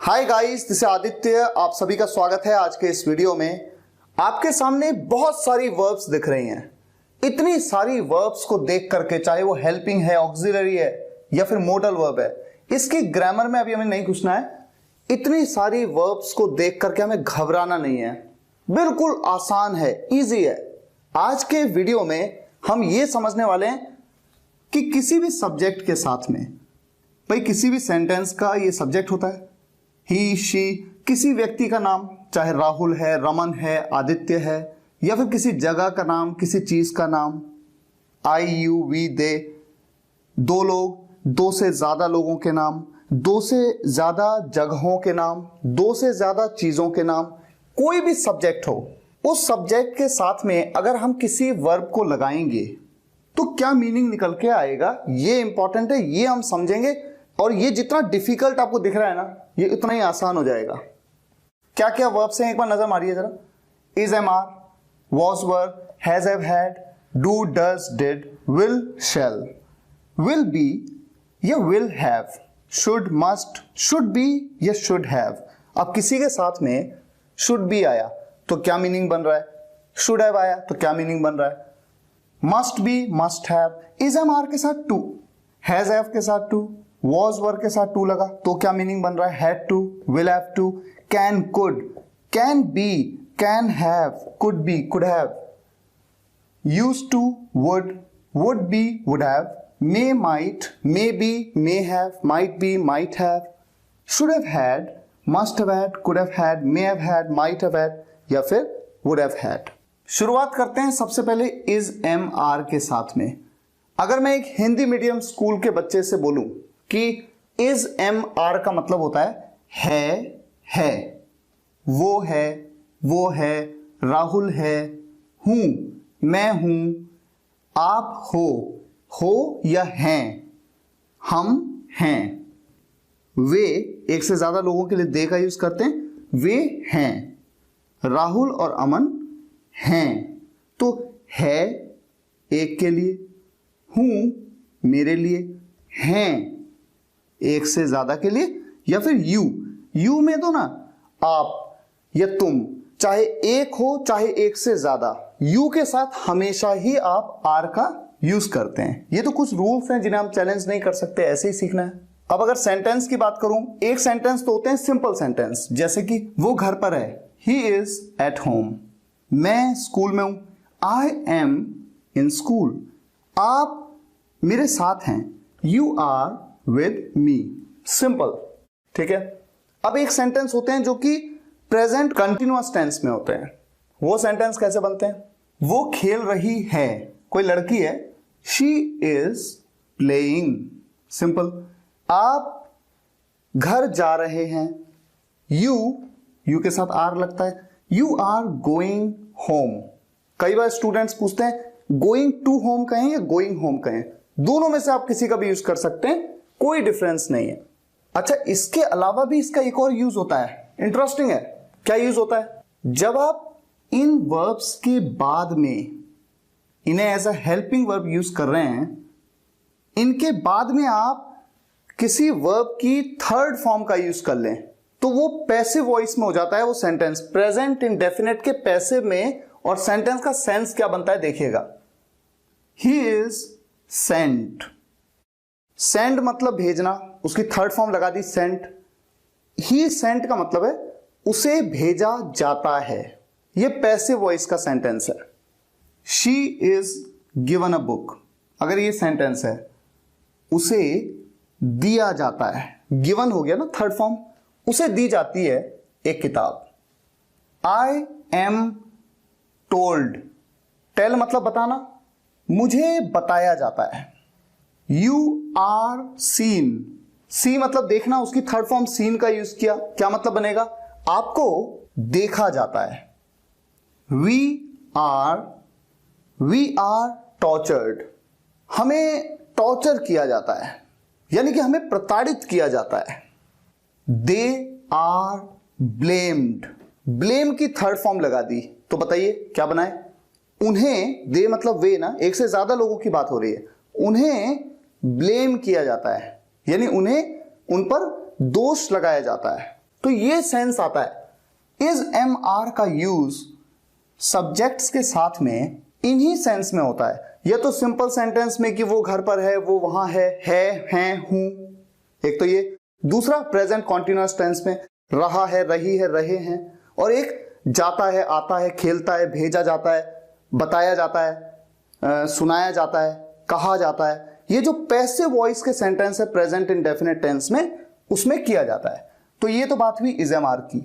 Hi guys, this is Aditya. आप सभी का स्वागत है आज के इस वीडियो में। आपके सामने बहुत सारी वर्ब्स दिख रही हैं। इतनी सारी वर्ब्स को देख करके, चाहे वो हेल्पिंग है, ऑक्सिलरी है या फिर मोडल वर्ब है, इसकी ग्रामर में अभी हमें नहीं घुसना है। इतनी सारी वर्ब्स को देख करके हमें घबराना नहीं है, बिल्कुल आसान है, इजी है। आज के वीडियो में हम ये समझने वाले हैं कि किसी भी सब्जेक्ट के साथ में, भाई किसी भी सेंटेंस का ये सब्जेक्ट होता है, ही शी, किसी व्यक्ति का नाम, चाहे राहुल है, रमन है, आदित्य है, या फिर किसी जगह का नाम, किसी चीज का नाम, आई यू वी दे, दो लोग, दो से ज्यादा लोगों के नाम, दो से ज्यादा जगहों के नाम, दो से ज्यादा चीजों के नाम, कोई भी सब्जेक्ट हो, उस सब्जेक्ट के साथ में अगर हम किसी वर्ब को लगाएंगे तो क्या मीनिंग निकल के आएगा, ये इंपॉर्टेंट है, ये हम समझेंगे। और ये जितना डिफिकल्ट आपको दिख रहा है ना, ये उतना ही आसान हो जाएगा। क्या क्या वर्ब्स हैं, एक बार नजर मारिए जरा। Is, am, are, was, were, has, have, had, do, does, did, will, shall, will be या will have, should, must, should be या शुड हैव। अब किसी के साथ में शुड बी आया तो क्या मीनिंग बन रहा है, शुड हैव आया तो क्या मीनिंग बन रहा है, must be, must have, is, am, are के साथ टू, हैज, हैव के साथ टू, वॉज, वर के साथ टू लगा तो क्या मीनिंग बन रहा है, had to, will have to, can, could, can be, can have, could be, could have, used to, would be, would have, may, might, may be, may have, might be, might have, should have had, must have had, could have had, may have had, might have had या फिर would have had. शुरुआत करते हैं सबसे पहले is, am, are के साथ में। अगर मैं एक हिंदी मीडियम स्कूल के बच्चे से बोलूं कि इज, एम, आर का मतलब होता है, वो है, राहुल है, हूं, मैं हूं, आप हो या हैं, हम हैं, वे, एक से ज्यादा लोगों के लिए दे का यूज करते हैं, वे हैं, राहुल और अमन हैं। तो है एक के लिए, हूं मेरे लिए, हैं एक से ज्यादा के लिए, या फिर यू में दो ना, आप या तुम, चाहे एक हो चाहे एक से ज्यादा, यू के साथ हमेशा ही आप आर का यूज करते हैं। ये तो कुछ रूल्स हैं जिन्हें हम चैलेंज नहीं कर सकते, ऐसे ही सीखना है। अब अगर सेंटेंस की बात करूं, एक सेंटेंस तो होते हैं सिंपल सेंटेंस, जैसे कि वो घर पर है, ही इज एट होम, मैं स्कूल में हूं, आई एम इन स्कूल, आप मेरे साथ हैं, you are with me, simple. ठीक है। अब एक सेंटेंस होते हैं जो कि प्रेजेंट कंटिन्यूअस टेंस में होते हैं। वो सेंटेंस कैसे बनते हैं, वो खेल रही है, कोई लड़की है, शी इज प्लेइंग, सिंपल। आप घर जा रहे हैं, यू के साथ आर लगता है, यू आर गोइंग होम। कई बार स्टूडेंट्स पूछते हैं गोइंग टू होम कहें या गोइंग होम कहें, दोनों में से आप किसी का भी यूज कर सकते हैं, कोई डिफरेंस नहीं है। अच्छा, इसके अलावा भी इसका एक और यूज होता है, इंटरेस्टिंग है। क्या यूज होता है, जब आप इन वर्ब्स के बाद में इन्हें as a helping verb use कर रहे हैं, इनके बाद में आप किसी वर्ब की थर्ड फॉर्म का यूज कर लें तो वो पैसिव वॉइस में हो जाता है वो सेंटेंस, प्रेजेंट इंडेफिनिट के पैसिव में। और सेंटेंस का सेंस क्या बनता है देखिएगा, ही इज सेंट, सेंड मतलब भेजना, उसकी थर्ड फॉर्म लगा दी सेंट। ही सेंट का मतलब है उसे भेजा जाता है, यह पैसिव वॉइस का सेंटेंस है। She is given a book, अगर ये सेंटेंस है, उसे दिया जाता है, गिवन हो गया ना थर्ड फॉर्म, उसे दी जाती है एक किताब। आई एम टोल्ड, टेल मतलब बताना, मुझे बताया जाता है। यू आर सीन, सी मतलब देखना, उसकी थर्ड फॉर्म सीन का यूज किया, क्या मतलब बनेगा, आपको देखा जाता है। वी आर टॉर्चर्ड, हमें टॉर्चर किया जाता है, यानी कि हमें प्रताड़ित किया जाता है। दे आर ब्लेम्ड, ब्लेम की थर्ड फॉर्म लगा दी तो बताइए क्या बनाए, उन्हें, दे मतलब वे ना, एक से ज्यादा लोगों की बात हो रही है, उन्हें ब्लेम किया जाता है, यानी उन्हें उन पर दोष लगाया जाता है। तो ये सेंस आता है। इज एम आर का यूज सब्जेक्ट्स के साथ में इन्हीं सेंस में होता है, या तो सिंपल सेंटेंस में कि वो घर पर है, वो वहां है, हैं, हूं, एक तो ये। दूसरा प्रेजेंट कॉन्टिन्यूअस टेंस में रहा है, रही है, रहे हैं। और एक जाता है, आता है, खेलता है, भेजा जाता है, बताया जाता है, सुनाया जाता है, कहा जाता है। ये जो पैसिव वॉइस के सेंटेंस है प्रेजेंट इंडेफिनिट टेंस में, उसमें किया जाता है। तो ये तो बात हुई इज एम आर की।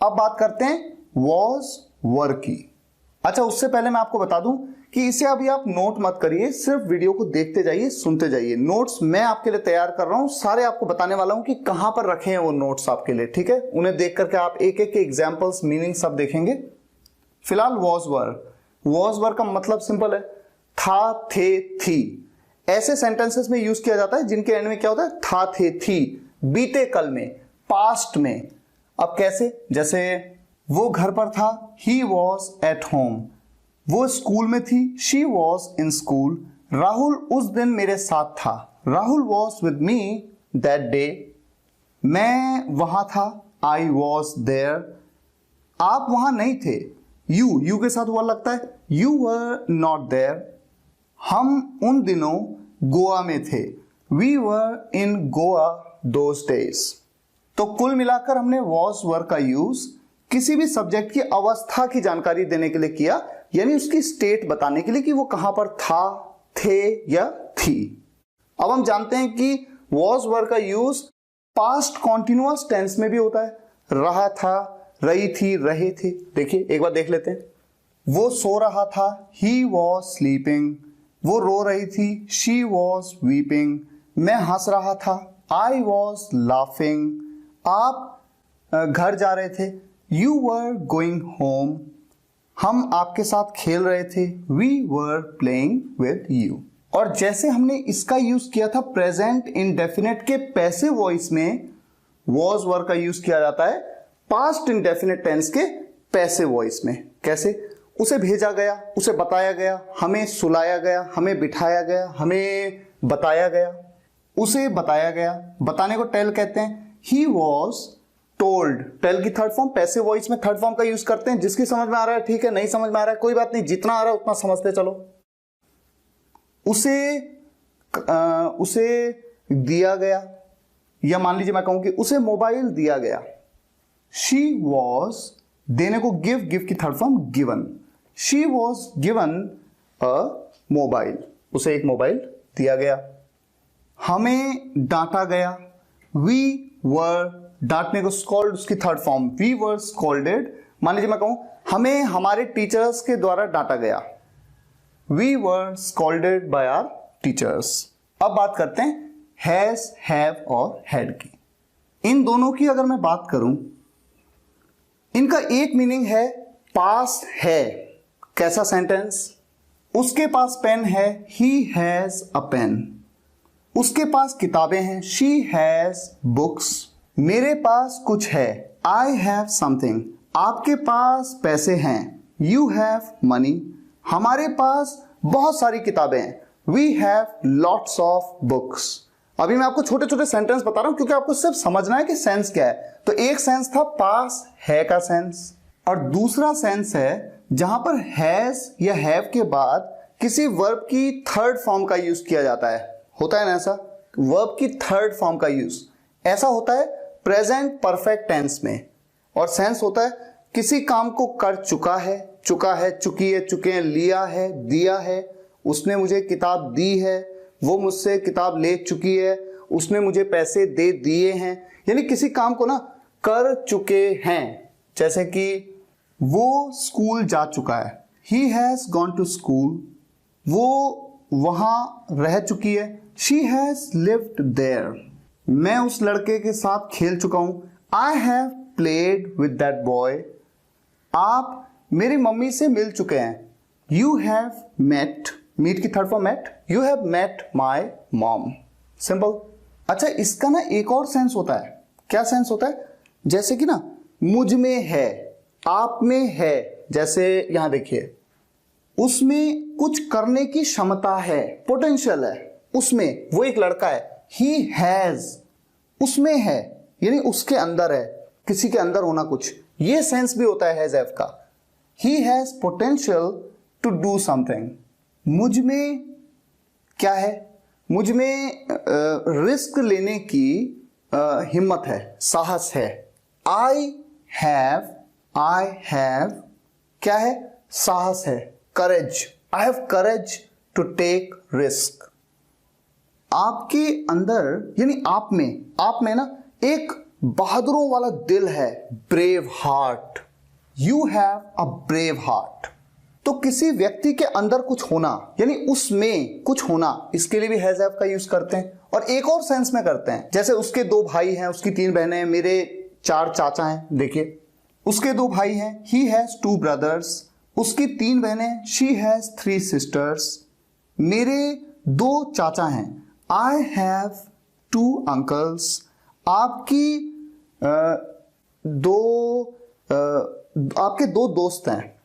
अब बात करते हैं वॉज वर की। अच्छा, उससे पहले मैं आपको बता दूं कि इसे अभी आप नोट मत करिए, सिर्फ वीडियो को देखते जाइए, सुनते जाइए। नोट्स मैं आपके लिए तैयार कर रहा हूं, सारे आपको बताने वाला हूं कि कहां पर रखे हैं वो नोट्स आपके लिए, ठीक है। उन्हें देख करके आप एक एक के एग्जाम्पल्स, मीनिंग सब देखेंगे। फिलहाल वॉज वर का मतलब सिंपल है, था, थे, थी। ऐसे सेंटेंसेस में यूज किया जाता है जिनके एंड में क्या होता है, था, थे, थी, बीते कल में, पास्ट में। अब कैसे, जैसे वो घर पर था, ही वॉज एट होम। वो स्कूल में थी, she was in school. Rahul उस दिन मेरे साथ था, Rahul was with me that day. मैं वहां था, आई वॉज देयर। आप वहां नहीं थे, यू के साथ वर लगता है, यू वर नॉट देयर। हम उन दिनों गोवा में थे, we were in Goa those days. तो कुल मिलाकर हमने वॉज वर का यूज किसी भी सब्जेक्ट की अवस्था की जानकारी देने के लिए किया, यानी उसकी स्टेट बताने के लिए कि वो कहां पर था, थे या थी। अब हम जानते हैं कि वॉज वर का यूज पास्ट कॉन्टिन्यूअस टेंस में भी होता है। रहा था, रही थी, रहे थे। देखिए एक बार देख लेते हैं। वो सो रहा था, ही वॉज स्लीपिंग। वो रो रही थी, शी वॉज वीपिंग। मैं हंस रहा था, आई वॉज लाफिंग। आप घर जा रहे थे, यू वर गोइंग होम। हम आपके साथ खेल रहे थे, we were playing with you. और जैसे हमने इसका यूज किया था प्रेजेंट इंडेफिनिट के पैसिव वॉइस में, वॉज वर का यूज किया जाता है पास्ट इंडेफिनिट टेंस के पैसिव वॉइस में। कैसे, उसे भेजा गया, उसे बताया गया, हमें सुलाया गया, हमें बिठाया गया, हमें बताया गया, उसे बताया गया। बताने को टेल कहते हैं। ही वॉज टोल्ड, टेल की थर्ड फॉर्म, पैसिव वॉइस में थर्ड फॉर्म का यूज करते हैं। जिसकी समझ में आ रहा है ठीक है, नहीं समझ में आ रहा है कोई बात नहीं, जितना आ रहा है उतना समझते चलो। उसे दिया गया, या मान लीजिए मैं कहूं कि उसे मोबाइल दिया गया। शी वॉज, देने को गिव की third form given. She was given a mobile, उसे एक मोबाइल दिया गया। हमें डांटा गया, वी वर, डांटने को स्कॉल्ड, उसकी third form we were scolded. मान लीजिए मैं कहूं हमें हमारे टीचर्स के द्वारा डांटा गया, we were scolded by our teachers. अब बात करते हैं हैज, हैव और हैड की। इन दोनों की अगर मैं बात करूं, इनका एक मीनिंग है पास है। कैसा सेंटेंस, उसके पास पेन है, ही हैज अ पेन। उसके पास किताबें हैं, शी हैज बुक्स। मेरे पास कुछ है, आई हैव समथिंग। आपके पास पैसे हैं, यू हैव मनी। हमारे पास बहुत सारी किताबें हैं, we have lots of books. अभी मैं आपको छोटे छोटे सेंटेंस बता रहा हूं क्योंकि आपको सिर्फ समझना है कि सेंस क्या है। तो एक सेंस था पास है का सेंस, और दूसरा सेंस है जहां पर हैज या हैव के बाद किसी वर्ब की थर्ड फॉर्म का यूज किया जाता है। होता है ना ऐसा, वर्ब की थर्ड फॉर्म का यूज ऐसा होता है प्रेजेंट परफेक्ट टेंस में। और सेंस होता है किसी काम को कर चुका है, चुकी है, चुके हैं, लिया है, दिया है, उसने मुझे किताब दी है, वो मुझसे किताब ले चुकी है, उसने मुझे पैसे दे दिए हैं। यानी किसी काम को ना कर चुके हैं। जैसे कि वो स्कूल जा चुका है, he has gone to school. वो वहां रह चुकी है, शी हैज लिव्ड देयर। मैं उस लड़के के साथ खेल चुका हूं, I have played with that boy. आप मेरी मम्मी से मिल चुके हैं, यू हैव मेट, मीट की third form met, you have met my mom. Simple. अच्छा, इसका ना एक और सेंस होता है। क्या सेंस होता है, जैसे कि ना मुझ में है, आप में है। जैसे यहां देखिए, उसमें कुछ करने की क्षमता है, पोटेंशियल है उसमें। वो एक लड़का है, ही हैज, उसमें है यानी उसके अंदर है। किसी के अंदर होना कुछ, ये सेंस भी होता है हैज हैव का। He has potential to do something, मुझ में क्या है, मुझ में रिस्क लेने की हिम्मत है, साहस है। आई हैव क्या है, साहस है, courage, I have courage to take risk. आपके अंदर यानी आप में ना एक बहादुरों वाला दिल है, brave heart, you have a brave heart. तो किसी व्यक्ति के अंदर कुछ होना यानी उसमें कुछ होना, इसके लिए भी हैज हैव का यूज करते हैं। और एक और सेंस में करते हैं, जैसे उसके 2 भाई हैं, उसकी 3 बहनें हैं, मेरे 4 चाचा हैं। देखिए उसके 2 भाई हैं, ही हैज 2 ब्रदर्स, उसकी 3 बहनें, शी हैज 3 सिस्टर्स। मेरे 2 चाचा हैं, आई हैव 2 अंकल्स। आपके 2 दोस्त हैं,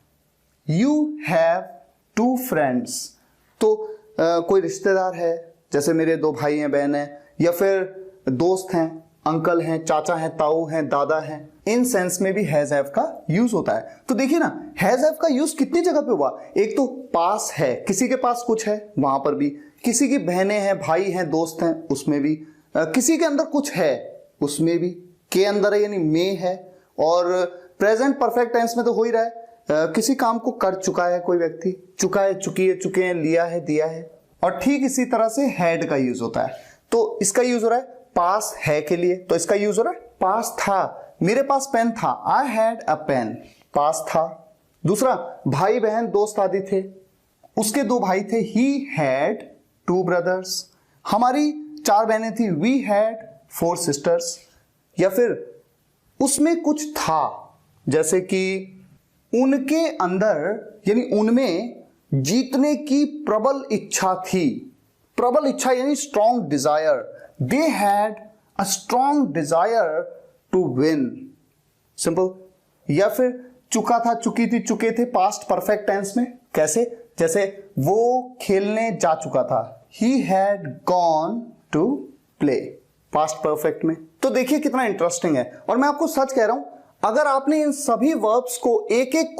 यू हैव 2 फ्रेंड्स। तो कोई रिश्तेदार है, जैसे मेरे 2 भाई हैं, बहन है, या फिर दोस्त हैं, अंकल हैं, चाचा हैं, ताऊ हैं, दादा हैं। इन सेंस में भी हैज हैव का यूज होता है। तो देखिए ना, हैज हैव का यूज कितनी जगह पे हुआ। एक तो पास है, किसी के पास कुछ है, वहां पर भी, किसी की बहनें हैं, भाई हैं, दोस्त हैं, उसमें भी, किसी के अंदर कुछ है, उसमें भी, के अंदर है यानी में है। और प्रेजेंट परफेक्ट टेंस में तो हो ही रहा है, किसी काम को कर चुका है कोई व्यक्ति, चुका है, चुकी है, चुके हैं, लिया है, दिया है। और ठीक इसी तरह से हैड का यूज होता है। तो इसका यूज हो रहा है पास है के लिए, तो इसका यूज हो रहा है पास था, मेरे पास पेन था, आई हैड अ पेन, पास था। दूसरा, भाई बहन दोस्त आदि थे, उसके 2 भाई थे, ही हैड 2 ब्रदर्स। हमारी 4 बहनें थी, वी हैड 4 सिस्टर्स। या फिर उसमें कुछ था, जैसे कि उनके अंदर यानी उनमें जीतने की प्रबल इच्छा थी। प्रबल इच्छा यानी strong desire, they had a strong desire to win, simple. या फिर चुका था, चुकी थी, चुके थे, पास्ट परफेक्ट टेंस में। कैसे, जैसे वो खेलने जा चुका था, he had gone to play, past perfect में। तो देखिए कितना इंटरेस्टिंग है। और मैं आपको सच कह रहा हूं, अगर आपने इन सभी वर्ब्स को एक एक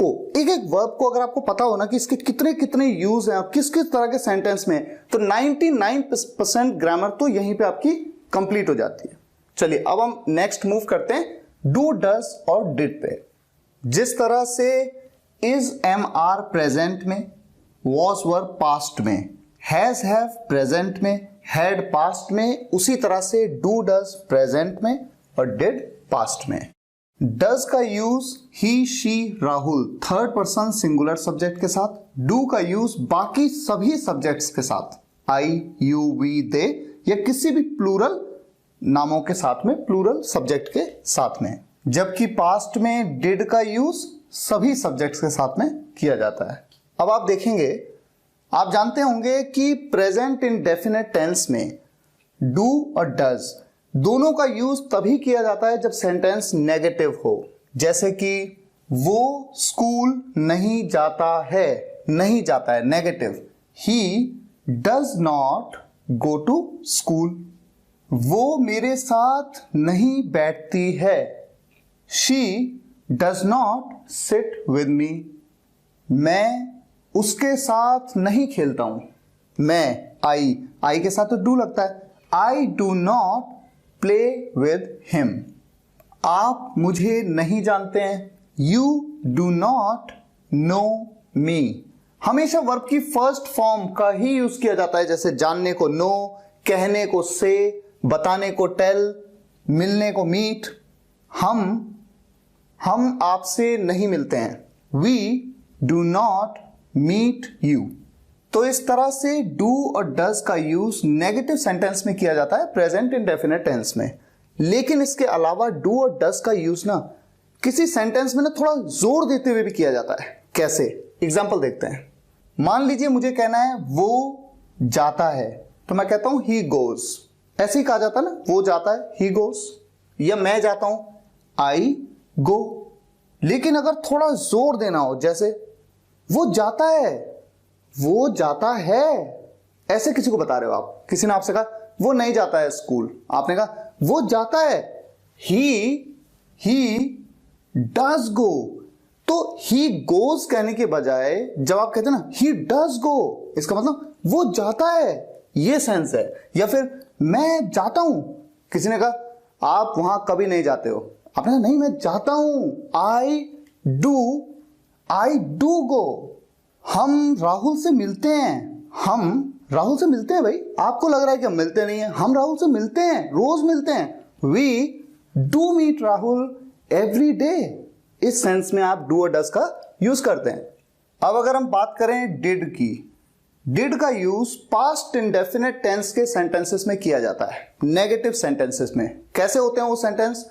वर्ब को अगर आपको पता हो ना कि इसके कितने कितने यूज हैं, किस किस तरह के सेंटेंस में, तो 99% ग्रामर तो यहीं पे आपकी कंप्लीट हो जाती है। चलिए अब हम नेक्स्ट मूव करते हैं डू, डज और डिड पे। जिस तरह से इज, एम, आर प्रेजेंट में, वॉज, वर्ब पास्ट में, हैज, हैव प्रेजेंट में, हैड पास्ट में, उसी तरह से डू, डज प्रेजेंट में और डिड पास्ट में। डज का use he, she, Rahul third person singular subject के साथ, डू का यूज बाकी सभी सब्जेक्ट्स के साथ, आई, यू, वी, दे, या किसी भी प्लूरल नामों के साथ में, प्लूरल सब्जेक्ट के साथ में। जबकि पास्ट में डिड का यूज सभी सब्जेक्ट्स के साथ में किया जाता है। अब आप देखेंगे, आप जानते होंगे कि प्रेजेंट इंडेफिनिट टेंस में डू और डज दोनों का यूज तभी किया जाता है जब सेंटेंस नेगेटिव हो। जैसे कि वो स्कूल नहीं जाता है, नहीं जाता है, negative. He does not go to school, वो मेरे साथ नहीं बैठती है, she does not sit with me, मैं उसके साथ नहीं खेलता हूं। मैं, आई के साथ तो डू लगता है, I do not play with him. आप मुझे नहीं जानते हैं, यू डू नॉट नो मी। हमेशा वर्ब की फर्स्ट फॉर्म का ही यूज किया जाता है, जैसे जानने को नो, कहने को से, बताने को टेल, मिलने को मीट। हम आपसे नहीं मिलते हैं, we do not meet you. तो इस तरह से डू और डज का यूज नेगेटिव सेंटेंस में किया जाता है प्रेजेंट इंडेफिनिट टेंस में। लेकिन इसके अलावा डू और डज का यूज ना किसी सेंटेंस में ना थोड़ा जोर देते हुए भी किया जाता है। कैसे, एग्जांपल देखते हैं। मान लीजिए मुझे कहना है वो जाता है, तो मैं कहता हूं ही गोज। ऐसे ही कहा जाता है ना, वो जाता है, ही गोज। या मैं जाता हूं, आई गो। लेकिन अगर थोड़ा जोर देना हो, जैसे वो जाता है, वो जाता है, ऐसे किसी को बता रहे हो आप। किसी ने आपसे कहा वो नहीं जाता है स्कूल, आपने कहा वो जाता है, ही ही डज गो, तो ही गोज कहने के बजाय जब आप कहते हैं ना ही डज गो, इसका मतलब वो जाता है, ये सेंस है। या फिर मैं जाता हूं, किसी ने कहा आप वहां कभी नहीं जाते हो, आपने कहा नहीं मैं जाता हूं, आई डू गो। हम राहुल से मिलते हैं, हम राहुल से मिलते हैं भाई, आपको लग रहा है कि हम मिलते नहीं हैं, हम राहुल से मिलते हैं, रोज मिलते हैं। We do meet Rahul every day. इस सेंस में आप डू और डज का यूज करते हैं। अब अगर हम बात करें डिड की, डिड का यूज पास्ट इंडेफिनिट टेंस के सेंटेंसेस में किया जाता है, नेगेटिव सेंटेंसेस में। कैसे होते हैं वो सेंटेंस?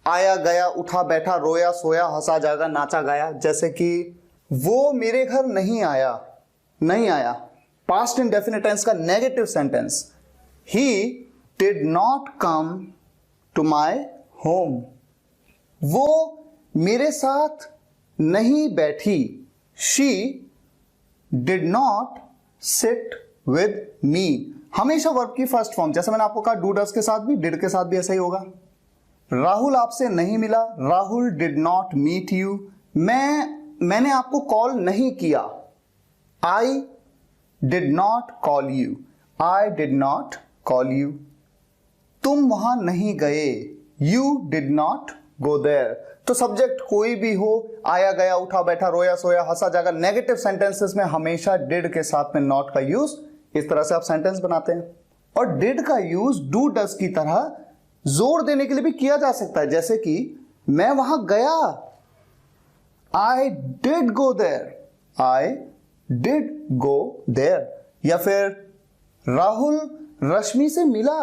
आया गया, उठा बैठा, रोया सोया, हंसा जागा, नाचा गाया। जैसे कि वो मेरे घर नहीं आया, नहीं आया, पास्ट इंडेफिनिट टेंस का negative sentence. He did not come to my home, वो मेरे साथ नहीं बैठी। She did not sit with me. हमेशा वर्ब की फर्स्ट फॉर्म, जैसे मैंने आपको कहा डू डज के साथ भी, डिड के साथ भी ऐसा ही होगा। राहुल आपसे नहीं मिला, Rahul did not meet you. मैंने आपको कॉल नहीं किया, I did not call you, I did not call you. तुम वहां नहीं गए, you did not go there. तो सब्जेक्ट कोई भी हो, आया गया, उठा बैठा, रोया सोया, हंसा जागा, नेगेटिव सेंटेंसेस में हमेशा डिड के साथ में नॉट का यूज, इस तरह से आप सेंटेंस बनाते हैं। और डिड का यूज डू डज की तरह जोर देने के लिए भी किया जा सकता है, जैसे कि मैं वहां गया, I did go there, I did go there. या फिर राहुल रश्मि से मिला।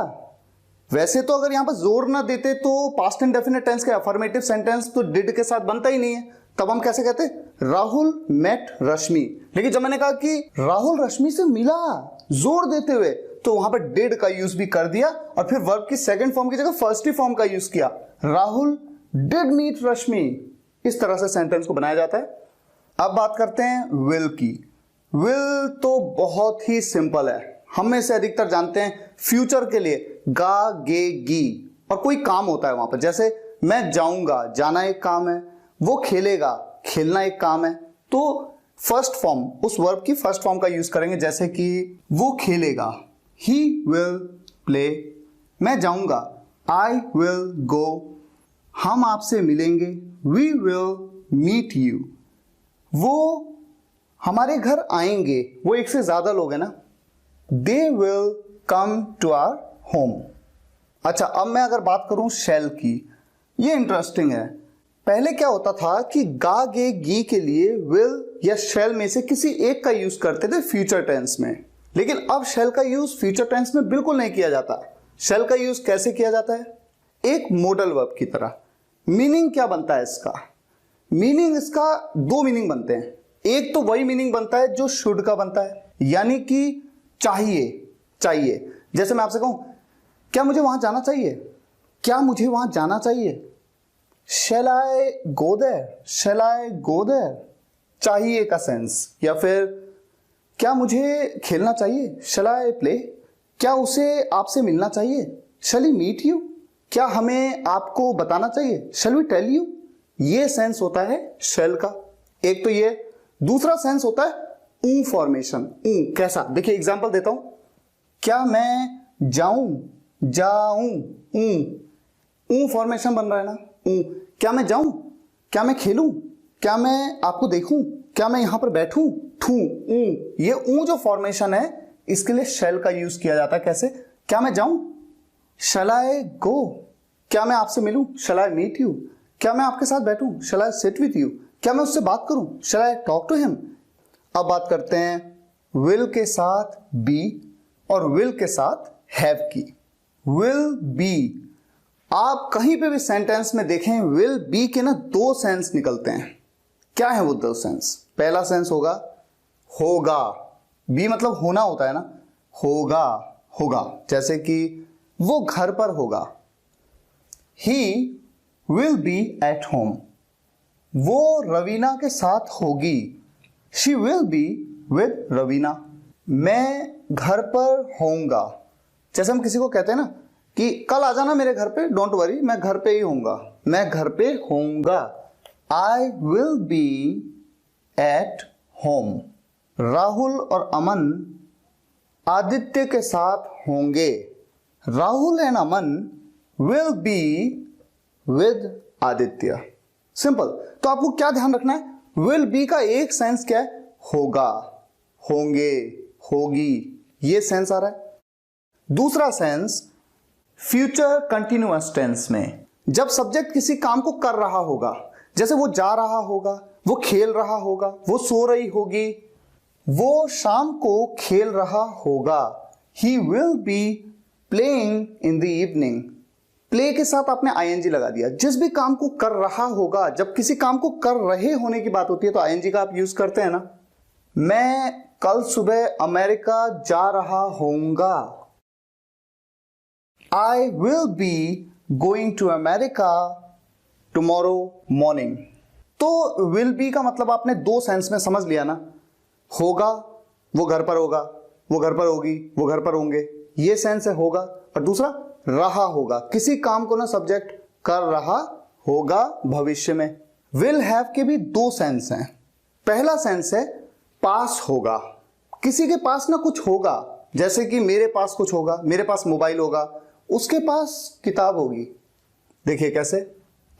वैसे तो अगर यहां पर जोर ना देते तो पास्ट इंडेफिनिट टेंस का अफर्मेटिव सेंटेंस तो डिड के साथ बनता ही नहीं है, तब हम कैसे कहते? राहुल मेट रश्मि। लेकिन जब मैंने कहा कि राहुल रश्मि से मिला जोर देते हुए, तो वहां पर डिड का यूज भी कर दिया और फिर वर्ब की सेकंड फॉर्म की जगह फर्स्ट ही फॉर्म का यूज किया, राहुल डिड मीट रश्मि। इस तरह से सेंटेंस को बनाया जाता है। अब बात करते हैं विल की। विल तो बहुत ही सिंपल है, हम में से अधिकतर जानते हैं फ्यूचर के लिए गा गे गी, और कोई काम होता है वहां पर, जैसे मैं जाऊंगा, जाना एक काम है, वो खेलेगा, खेलना एक काम है। तो फर्स्ट फॉर्म, उस वर्ब की फर्स्ट फॉर्म का यूज करेंगे, जैसे कि वो खेलेगा, ही विल प्ले। मैं जाऊंगा, आई विल गो। हम आपसे मिलेंगे, वी विल मीट यू। वो हमारे घर आएंगे, वो एक से ज्यादा लोग हैं ना, they will come to our home. अच्छा, अब मैं अगर बात करूं शेल की, ये इंटरेस्टिंग है। पहले क्या होता था कि गा गे गी के लिए विल या शेल में से किसी एक का यूज करते थे फ्यूचर टेंस में, लेकिन अब शेल का यूज फ्यूचर टेंस में बिल्कुल नहीं किया जाता। शेल का यूज कैसे किया जाता है? एक मॉडल वर्ब की तरह। मीनिंग क्या बनता है इसका? मीनिंग इसका दो मीनिंग बनते हैं। एक तो वही मीनिंग बनता है जो शुड का बनता है, यानी कि चाहिए, चाहिए। जैसे मैं आपसे कहूं क्या मुझे वहां जाना चाहिए, क्या मुझे वहां जाना चाहिए, शैल आई go there, shell I go there, चाहिए का सेंस। या फिर क्या मुझे खेलना चाहिए, शैल आई प्ले, क्या उसे आपसे मिलना चाहिए, शैल ही मीट यू, क्या हमें आपको बताना चाहिए, शैल वी टेल यू। ये सेंस होता है शैल का। एक तो ये, दूसरा सेंस होता है ऊ फॉर्मेशन। ऊ कैसा? देखिए एग्जांपल देता हूं, क्या मैं जाऊं, जाऊं, ऊ फॉर्मेशन बन रहा है ना, ऊ। क्या मैं जाऊं, क्या मैं खेलूं, क्या मैं आपको देखूं, क्या मैं यहां पर बैठूं, ठू, ऊ। ये ऊ जो फॉर्मेशन है, इसके लिए शैल का यूज किया जाता है। कैसे? क्या मैं जाऊं, शैल आई गो, क्या मैं आपसे मिलूं, शैल आई मीट यू, क्या मैं आपके साथ बैठूं, शैल आई सिट विथ यू, क्या मैं उससे बात करूं, शैल आई टॉक टू हिम। अब बात करते हैं विल के साथ बी और विल के साथ हैव की। विल बी, आप कहीं पे भी सेंटेंस में देखें विल बी के ना दो सेंस निकलते हैं। क्या है वो दो सेंस? पहला सेंस होगा होगा, बी मतलब होना होता है ना, होगा, होगा। जैसे कि वो घर पर होगा, he will be at home, वो रवीना के साथ होगी, she will be with Raveena, मैं घर पर होऊंगा। जैसे हम किसी को कहते हैं ना कि कल आ जाना मेरे घर पे, डोंट वरी मैं घर पे ही होऊंगा, मैं घर पे होऊंगा। I will B at home. Rahul और अमन आदित्य के साथ होंगे। Rahul and Aman will be with Aditya. Simple. तो आपको क्या ध्यान रखना है, विल बी का एक सेंस क्या है, होगा, होंगे, होगी, ये सेंस आ रहा है। दूसरा सेंस फ्यूचर कंटिन्यूअस टेंस में, जब सब्जेक्ट किसी काम को कर रहा होगा, जैसे वो जा रहा होगा, वो खेल रहा होगा, वो सो रही होगी, वो शाम को खेल रहा होगा। He will be playing in the evening. Play के साथ आपने आईएनजी लगा दिया। जिस भी काम को कर रहा होगा, जब किसी काम को कर रहे होने की बात होती है तो आईएनजी का आप यूज करते हैं ना। मैं कल सुबह अमेरिका जा रहा होऊंगा। I will be going to America tomorrow morning. तो विल बी का मतलब आपने दो सेंस में समझ लिया ना। होगा, वो घर पर होगा, वो घर पर होगी, वो घर पर होंगे, ये सेंस है होगा। और दूसरा रहा होगा, किसी काम को ना सब्जेक्ट कर रहा होगा भविष्य में। विल हैव के भी दो सेंस हैं। पहला सेंस है पास होगा, किसी के पास ना कुछ होगा, जैसे कि मेरे पास कुछ होगा, मेरे पास मोबाइल होगा, उसके पास किताब होगी। देखिए कैसे,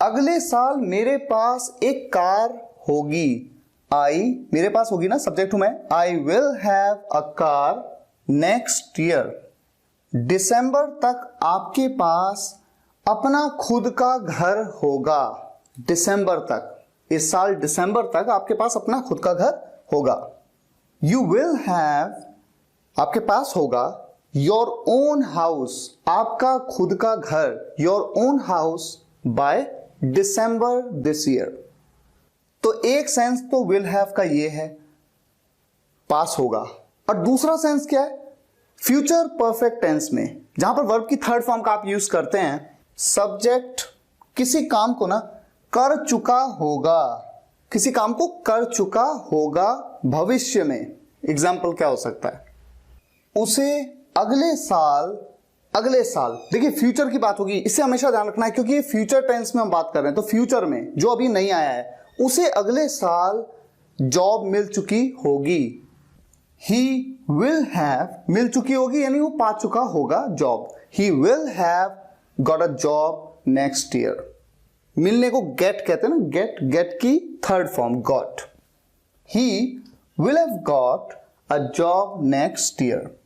अगले साल मेरे पास एक कार होगी। आई मेरे पास होगी ना, सब्जेक्ट हूं मैं। I will have a car next year. दिसंबर तक आपके पास अपना खुद का घर होगा। दिसंबर तक, इस साल दिसंबर तक आपके पास अपना खुद का घर होगा। यू विल हैव, आपके पास होगा, योर ओन हाउस, आपका खुद का घर, your own house by December this year. तो एक सेंस तो विल हैव का ये है, पास होगा। और दूसरा सेंस क्या है, फ्यूचर परफेक्ट टेंस में, जहां पर वर्ब की थर्ड फॉर्म का आप यूज करते हैं। सब्जेक्ट किसी काम को ना कर चुका होगा, किसी काम को कर चुका होगा भविष्य में। एग्जाम्पल क्या हो सकता है, उसे अगले साल, अगले साल, देखिए फ्यूचर की बात होगी, इससे हमेशा ध्यान रखना है क्योंकि ये फ्यूचर टेंस में हम बात कर रहे हैं। तो फ्यूचर में जो अभी नहीं आया है, उसे अगले साल जॉब मिल चुकी होगी। ही विल हैव, मिल चुकी होगी यानी वो पा चुका होगा job. He will have got a job next year. मिलने को गेट कहते हैं ना, गेट, गेट की third form got. He will have got a job next year.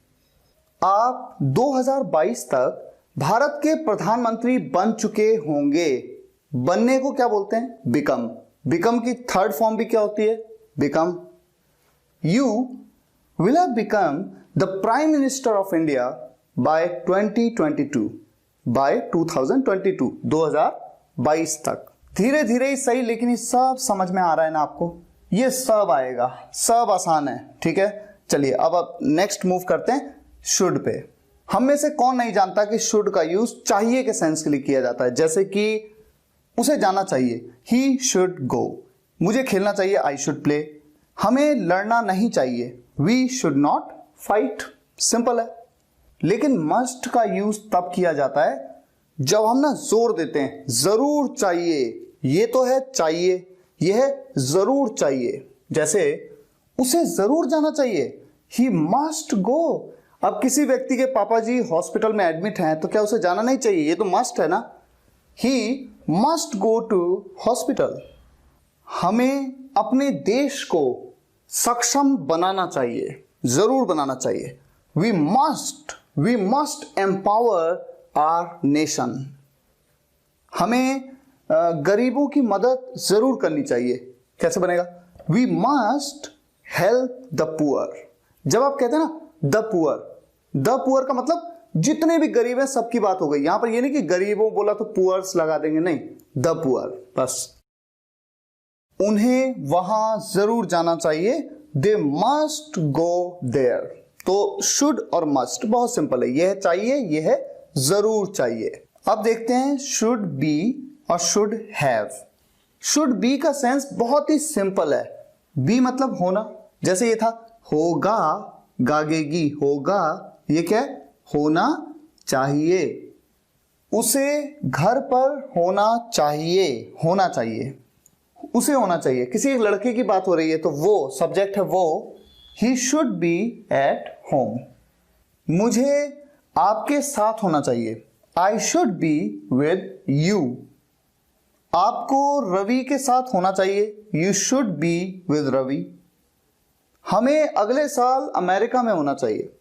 आप 2022 तक भारत के प्रधानमंत्री बन चुके होंगे। बनने को क्या बोलते हैं, बिकम। बिकम की थर्ड फॉर्म भी क्या होती है, become. You will have become the Prime Minister of India by 2022, by 2022, 2022 तक। धीरे धीरे ही सही, लेकिन ये सब समझ में आ रहा है ना आपको, ये सब आएगा, सब आसान है। ठीक है, चलिए अब नेक्स्ट मूव करते हैं शुड पे। हम में से कौन नहीं जानता कि शुड का यूज चाहिए के सेंस के लिए किया जाता है, जैसे कि उसे जाना चाहिए, ही शुड गो। मुझे खेलना चाहिए, आई शुड प्ले। हमें लड़ना नहीं चाहिए, we should not fight. Simple है। लेकिन मस्ट का यूज तब किया जाता है जब हम ना जोर देते हैं, जरूर चाहिए। ये तो है चाहिए, ये है जरूर चाहिए। जैसे उसे जरूर जाना चाहिए, ही मस्ट गो। अब किसी व्यक्ति के पापा जी हॉस्पिटल में एडमिट हैं, तो क्या उसे जाना नहीं चाहिए, ये तो मस्ट है ना। He must go to hospital. हमें अपने देश को सक्षम बनाना चाहिए, जरूर बनाना चाहिए। We must empower our nation. हमें गरीबों की मदद जरूर करनी चाहिए। कैसे बनेगा, we must help the poor. जब आप कहते हैं ना द पुअर का मतलब जितने भी गरीब हैं सबकी बात हो गई। यहां पर ये नहीं कि गरीबों बोला तो पुअर्स लगा देंगे, नहीं, द पुअर बस। उन्हें वहां जरूर जाना चाहिए, दे मस्ट गो देयर। तो शुड और मस्ट बहुत सिंपल है, यह है चाहिए, यह है जरूर चाहिए। अब देखते हैं शुड बी और शुड हैव। शुड बी का सेंस बहुत ही सिंपल है। बी मतलब होना, जैसे ये था होगा, गागेगी, होगा, ये क्या है, होना चाहिए। उसे घर पर होना चाहिए, होना चाहिए, उसे होना चाहिए। किसी एक लड़के की बात हो रही है तो वो सब्जेक्ट है वो, he should be at home. मुझे आपके साथ होना चाहिए, I should be with you. आपको रवि के साथ होना चाहिए, you should be with Ravi. हमें अगले साल अमेरिका में होना चाहिए,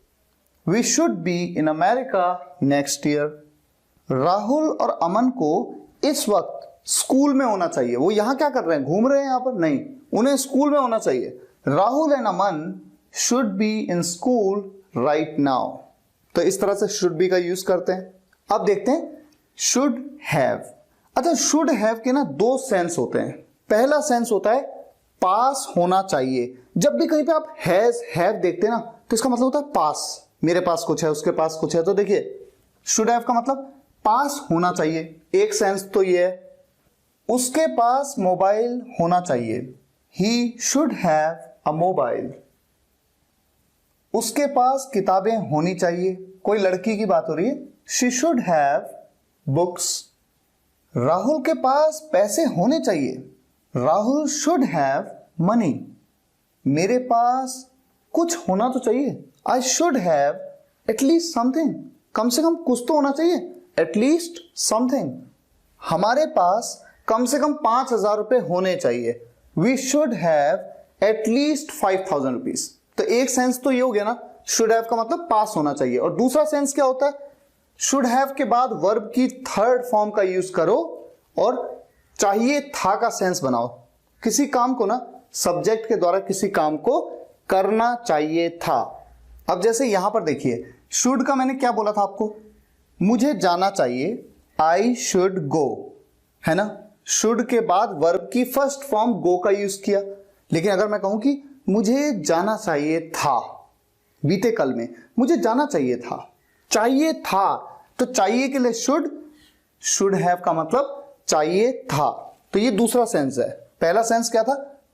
we should be in America next year. Rahul और अमन को इस वक्त स्कूल में होना चाहिए। वो यहां क्या कर रहे हैं, घूम रहे हैं यहां पर? नहीं, उन्हें स्कूल में होना चाहिए। Rahul and Aman should be in school right now. तो इस तरह से शुड बी का यूज करते हैं। अब देखते हैं शुड हैव। अच्छा, शुड हैव के ना दो सेंस होते हैं। पहला सेंस होता है पास होना चाहिए। जब भी कहीं पे आप हैज हैव देखते हैं ना तो इसका मतलब होता है पास, मेरे पास कुछ है, उसके पास कुछ है। तो देखिए शुड हैव का मतलब पास होना चाहिए, एक सेंस तो ये है। उसके पास मोबाइल होना चाहिए, ही शुड हैव अ मोबाइल। उसके पास किताबें होनी चाहिए, कोई लड़की की बात हो रही है, she should have books. Rahul के पास पैसे होने चाहिए, राहुल शुड हैव मनी। मेरे पास कुछ होना तो चाहिए, I should have at least something. कम से कम कुछ तो होना चाहिए, एटलीस्ट समथिंग। हमारे पास कम से कम 5,000 रुपए होने चाहिए, we should have at least 5,000 rupees. तो एक सेंस तो ये हो गया ना, शुड हैव का मतलब पास होना चाहिए। और दूसरा सेंस क्या होता है, शुड हैव के बाद वर्ब की थर्ड फॉर्म का यूज करो और चाहिए था का सेंस बनाओ। किसी काम को ना सब्जेक्ट के द्वारा किसी काम को करना चाहिए था। अब जैसे यहां पर देखिए, शुड का मैंने क्या बोला था आपको, मुझे जाना चाहिए, आई शुड गो, है ना। शुड के बाद वर्ब की फर्स्ट फॉर्म गो का यूज किया। लेकिन अगर मैं कहूं कि मुझे जाना चाहिए था, बीते कल में मुझे जाना चाहिए था, चाहिए था, तो चाहिए के लिए शुड, शुड हैव का मतलब चाहिए था। तो ये दूसरा सेंस है। पहला सेंस क्या था,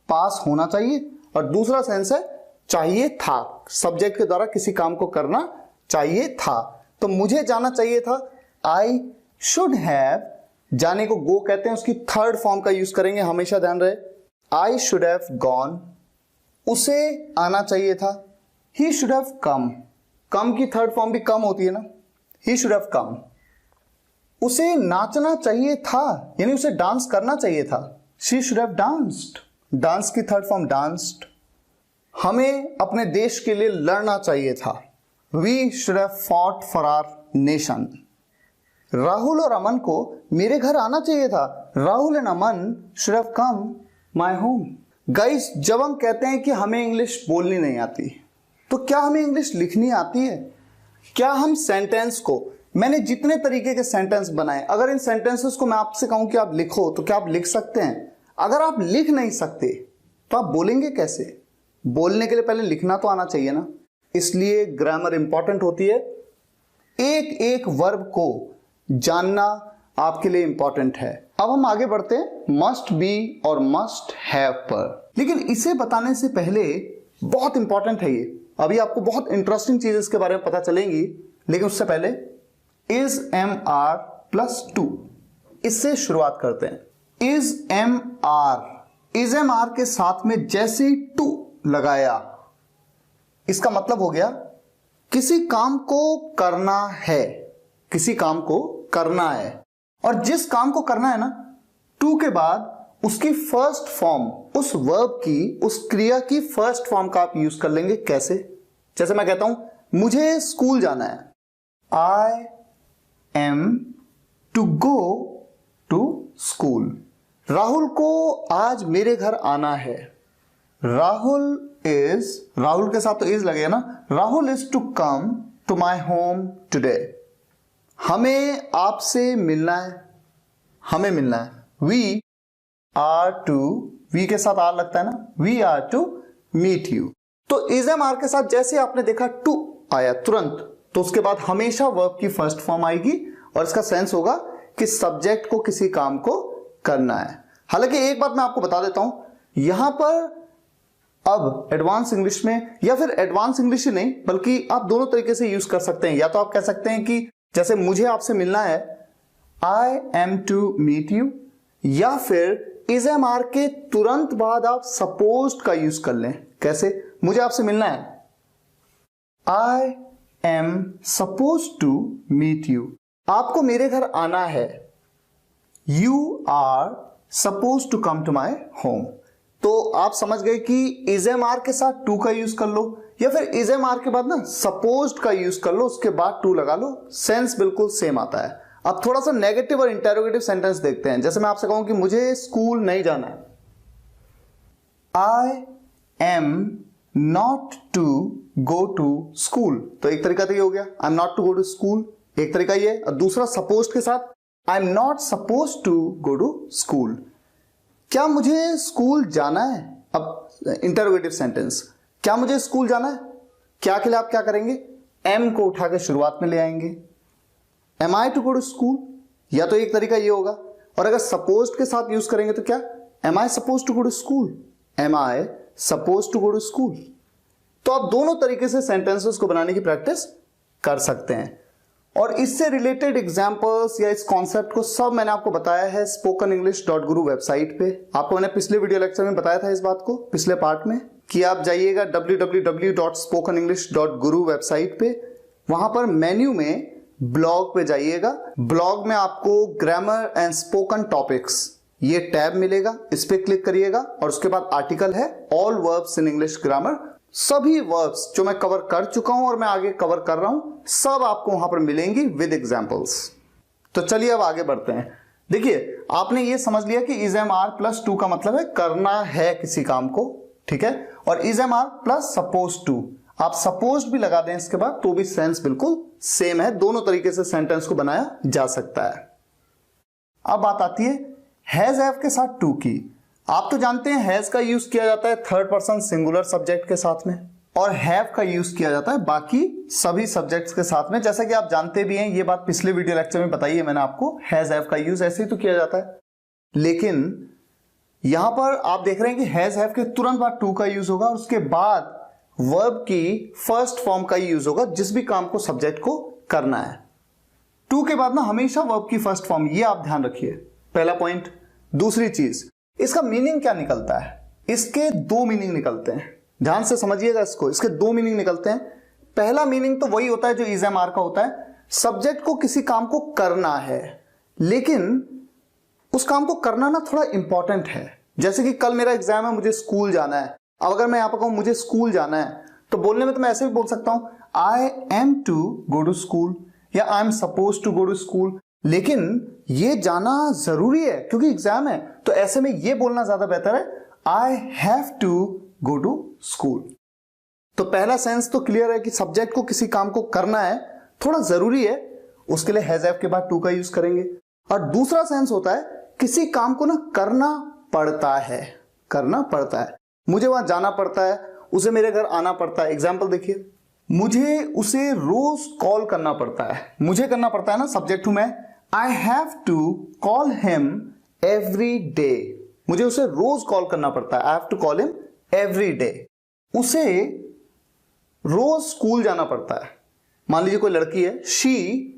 पास होना चाहिए, और दूसरा सेंस है चाहिए था, सब्जेक्ट के द्वारा किसी काम को करना चाहिए था। तो मुझे जाना चाहिए था, आई शुड हैव, जाने को गो कहते हैं, उसकी थर्ड फॉर्म का यूज करेंगे, हमेशा ध्यान रहे, आई शुड हैव गॉन। उसे आना चाहिए था, ही शुड हैव कम। कम की थर्ड फॉर्म भी कम होती है ना, ही शुड हैव कम। उसे नाचना चाहिए था, यानी उसे डांस करना चाहिए था, she should have danced. Dance की थर्ड फॉर्म डांस्ड। हमें अपने देश के लिए लड़ना चाहिए था, we should have fought for our nation. Rahul और अमन को मेरे घर आना चाहिए था, Rahul and Aman should have come my home. Guys, जब हम कहते हैं कि हमें इंग्लिश बोलनी नहीं आती, तो क्या हमें इंग्लिश लिखनी आती है? क्या हम सेंटेंस को, मैंने जितने तरीके के सेंटेंस बनाए, अगर इन सेंटेंसेस को मैं आपसे कहूं कि आप लिखो, तो क्या आप लिख सकते हैं? अगर आप लिख नहीं सकते तो आप बोलेंगे कैसे? बोलने के लिए पहले लिखना तो आना चाहिए ना। इसलिए ग्रामर इंपॉर्टेंट होती है। एक एक वर्ब को जानना आपके लिए इंपॉर्टेंट है। अब हम आगे बढ़ते हैं मस्ट बी और मस्ट हैव पर। लेकिन इसे बताने से पहले बहुत इंपॉर्टेंट है ये, अभी आपको बहुत इंटरेस्टिंग चीज इसके बारे में पता चलेंगी, लेकिन उससे पहले is am are plus to, इससे शुरुआत करते हैं। इज एम आर के साथ में जैसे ही टू लगाया, इसका मतलब हो गया किसी काम को करना है, किसी काम को करना है। और जिस काम को करना है ना, टू के बाद उसकी फर्स्ट फॉर्म, उस वर्ब की, उस क्रिया की फर्स्ट फॉर्म का आप यूज कर लेंगे। कैसे? जैसे मैं कहता हूं मुझे स्कूल जाना है, I am to go to school. Rahul को आज मेरे घर आना है, राहुल इज, राहुल के साथ तो इज लगेगा ना, Rahul is to come to my home today. हमें आपसे मिलना है, हमें मिलना है, वी आर टू, वी के साथ आर लगता है ना, we are to meet you. तो इज एम आर के साथ जैसे आपने देखा टू आया तुरंत, तो उसके बाद हमेशा वर्ब की फर्स्ट फॉर्म आएगी और इसका सेंस होगा कि सब्जेक्ट को किसी काम को करना है। हालांकि एक बात मैं आपको बता देता हूं, यहां पर अब एडवांस इंग्लिश में, या फिर एडवांस इंग्लिश ही नहीं बल्कि आप दोनों तरीके से यूज कर सकते हैं। या तो आप कह सकते हैं कि जैसे मुझे आपसे मिलना है, I am to meet you, या फिर इज एम आर के तुरंत बाद आप सपोज्ड का यूज कर लें। कैसे? मुझे आपसे मिलना है, I am suppose to meet you, आपको मेरे घर आना है। You are suppose to come to my home. तो आप समझ गए कि इज एम आर के साथ टू का यूज कर लो, या फिर इज एम आर के बाद ना सपोज्ड का यूज कर लो, उसके बाद टू लगा लो, सेंस बिल्कुल सेम आता है। अब थोड़ा सा नेगेटिव और इंटेरोगेटिव सेंटेंस देखते हैं। जैसे मैं आपसे कहूं कि मुझे स्कूल नहीं जाना है, I am not to go to school. तो एक तरीका तो ये हो गया, I am not to go to school, एक तरीका ये। और दूसरा सपोज्ड के साथ, I am not suppose to go to school. क्या मुझे स्कूल जाना है? अब इंटरोगेटिव सेंटेंस, क्या मुझे स्कूल जाना है, क्या के लिए आप क्या करेंगे? एम को उठा के शुरुआत में ले आएंगे, am I to go to school, या तो एक तरीका ये होगा। और अगर सपोज्ड के साथ यूज करेंगे तो क्या, am I suppose to go to school, am I suppose to go to school. तो आप दोनों तरीके से सेंटेंसेस को बनाने की प्रैक्टिस कर सकते हैं। और इससे रिलेटेड एग्जांपल्स या इस कॉन्सेप्ट को सब मैंने आपको बताया है spokenenglish.guru वेबसाइट पे। आपको मैंने पिछले वीडियो लेक्चर में बताया था इस बात को, पिछले पार्ट में, कि आप जाइएगा www.spokenenglish.guru वेबसाइट पे, वहां पर मेन्यू में ब्लॉग पे जाइएगा। ब्लॉग में आपको ग्रामर एंड स्पोकन टॉपिक्स ये टैब मिलेगा, इस पे क्लिक करिएगा और उसके बाद आर्टिकल है all verbs in English grammar. सभी वर्ब्स जो मैं कवर कर चुका हूं और मैं आगे कवर कर रहा हूं, सब आपको वहां पर मिलेंगी विद एग्जांपल्स। तो चलिए अब आगे बढ़ते हैं। देखिए, आपने ये समझ लिया कि is am are plus to का मतलब है करना है किसी काम को, ठीक है। और is am are plus suppose to, आप सपोज भी लगा दें इसके बाद तो भी सेंस बिल्कुल सेम है। दोनों तरीके से सेंटेंस को बनाया जा सकता है। अब बात आती है हैज हैव के साथ टू की। आप तो जानते हैं हैज का यूज किया जाता है थर्ड पर्सन सिंगुलर सब्जेक्ट के साथ में, और हैव का यूज किया जाता है बाकी सभी सब्जेक्ट्स के साथ में। जैसा कि आप जानते भी हैं, ये बात पिछले वीडियो लेक्चर में बताई है मैंने आपको, हैज हैव का यूज ऐसे ही तो किया जाता है। लेकिन यहां पर आप देख रहे हैं कि हैज हैव के तुरंत बाद टू का यूज होगा और उसके बाद वर्ब की फर्स्ट फॉर्म का यूज होगा जिस भी काम को सब्जेक्ट को करना है। टू के बाद ना हमेशा वर्ब की फर्स्ट फॉर्म, ये आप ध्यान रखिए, पहला पॉइंट। दूसरी चीज, इसका मीनिंग क्या निकलता है? इसके दो मीनिंग निकलते हैं, ध्यान से समझिएगा इसको। इसके दो मीनिंग निकलते हैं। पहला मीनिंग तो वही होता है जो इज एम आर का होता है, सब्जेक्ट को किसी काम को करना है, लेकिन उस काम को करना ना थोड़ा इंपॉर्टेंट है। जैसे कि कल मेरा एग्जाम है, मुझे स्कूल जाना है। अब अगर मैं यहां पर कहूं मुझे स्कूल जाना है, तो बोलने में तो मैं ऐसे भी बोल सकता हूं I am to go to school या I am suppose to go to school, लेकिन ये जाना जरूरी है क्योंकि एग्जाम है। तो ऐसे में ये बोलना ज्यादा बेहतर है, I have to go to school. तो पहला सेंस तो क्लियर है कि सब्जेक्ट को किसी काम को करना है, थोड़ा जरूरी है, उसके लिए हैज हैव के बाद टू का यूज करेंगे। और दूसरा सेंस होता है किसी काम को ना करना पड़ता है, करना पड़ता है, मुझे वहां जाना पड़ता है, उसे मेरे घर आना पड़ता है। एग्जाम्पल देखिए, मुझे उसे रोज कॉल करना पड़ता है, मुझे करना पड़ता है ना, सब्जेक्ट हूं मैं, I have to call him every day, मुझे उसे रोज कॉल करना पड़ता है, I have to call him every day. उसे रोज स्कूल जाना पड़ता है। मान लीजिए कोई लड़की है, she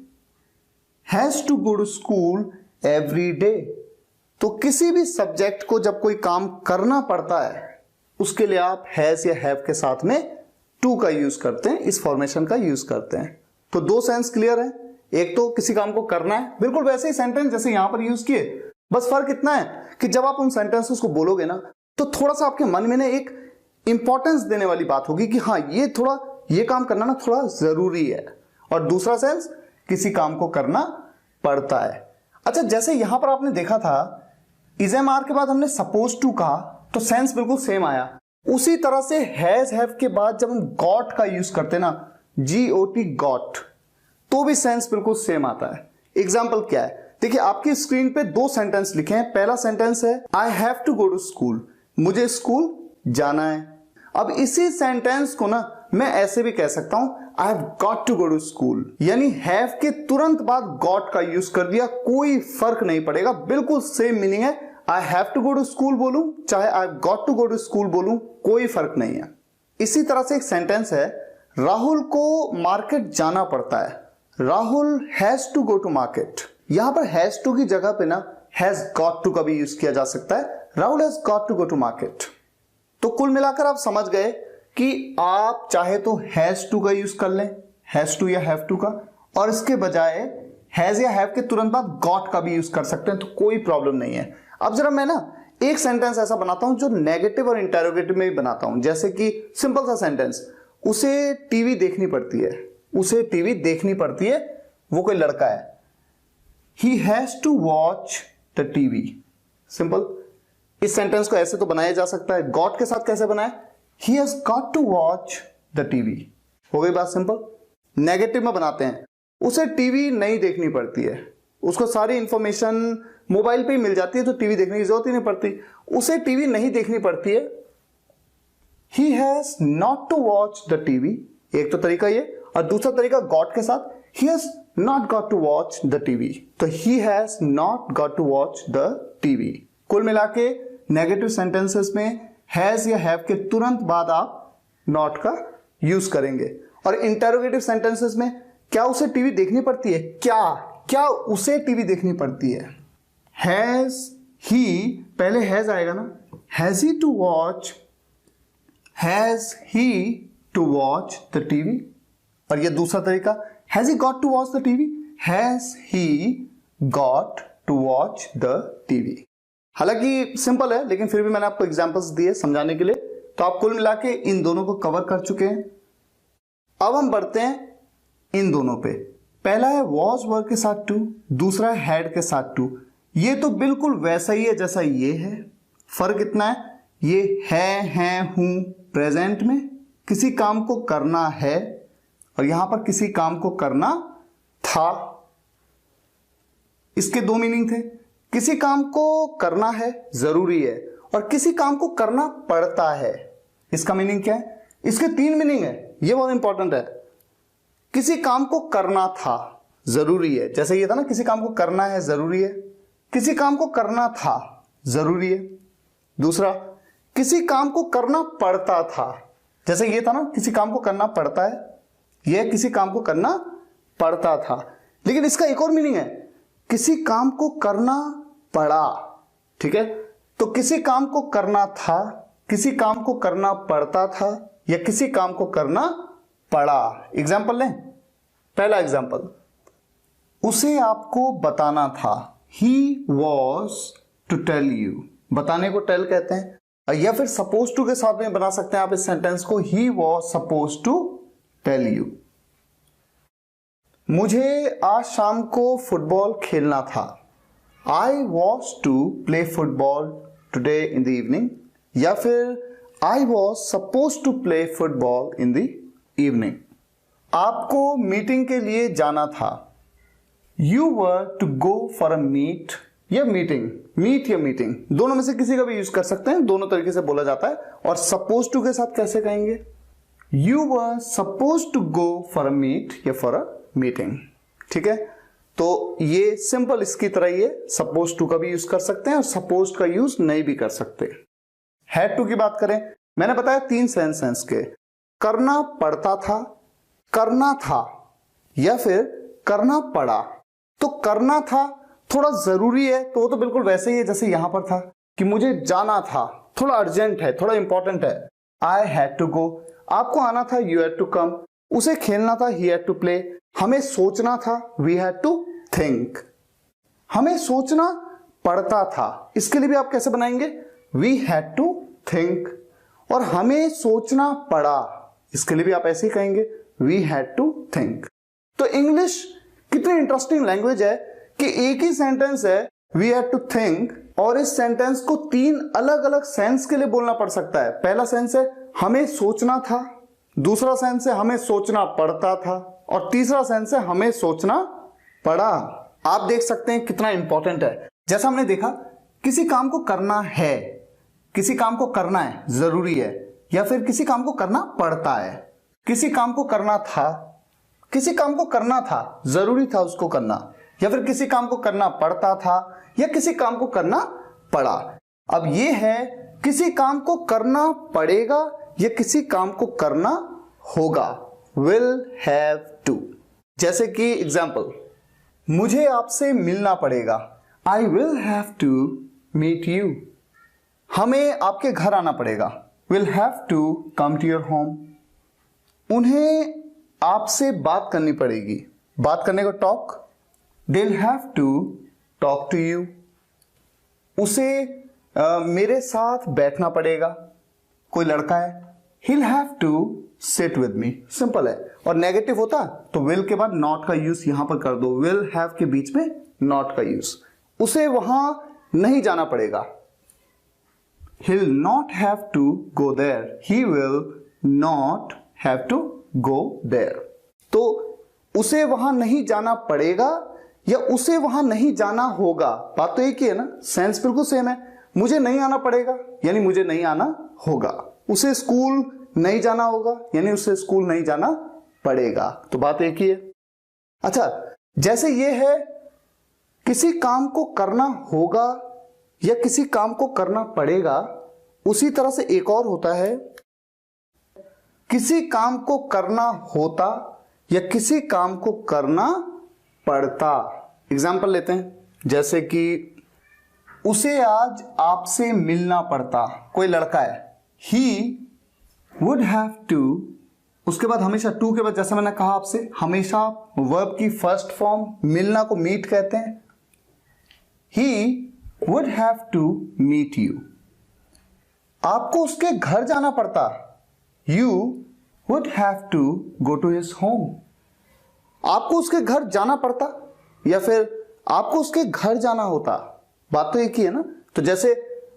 has to go to school every day. तो किसी भी सब्जेक्ट को जब कोई काम करना पड़ता है, उसके लिए आप हैज या हैव के साथ में टू का यूज करते हैं, इस फॉर्मेशन का यूज करते हैं। तो दो सेंस क्लियर है, एक तो किसी काम को करना है, बिल्कुल वैसे ही सेंटेंस जैसे यहां पर यूज किए, बस फर्क इतना है कि जब आप उन सेंटेंसेस को बोलोगे ना, तो थोड़ा सा आपके मन में ना एक इंपॉर्टेंस देने वाली बात होगी कि हाँ ये थोड़ा, ये काम करना ना थोड़ा जरूरी है। और दूसरा सेंस, किसी काम को करना पड़ता है। अच्छा, जैसे यहां पर आपने देखा था इज एम आर के बाद हमने सपोज टू कहा तो सेंस बिल्कुल सेम आया। उसी तरह से हैज हैव के बाद जब हम गॉट का यूज करते ना, GOT गॉट, तो भी सेंस बिल्कुल सेम आता है। एग्जाम्पल क्या है, देखिए आपकी स्क्रीन पे दो सेंटेंस लिखे हैं। पहला सेंटेंस है I have to go to school, मुझे स्कूल जाना है। अब इसी सेंटेंस को ना मैं ऐसे भी कह सकता हूं I have got to go to school, यानी हैव के तुरंत बाद गॉट का यूज कर दिया, कोई फर्क नहीं पड़ेगा, बिल्कुल सेम मीनिंग है। I have to go to school बोलूं चाहे I have got to go to school बोलूं, कोई फर्क नहीं है। इसी तरह से एक सेंटेंस है राहुल को मार्केट जाना पड़ता है, Rahul has to go to market, यहां पर हैज टू की जगह पे ना हैज गॉट टू का भी यूज किया जा सकता है। Rahul has got to go to market. तो कुल मिलाकर आप समझ गए कि आप चाहे तो हैज टू का यूज कर लें, हैज टू या हैव टू का, और इसके बजाय हैज या हैव के तुरंत बाद गॉट का भी यूज कर सकते हैं, तो कोई प्रॉब्लम नहीं है। अब जरा मैं ना एक सेंटेंस ऐसा बनाता हूं जो नेगेटिव और इंटरोगेटिव में भी बनाता हूं। जैसे कि सिंपल सा सेंटेंस, उसे टीवी देखनी पड़ती है, उसे टीवी देखनी पड़ती है, वो कोई लड़का है। He has to watch the TV. Simple. इस सेंटेंस को ऐसे तो बनाया जा सकता है, गॉट के साथ कैसे बनाए, he has got to watch the TV. हो गई बात सिंपल। नेगेटिव में बनाते हैं, उसे टीवी नहीं देखनी पड़ती है, उसको सारी इंफॉर्मेशन मोबाइल पे ही मिल जाती है, तो टीवी देखने की जरूरत ही नहीं पड़ती, उसे टीवी नहीं देखनी पड़ती है। He has not to watch the TV, एक तो तरीका ये, और दूसरा तरीका गॉट के साथ, he has not got to watch the TV. तो he has not got to watch the TV. कुल मिला के नेगेटिव सेंटेंसेस में हैज या हैव के तुरंत बाद आप नॉट का यूज करेंगे। और इंटरोगेटिव सेंटेंसेस में क्या उसे टीवी देखनी पड़ती है, क्या उसे टीवी देखनी पड़ती है। हैज ही, पहले हैज आएगा ना, has he to watch, has he to watch the TV. और ये दूसरा तरीका, has he got to watch the TV, has he got to watch the TV. हालांकि सिंपल है, लेकिन फिर भी मैंने आपको एग्जांपल्स दिए समझाने के लिए, तो आप कुल मिला के इन दोनों को कवर कर चुके हैं। अब हम बढ़ते हैं इन दोनों पे। पहला है वॉज वर्ब के साथ टू, दूसरा है हैड के साथ टू। ये तो बिल्कुल वैसा ही है जैसा ये है, फर्क इतना है, ये है हूं प्रेजेंट में किसी काम को करना है, और यहां पर किसी काम को करना था। इसके दो मीनिंग थे, किसी काम को करना है जरूरी है, और किसी काम को करना पड़ता है। इसका मीनिंग क्या है, इसके तीन मीनिंग है, ये बहुत इंपॉर्टेंट है। किसी काम को करना था जरूरी है, जैसे ये था ना, किसी काम को करना है जरूरी है, किसी काम को करना था जरूरी है। दूसरा, किसी काम को करना पड़ता था, जैसे ये था ना, किसी काम को करना पड़ता है, यह किसी काम को करना पड़ता था। लेकिन इसका एक और मीनिंग है, किसी काम को करना पड़ा। ठीक है, तो किसी काम को करना था, किसी काम को करना पड़ता था, या किसी काम को करना पड़ा। एग्जाम्पल लें। पहला एग्जाम्पल, उसे आपको बताना था, he was to tell you. बताने को टेल कहते हैं, या फिर सपोज टू के साथ में बना सकते हैं आप इस सेंटेंस को, he was suppose to tell you. मुझे आज शाम को फुटबॉल खेलना था, I was to play football today in the evening, या फिर I was suppose to play football in the evening. आपको मीटिंग के लिए जाना था, you were to go for a meet या मीटिंग, मीट या मीटिंग, दोनों में से किसी का भी यूज कर सकते हैं, दोनों तरीके से बोला जाता है। और सपोज टू के साथ कैसे कहेंगे, you were suppose to go for a meet या फॉर अ मीटिंग। ठीक है, तो ये सिंपल इसकी तरह ही है, सपोज टू का भी यूज कर सकते हैं और सपोज का यूज नहीं भी कर सकते। हैड टू की बात करें, मैंने बताया तीन सेंस के, करना पड़ता था, करना था, या फिर करना पड़ा। तो करना था थोड़ा जरूरी है, तो वो तो बिल्कुल वैसे ही है जैसे यहां पर था कि मुझे जाना था, थोड़ा अर्जेंट है, थोड़ा इंपॉर्टेंट है, आई हैड टू गो। आपको आना था, यू हैड टू कम। उसे खेलना था, ही हैड टू प्ले। हमें सोचना था, वी हैड टू थिंक। हमें सोचना पड़ता था, इसके लिए भी आप कैसे बनाएंगे, वी हैड टू थिंक। और हमें सोचना पड़ा, इसके लिए भी आप ऐसे ही कहेंगे, वी हैड टू थिंक। तो इंग्लिश कितनी इंटरेस्टिंग लैंग्वेज है कि एक ही सेंटेंस है, वी हैड टू थिंक, और इस सेंटेंस को तीन अलग अलग सेंस के लिए बोलना पड़ सकता है। पहला सेंस है हमें सोचना था, दूसरा सेंस है हमें सोचना पड़ता था, और तीसरा सेंस है हमें सोचना पड़ा। आप देख सकते हैं कितना इंपॉर्टेंट है। जैसा हमने देखा, किसी काम को करना है, किसी काम को करना है जरूरी है, या फिर किसी काम को करना पड़ता है। किसी काम को करना था, किसी काम को करना था, जरूरी था उसको करना, या फिर किसी काम को करना पड़ता था, या किसी काम को करना पड़ा। अब ये है किसी काम को करना पड़ेगा या किसी काम को करना होगा, विल हैव टू। जैसे कि एग्जाम्पल, मुझे आपसे मिलना पड़ेगा। I will have to meet you. हमें आपके घर आना पड़ेगा। Will have to come to your home. उन्हें आपसे बात करनी पड़ेगी। बात करने को talk. They'll have to talk to you. उसे मेरे साथ बैठना पड़ेगा। कोई लड़का है, he'll have to sit with me. Simple है। और नेगेटिव होता तो will के बाद not का यूज यहां पर कर दो। will have के बीच में not का यूज। उसे वहां नहीं जाना पड़ेगा। He'll not have to go there. He will not have to go there. तो उसे वहां नहीं जाना पड़ेगा या उसे वहां नहीं जाना होगा, बात तो एक ही है ना, सेंस बिल्कुल सेम है। मुझे नहीं आना पड़ेगा यानी मुझे नहीं आना होगा। उसे स्कूल नहीं जाना होगा यानी उसे स्कूल नहीं जाना पड़ेगा, तो बात एक ही है। अच्छा, जैसे ये है किसी काम को करना होगा या किसी काम को करना पड़ेगा, उसी तरह से एक और होता है किसी काम को करना होता या किसी काम को करना पड़ता। एग्जाम्पल लेते हैं, जैसे कि उसे आज आपसे मिलना पड़ता। कोई लड़का है, ही वुड हैव टू, उसके बाद हमेशा टू के बाद, जैसा मैंने कहा आपसे, हमेशा वर्ब की फर्स्ट फॉर्म मिलना को मीट कहते हैं। He would have to meet you. आपको उसके घर जाना पड़ता। You would have to go to his home. आपको उसके घर जाना पड़ता या फिर आपको उसके घर जाना होता, बात तो एक ही है ना। तो जैसे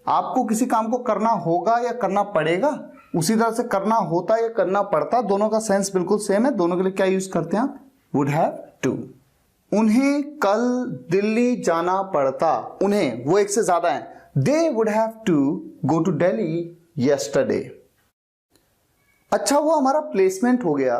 आपको किसी काम को करना होगा या करना पड़ेगा, उसी तरह से करना होता या करना पड़ता, दोनों का सेंस बिल्कुल सेम है। दोनों के लिए क्या यूज करते हैं आप? Would have to. उन्हें कल दिल्ली जाना पड़ता। उन्हें, वो एक से ज्यादा है। They would have to go to Delhi yesterday. अच्छा, वो हमारा प्लेसमेंट हो गया,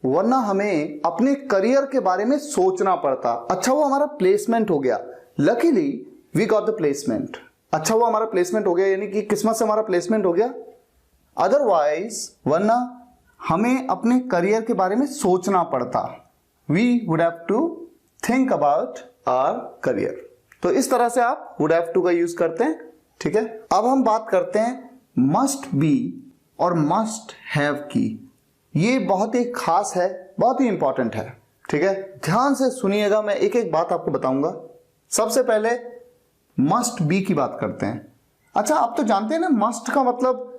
वरना हमें अपने करियर के बारे में सोचना पड़ता। अच्छा, वो हमारा प्लेसमेंट हो गया, luckily we got the placement. अच्छा, वो हमारा प्लेसमेंट हो गया यानी कि किस्मत से हमारा प्लेसमेंट हो गया। अदरवाइज, वरना हमें अपने करियर के बारे में सोचना पड़ता। We would have to think about our career. तो इस तरह से आप वुड हैव टू का यूज करते हैं, ठीक है। अब हम बात करते हैं मस्ट बी और मस्ट हैव की। ये बहुत ही खास है, बहुत ही इंपॉर्टेंट है, ठीक है। ध्यान से सुनिएगा, मैं एक एक बात आपको बताऊंगा। सबसे पहले मस्ट बी की बात करते हैं। अच्छा, आप तो जानते हैं ना, मस्ट का मतलब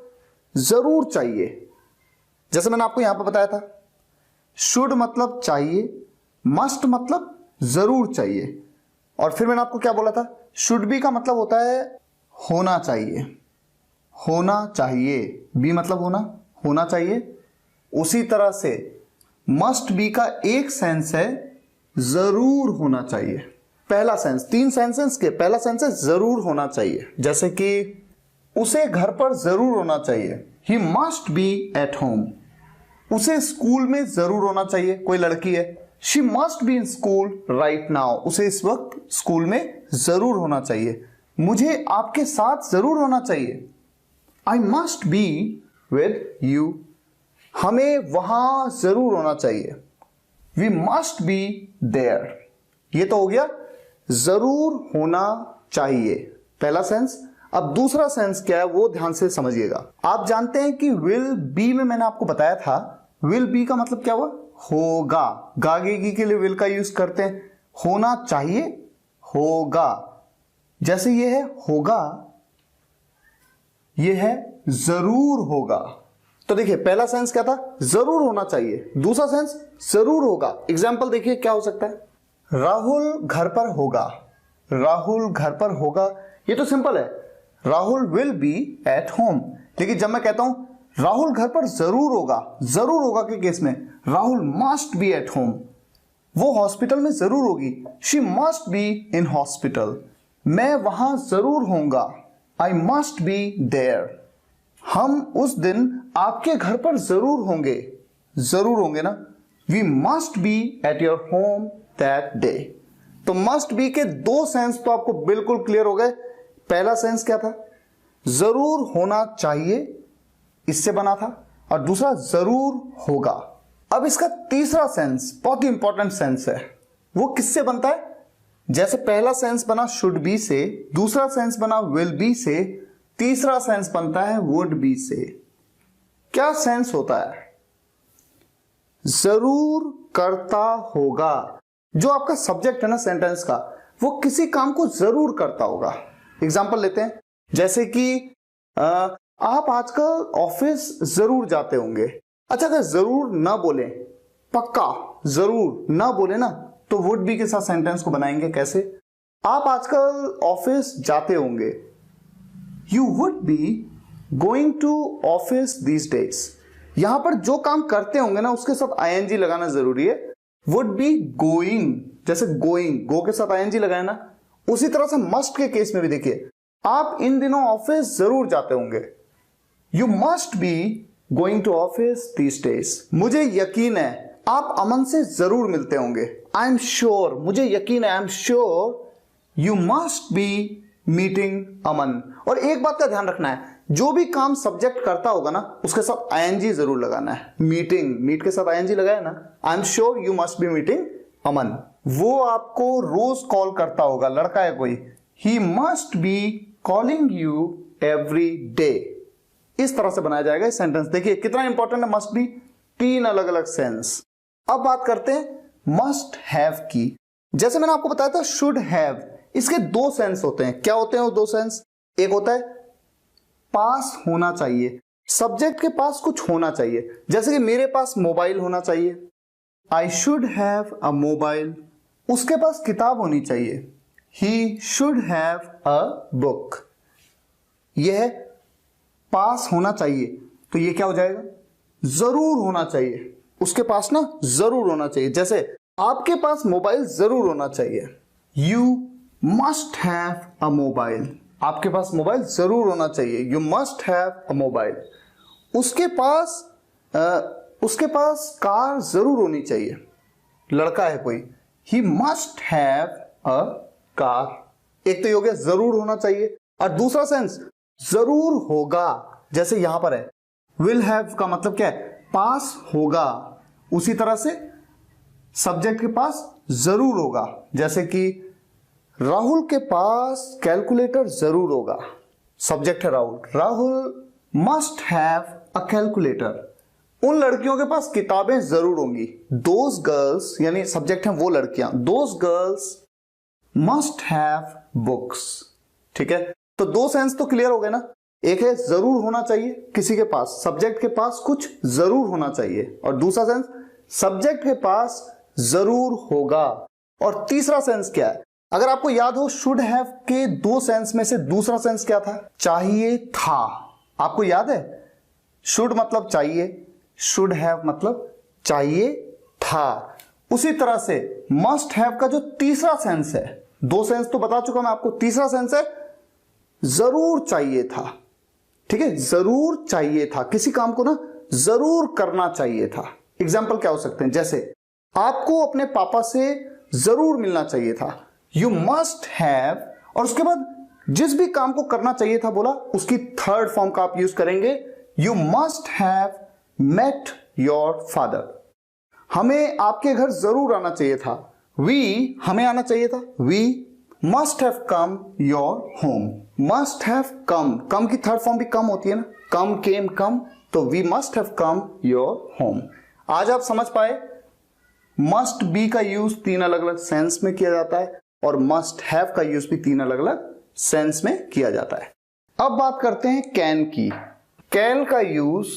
जरूर चाहिए। जैसे मैंने आपको यहां पर बताया था, शुड मतलब चाहिए, मस्ट मतलब जरूर चाहिए। और फिर मैंने आपको क्या बोला था? शुड बी का मतलब होता है होना चाहिए। होना चाहिए, बी मतलब होना, होना चाहिए। उसी तरह से मस्ट बी का एक सेंस है जरूर होना चाहिए। पहला सेंस, तीन सेंसेस के पहला सेंस है जरूर होना चाहिए। जैसे कि उसे घर पर जरूर होना चाहिए, ही मस्ट बी एट होम। उसे स्कूल में जरूर होना चाहिए। कोई लड़की है, she must be in school right now. उसे इस वक्त स्कूल में जरूर होना चाहिए। मुझे आपके साथ जरूर होना चाहिए, I must be with you. हमें वहां जरूर होना चाहिए, वी मस्ट बी देयर। ये तो हो गया जरूर होना चाहिए, पहला सेंस। अब दूसरा सेंस क्या है वो ध्यान से समझिएगा। आप जानते हैं कि विल बी में मैंने आपको बताया था, विल बी का मतलब क्या हुआ? होगा। गागेगी के लिए विल का यूज करते हैं। होना चाहिए, होगा। जैसे ये है होगा, ये है जरूर होगा। तो देखिए, पहला सेंस क्या था? जरूर होना चाहिए। दूसरा सेंस जरूर होगा। एग्जाम्पल देखिए क्या हो सकता है। राहुल घर पर होगा। राहुल घर पर होगा, ये तो सिंपल है, Rahul will be at home. लेकिन जब मैं कहता हूं राहुल घर पर जरूर होगा, जरूर होगा के केस में Rahul must be at home, वो हॉस्पिटल में जरूर होगी, she must be in hospital. मैं वहां जरूर होऊंगा, आई मस्ट बी देयर। हम उस दिन आपके घर पर जरूर होंगे, जरूर होंगे ना। We must be at your home that day. तो मस्ट बी के दो सेंस तो आपको बिल्कुल क्लियर हो गए। पहला सेंस क्या था? जरूर होना चाहिए, इससे बना था। और दूसरा जरूर होगा। अब इसका तीसरा सेंस बहुत ही इंपॉर्टेंट सेंस है। वो किससे बनता है? जैसे पहला सेंस बना शुड बी से, दूसरा सेंस बना विल बी से, तीसरा सेंस बनता है वुड बी से। क्या सेंस होता है? जरूर करता होगा। जो आपका सब्जेक्ट है ना सेंटेंस का, वो किसी काम को जरूर करता होगा। एग्जाम्पल लेते हैं, जैसे कि आप आजकल ऑफिस जरूर जाते होंगे। अच्छा, अगर जरूर ना बोले, पक्का जरूर ना बोले ना, तो वुड बी के साथ सेंटेंस को बनाएंगे कैसे? आप आजकल ऑफिस जाते होंगे। You would be going to office these days. यहां पर जो काम करते होंगे ना, उसके साथ आईएनजी लगाना जरूरी है। वुड बी गोइंग, जैसे गोइंग, गो के साथ आईएनजी लगाए ना। उसी तरह से मस्ट के केस में भी देखिए, आप इन दिनों ऑफिस जरूर जाते होंगे। You must be going to office these days. मुझे यकीन है आप अमन से जरूर मिलते होंगे। आई एम श्योर, मुझे यकीन है, I am sure you must be meeting Aman. और एक बात का ध्यान रखना है, जो भी काम सब्जेक्ट करता होगा ना, उसके साथ आईएनजी जरूर लगाना है। मीटिंग, मीट के साथ आईएनजी लगाया ना। I am sure you must be meeting Aman. वो आपको रोज कॉल करता होगा, लड़का है कोई, he must be calling you every day. इस तरह से बनाया जाएगा ये सेंटेंस। देखिए कितना इंपॉर्टेंट है मस्ट बी, 3 अलग अलग सेंस। अब बात करते हैं मस्ट हैव की। जैसे मैंने आपको बताया था शुड हैव, इसके 2 सेंस होते हैं। क्या होते हैं वो 2 सेंस? एक होता है पास होना चाहिए, सब्जेक्ट के पास कुछ होना चाहिए। जैसे कि मेरे पास मोबाइल होना चाहिए, I should have a mobile. उसके पास किताब होनी चाहिए, ही शुड हैव अ बुक। यह पास होना चाहिए, तो ये क्या हो जाएगा? जरूर होना चाहिए। उसके पास ना जरूर होना चाहिए। जैसे आपके पास मोबाइल जरूर होना चाहिए, you must have a mobile. आपके पास मोबाइल जरूर होना चाहिए, you must have a mobile. उसके पास कार जरूर होनी चाहिए, लड़का है कोई, he must have a car. एक तो ये हो गया जरूर होना चाहिए, और दूसरा सेंस जरूर होगा। जैसे यहां पर है विल हैव का मतलब क्या है? पास होगा। उसी तरह से सब्जेक्ट के पास जरूर होगा। जैसे कि राहुल के पास कैलकुलेटर जरूर होगा। सब्जेक्ट है Rahul, Rahul must have a calculator. उन लड़कियों के पास किताबें जरूर होंगी। दोज गर्ल्स, यानी सब्जेक्ट हैं वो लड़कियां, those girls must have books. ठीक है, तो 2 सेंस तो क्लियर हो गए ना। एक है जरूर होना चाहिए किसी के पास, सब्जेक्ट के पास कुछ जरूर होना चाहिए, और दूसरा सेंस सब्जेक्ट के पास जरूर होगा। और तीसरा सेंस क्या है? अगर आपको याद हो, शुड हैव के 2 सेंस में से दूसरा सेंस क्या था? चाहिए था। आपको याद है? शुड मतलब चाहिए, शुड हैव मतलब चाहिए था। उसी तरह से मस्ट हैव का जो तीसरा सेंस है, 2 सेंस तो बता चुका मैं आपको, तीसरा सेंस है जरूर चाहिए था। ठीक है, जरूर चाहिए था, किसी काम को ना जरूर करना चाहिए था। एग्जाम्पल क्या हो सकते हैं? जैसे आपको अपने पापा से जरूर मिलना चाहिए था, यू मस्ट हैव, और उसके बाद जिस भी काम को करना चाहिए था बोला, उसकी थर्ड फॉर्म का आप यूज करेंगे, you must have met your father. हमें आपके घर जरूर आना चाहिए था, वी हमें आना चाहिए था, we must have come your home. Must have come की थर्ड फॉर्म भी कम होती है ना, कम, केम, कम, तो we must have come your home. आज आप समझ पाए मस्ट बी का यूज 3 अलग अलग सेंस में किया जाता है, और मस्ट हैव का यूज भी 3 अलग अलग सेंस में किया जाता है। अब बात करते हैं कैन की। कैन का यूज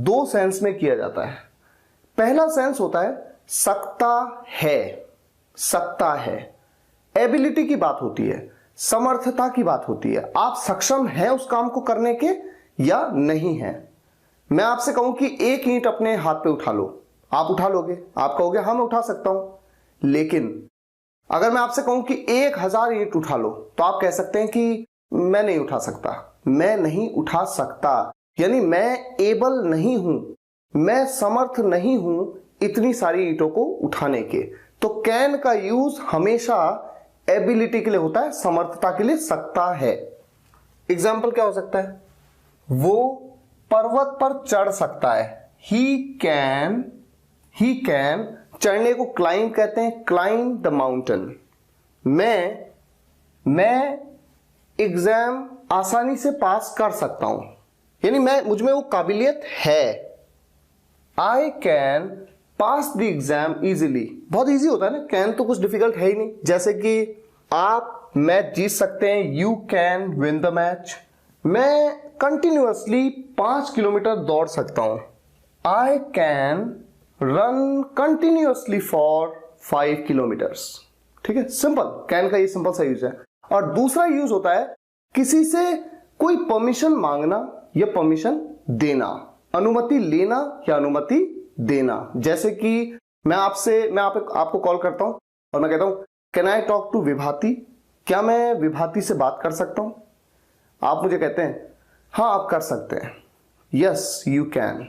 2 सेंस में किया जाता है। पहला सेंस होता है सकता है, सकता है, एबिलिटी की बात होती है, समर्थता की बात होती है। आप सक्षम हैं उस काम को करने के या नहीं है। मैं आपसे कहूं कि 1 ईंट अपने हाथ पे उठा लो, आप उठा लोगे? आप कहोगे हाँ मैं उठा सकता हूं। लेकिन अगर मैं आपसे कहूं कि 1000 ईंट उठा लो, तो आप कह सकते हैं कि मैं नहीं उठा सकता, मैं नहीं उठा सकता, यानी मैं एबल नहीं हूं, मैं समर्थ नहीं हूं इतनी सारी ईंटों को उठाने के। तो कैन का यूज हमेशा एबिलिटी के लिए होता है, समर्थता के लिए सकता है। एग्जाम्पल क्या हो सकता है? वो पर्वत पर चढ़ सकता है, ही कैन, चढ़ने को क्लाइंब कहते हैं, क्लाइंब द माउंटेन। मैं एग्जाम आसानी से पास कर सकता हूं, यानी मुझ में वो काबिलियत है। I can pass the exam easily, बहुत इजी होता है ना, कैन तो कुछ डिफिकल्ट है ही नहीं। जैसे कि आप मैच जीत सकते हैं, you can win the match. मैं कंटिन्यूअसली 5 किलोमीटर दौड़ सकता हूं, I can run continuously for 5 kilometres. ठीक है, सिंपल, कैन का ये सिंपल सा यूज है। और दूसरा यूज होता है किसी से कोई परमिशन मांगना या परमिशन देना, अनुमति लेना या अनुमति देना। जैसे कि आपको कॉल करता हूं और मैं कहता हूं कैन आई टॉक टू विभाति, क्या मैं विभाति से बात कर सकता हूं? आप मुझे कहते हैं हाँ आप कर सकते हैं, yes you can,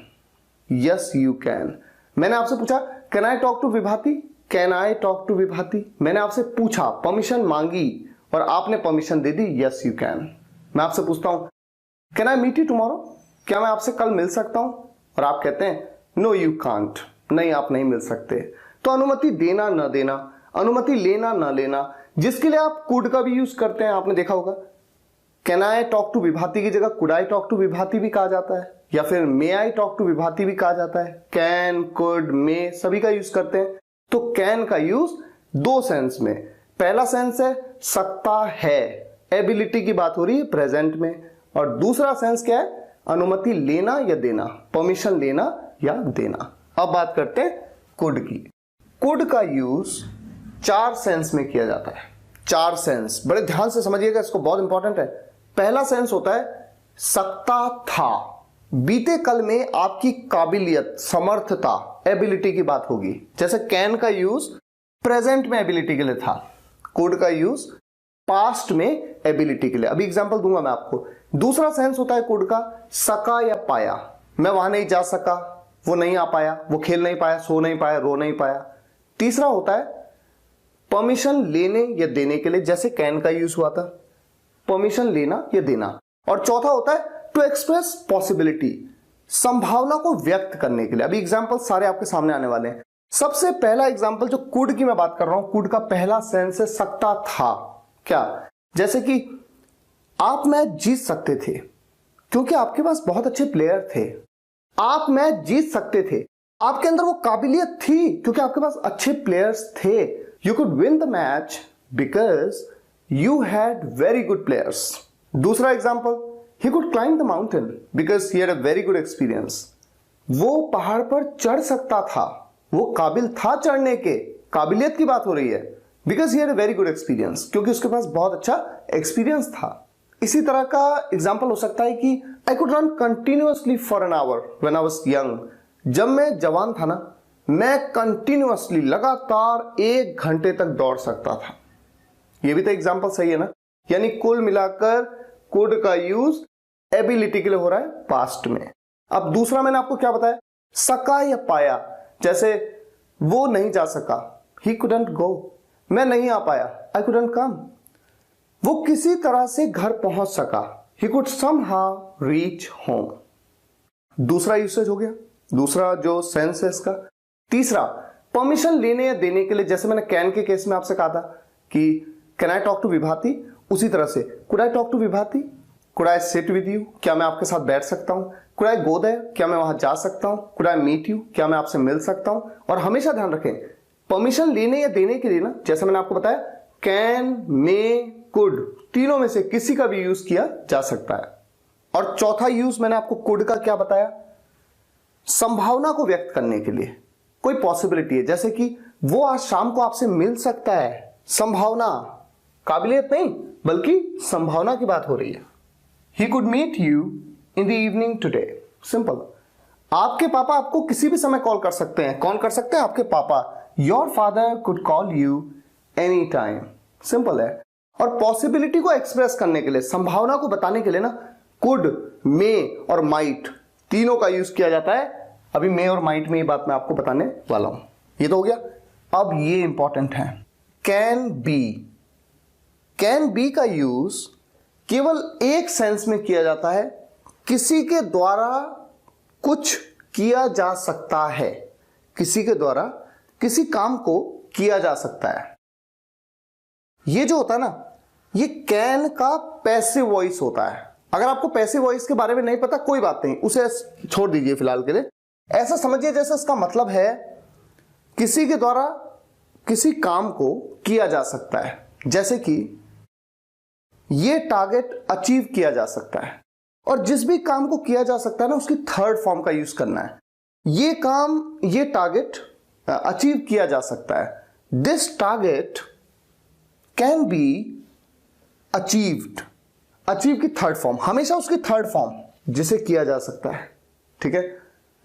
yes you can. मैंने आपसे पूछा can I talk to Vibhati, can I talk to Vibhati. मैंने आपसे पूछा, परमिशन मांगी और आपने परमिशन दे दी, यस यू कैन। मैं आपसे पूछता हूं can I meet you tomorrow, क्या मैं आपसे कल मिल सकता हूं? और आप कहते हैं नो यू कांट, नहीं आप नहीं मिल सकते। तो अनुमति देना न देना, अनुमति लेना न लेना, जिसके लिए आप कुड का भी यूज करते हैं, आपने देखा होगा। कैन आई टॉक टू विभाति की जगह कुड आई टॉक टू विभाति भी कहा जाता है, या फिर मे आई टॉक टू विभाति भी कहा जाता है। कैन, कुड, मे सभी का यूज करते हैं। तो कैन का यूज दो सेंस में, पहला सेंस है सकता है, एबिलिटी की बात हो रही है प्रेजेंट में, और दूसरा सेंस क्या है, अनुमति लेना या देना, परमिशन लेना या देना। अब बात करते हैं कुड की। कुड का यूज 4 सेंस में किया जाता है। 4 सेंस, बड़े ध्यान से समझिएगा, इसको, बहुत इंपॉर्टेंट है। पहला सेंस होता है सकता था, बीते कल में आपकी काबिलियत, समर्थता, एबिलिटी की बात होगी। जैसे कैन का यूज प्रेजेंट में एबिलिटी के लिए था, कुड का यूज पास्ट में एबिलिटी के लिए। अभी एग्जांपल दूंगा मैं आपको। दूसरा सेंस होता है कुड का सका या पाया, मैं वहां नहीं जा सका, वो नहीं आ पाया, वो खेल नहीं पाया, सो नहीं पाया, रो नहीं पाया। तीसरा होता है परमिशन लेने या देने के लिए, जैसे कैन का यूज हुआ था, परमिशन लेना या देना। और चौथा होता है टू एक्सप्रेस पॉसिबिलिटी, संभावना को व्यक्त करने के लिए। अभी एग्जांपल सारे आपके सामने आने वाले हैं। सबसे पहला एग्जांपल जो कुड की मैं बात कर रहा हूं, कुड का पहला सेंस है सकता था। क्या? जैसे कि आप मैच जीत सकते थे क्योंकि आपके पास बहुत अच्छे प्लेयर थे, आप मैच जीत सकते थे, आपके अंदर वो काबिलियत थी क्योंकि आपके पास अच्छे प्लेयर्स थे। You could win the match because you had very good players. दूसरा example, he could climb the mountain because he had a very good experience. वो पहाड़ पर चढ़ सकता था, वो काबिल था चढ़ने के, काबिलियत की बात हो रही है। because he had a very good experience, क्योंकि उसके पास बहुत अच्छा एक्सपीरियंस था। इसी तरह का एग्जाम्पल हो सकता है कि I could run continuously for an hour when I was young. जब मैं जवान था ना, मैं कंटिन्यूअसली, लगातार 1 घंटे तक दौड़ सकता था। ये भी तो एग्जाम्पल सही है ना। यानी कुल मिलाकर कुड का यूज एबिलिटी के लिए हो रहा है पास्ट में। अब दूसरा मैंने आपको क्या बताया, सका या पाया। जैसे वो नहीं जा सका, he couldn't go, मैं नहीं आ पाया, I couldn't come। वो किसी तरह से घर पहुंच सका, he could somehow reach home। दूसरा यूसेज हो गया, दूसरा जो सेंस है इसका। तीसरा, परमिशन लेने या देने के लिए, जैसे मैंने कैन के केस में आपसे कहा था कि can I talk to Vibhati, उसी तरह से could I talk to Vibhati, could I sit with you, क्या मैं आपके साथ बैठ सकता हूं, कुड आई गो देयर, क्या मैं वहां जा सकता हूं, कुड आई मीट यू, क्या मैं आपसे मिल सकता हूं। और हमेशा ध्यान रखें, परमिशन लेने या देने के लिए ना, जैसे मैंने आपको बताया कैन, मे, कुड, तीनों में से किसी का भी यूज किया जा सकता है। और चौथा यूज मैंने आपको कुड का क्या बताया, संभावना को व्यक्त करने के लिए, कोई पॉसिबिलिटी है, जैसे कि वो आज शाम को आपसे मिल सकता है, संभावना, काबिलियत नहीं बल्कि संभावना की बात हो रही है। He could meet you in the evening today। Simple, आपके पापा आपको किसी भी समय कॉल कर सकते हैं। कौन कर सकते हैं? आपके पापा। Your father could call you anytime। Simple है। और पॉसिबिलिटी को एक्सप्रेस करने के लिए, संभावना को बताने के लिए ना, कुड, मे और माइट तीनों का यूज किया जाता है। अभी मे और माइट में ये बात मैं आपको बताने वाला हूं। ये तो हो गया। अब ये इंपॉर्टेंट है, कैन बी। कैन बी का यूज केवल एक सेंस में किया जाता है, किसी के द्वारा कुछ किया जा सकता है, किसी के द्वारा किसी काम को किया जा सकता है। ये जो होता है ना, ये कैन का पैसिव वॉइस होता है। अगर आपको पैसिव वॉइस के बारे में नहीं पता कोई बात नहीं, उसे छोड़ दीजिए फिलहाल के लिए। ऐसा समझिए जैसे इसका मतलब है किसी के द्वारा किसी काम को किया जा सकता है, जैसे कि ये टारगेट अचीव किया जा सकता है। और जिस भी काम को किया जा सकता है ना, उसकी थर्ड फॉर्म का यूज करना है। ये काम, ये टारगेट अचीव किया जा सकता है। This target can be achieved. Achieve की थर्ड फॉर्म, हमेशा उसकी थर्ड फॉर्म जिसे किया जा सकता है, ठीक है।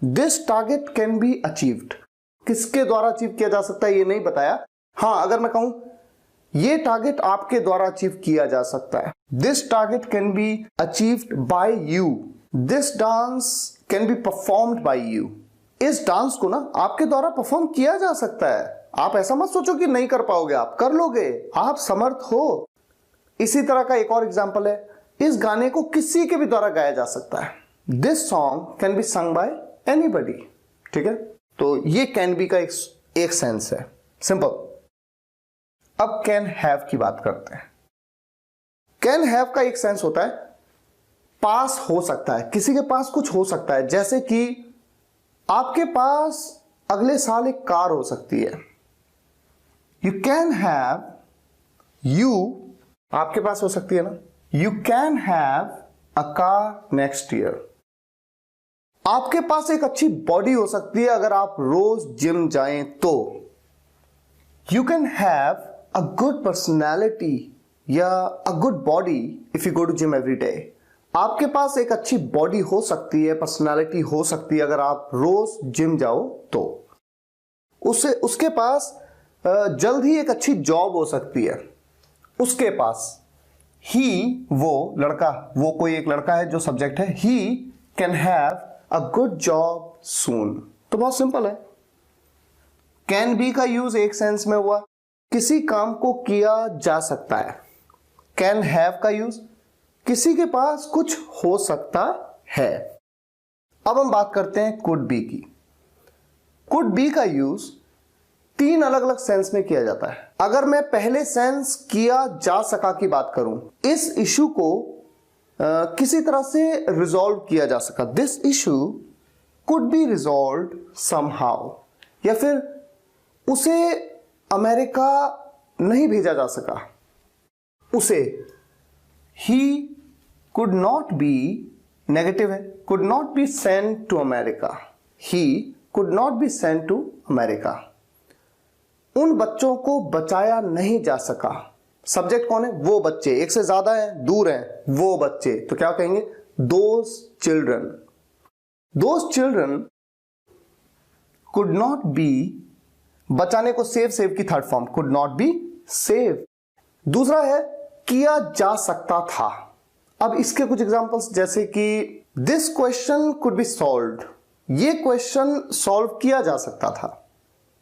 This target can be achieved, किसके द्वारा अचीव किया जा सकता है ये नहीं बताया। हाँ, अगर मैं कहूं ये टारगेट आपके द्वारा अचीव किया जा सकता है, this target can be achieved by you, this dance can be performed by you. इस डांस को ना आपके द्वारा परफॉर्म किया जा सकता है। आप ऐसा मत सोचो कि नहीं कर पाओगे, आप कर लोगे, आप समर्थ हो। इसी तरह का एक और एग्जांपल है, इस गाने को किसी के भी द्वारा गाया जा सकता है, this song can be sung by anybody, ठीक है। तो ये कैन बी का एक सेंस है, सिंपल। अब कैन हैव की बात करते हैं। कैन हैव का एक सेंस होता है पास हो सकता है, किसी के पास कुछ हो सकता है, जैसे कि आपके पास अगले साल एक कार हो सकती है। यू कैन हैव, यू आपके पास हो सकती है ना, you can have a car next year. आपके पास एक अच्छी बॉडी हो सकती है अगर आप रोज जिम जाएं तो। You can have a good personality या a good body if you go to gym every day। आपके पास एक अच्छी बॉडी हो सकती है, पर्सनालिटी हो सकती है अगर आप रोज जिम जाओ तो। उसके पास जल्द ही एक अच्छी जॉब हो सकती है। उसके पास ही, वो लड़का, वो कोई एक लड़का है जो सब्जेक्ट है, he can have a good job soon. तो बहुत सिंपल है। कैन बी का यूज एक सेंस में हुआ, किसी काम को किया जा सकता है। कैन हैव का यूज, किसी के पास कुछ हो सकता है। अब हम बात करते हैं कुड बी की। कुड बी का यूज तीन अलग अलग सेंस में किया जाता है। अगर मैं पहले सेंस किया जा सका की बात करूं, इस इशू को किसी तरह से रिजॉल्व किया जा सका, this issue could be resolve somehow, या फिर उसे अमेरिका नहीं भेजा जा सका, उसे ही कुड नॉट बी, नेगेटिव है, could not be sent to America, he could not be sent to America. उन बच्चों को बचाया नहीं जा सका। सब्जेक्ट कौन है? वो बच्चे, एक से ज्यादा है, दूर है, वो बच्चे, तो क्या कहेंगे? Those children. Those children could not B, बचाने को सेव की third form, could not B save. दूसरा है किया जा सकता था। अब इसके कुछ एग्जांपल्स, जैसे कि this question could be solved, ये क्वेश्चन सॉल्व किया जा सकता था।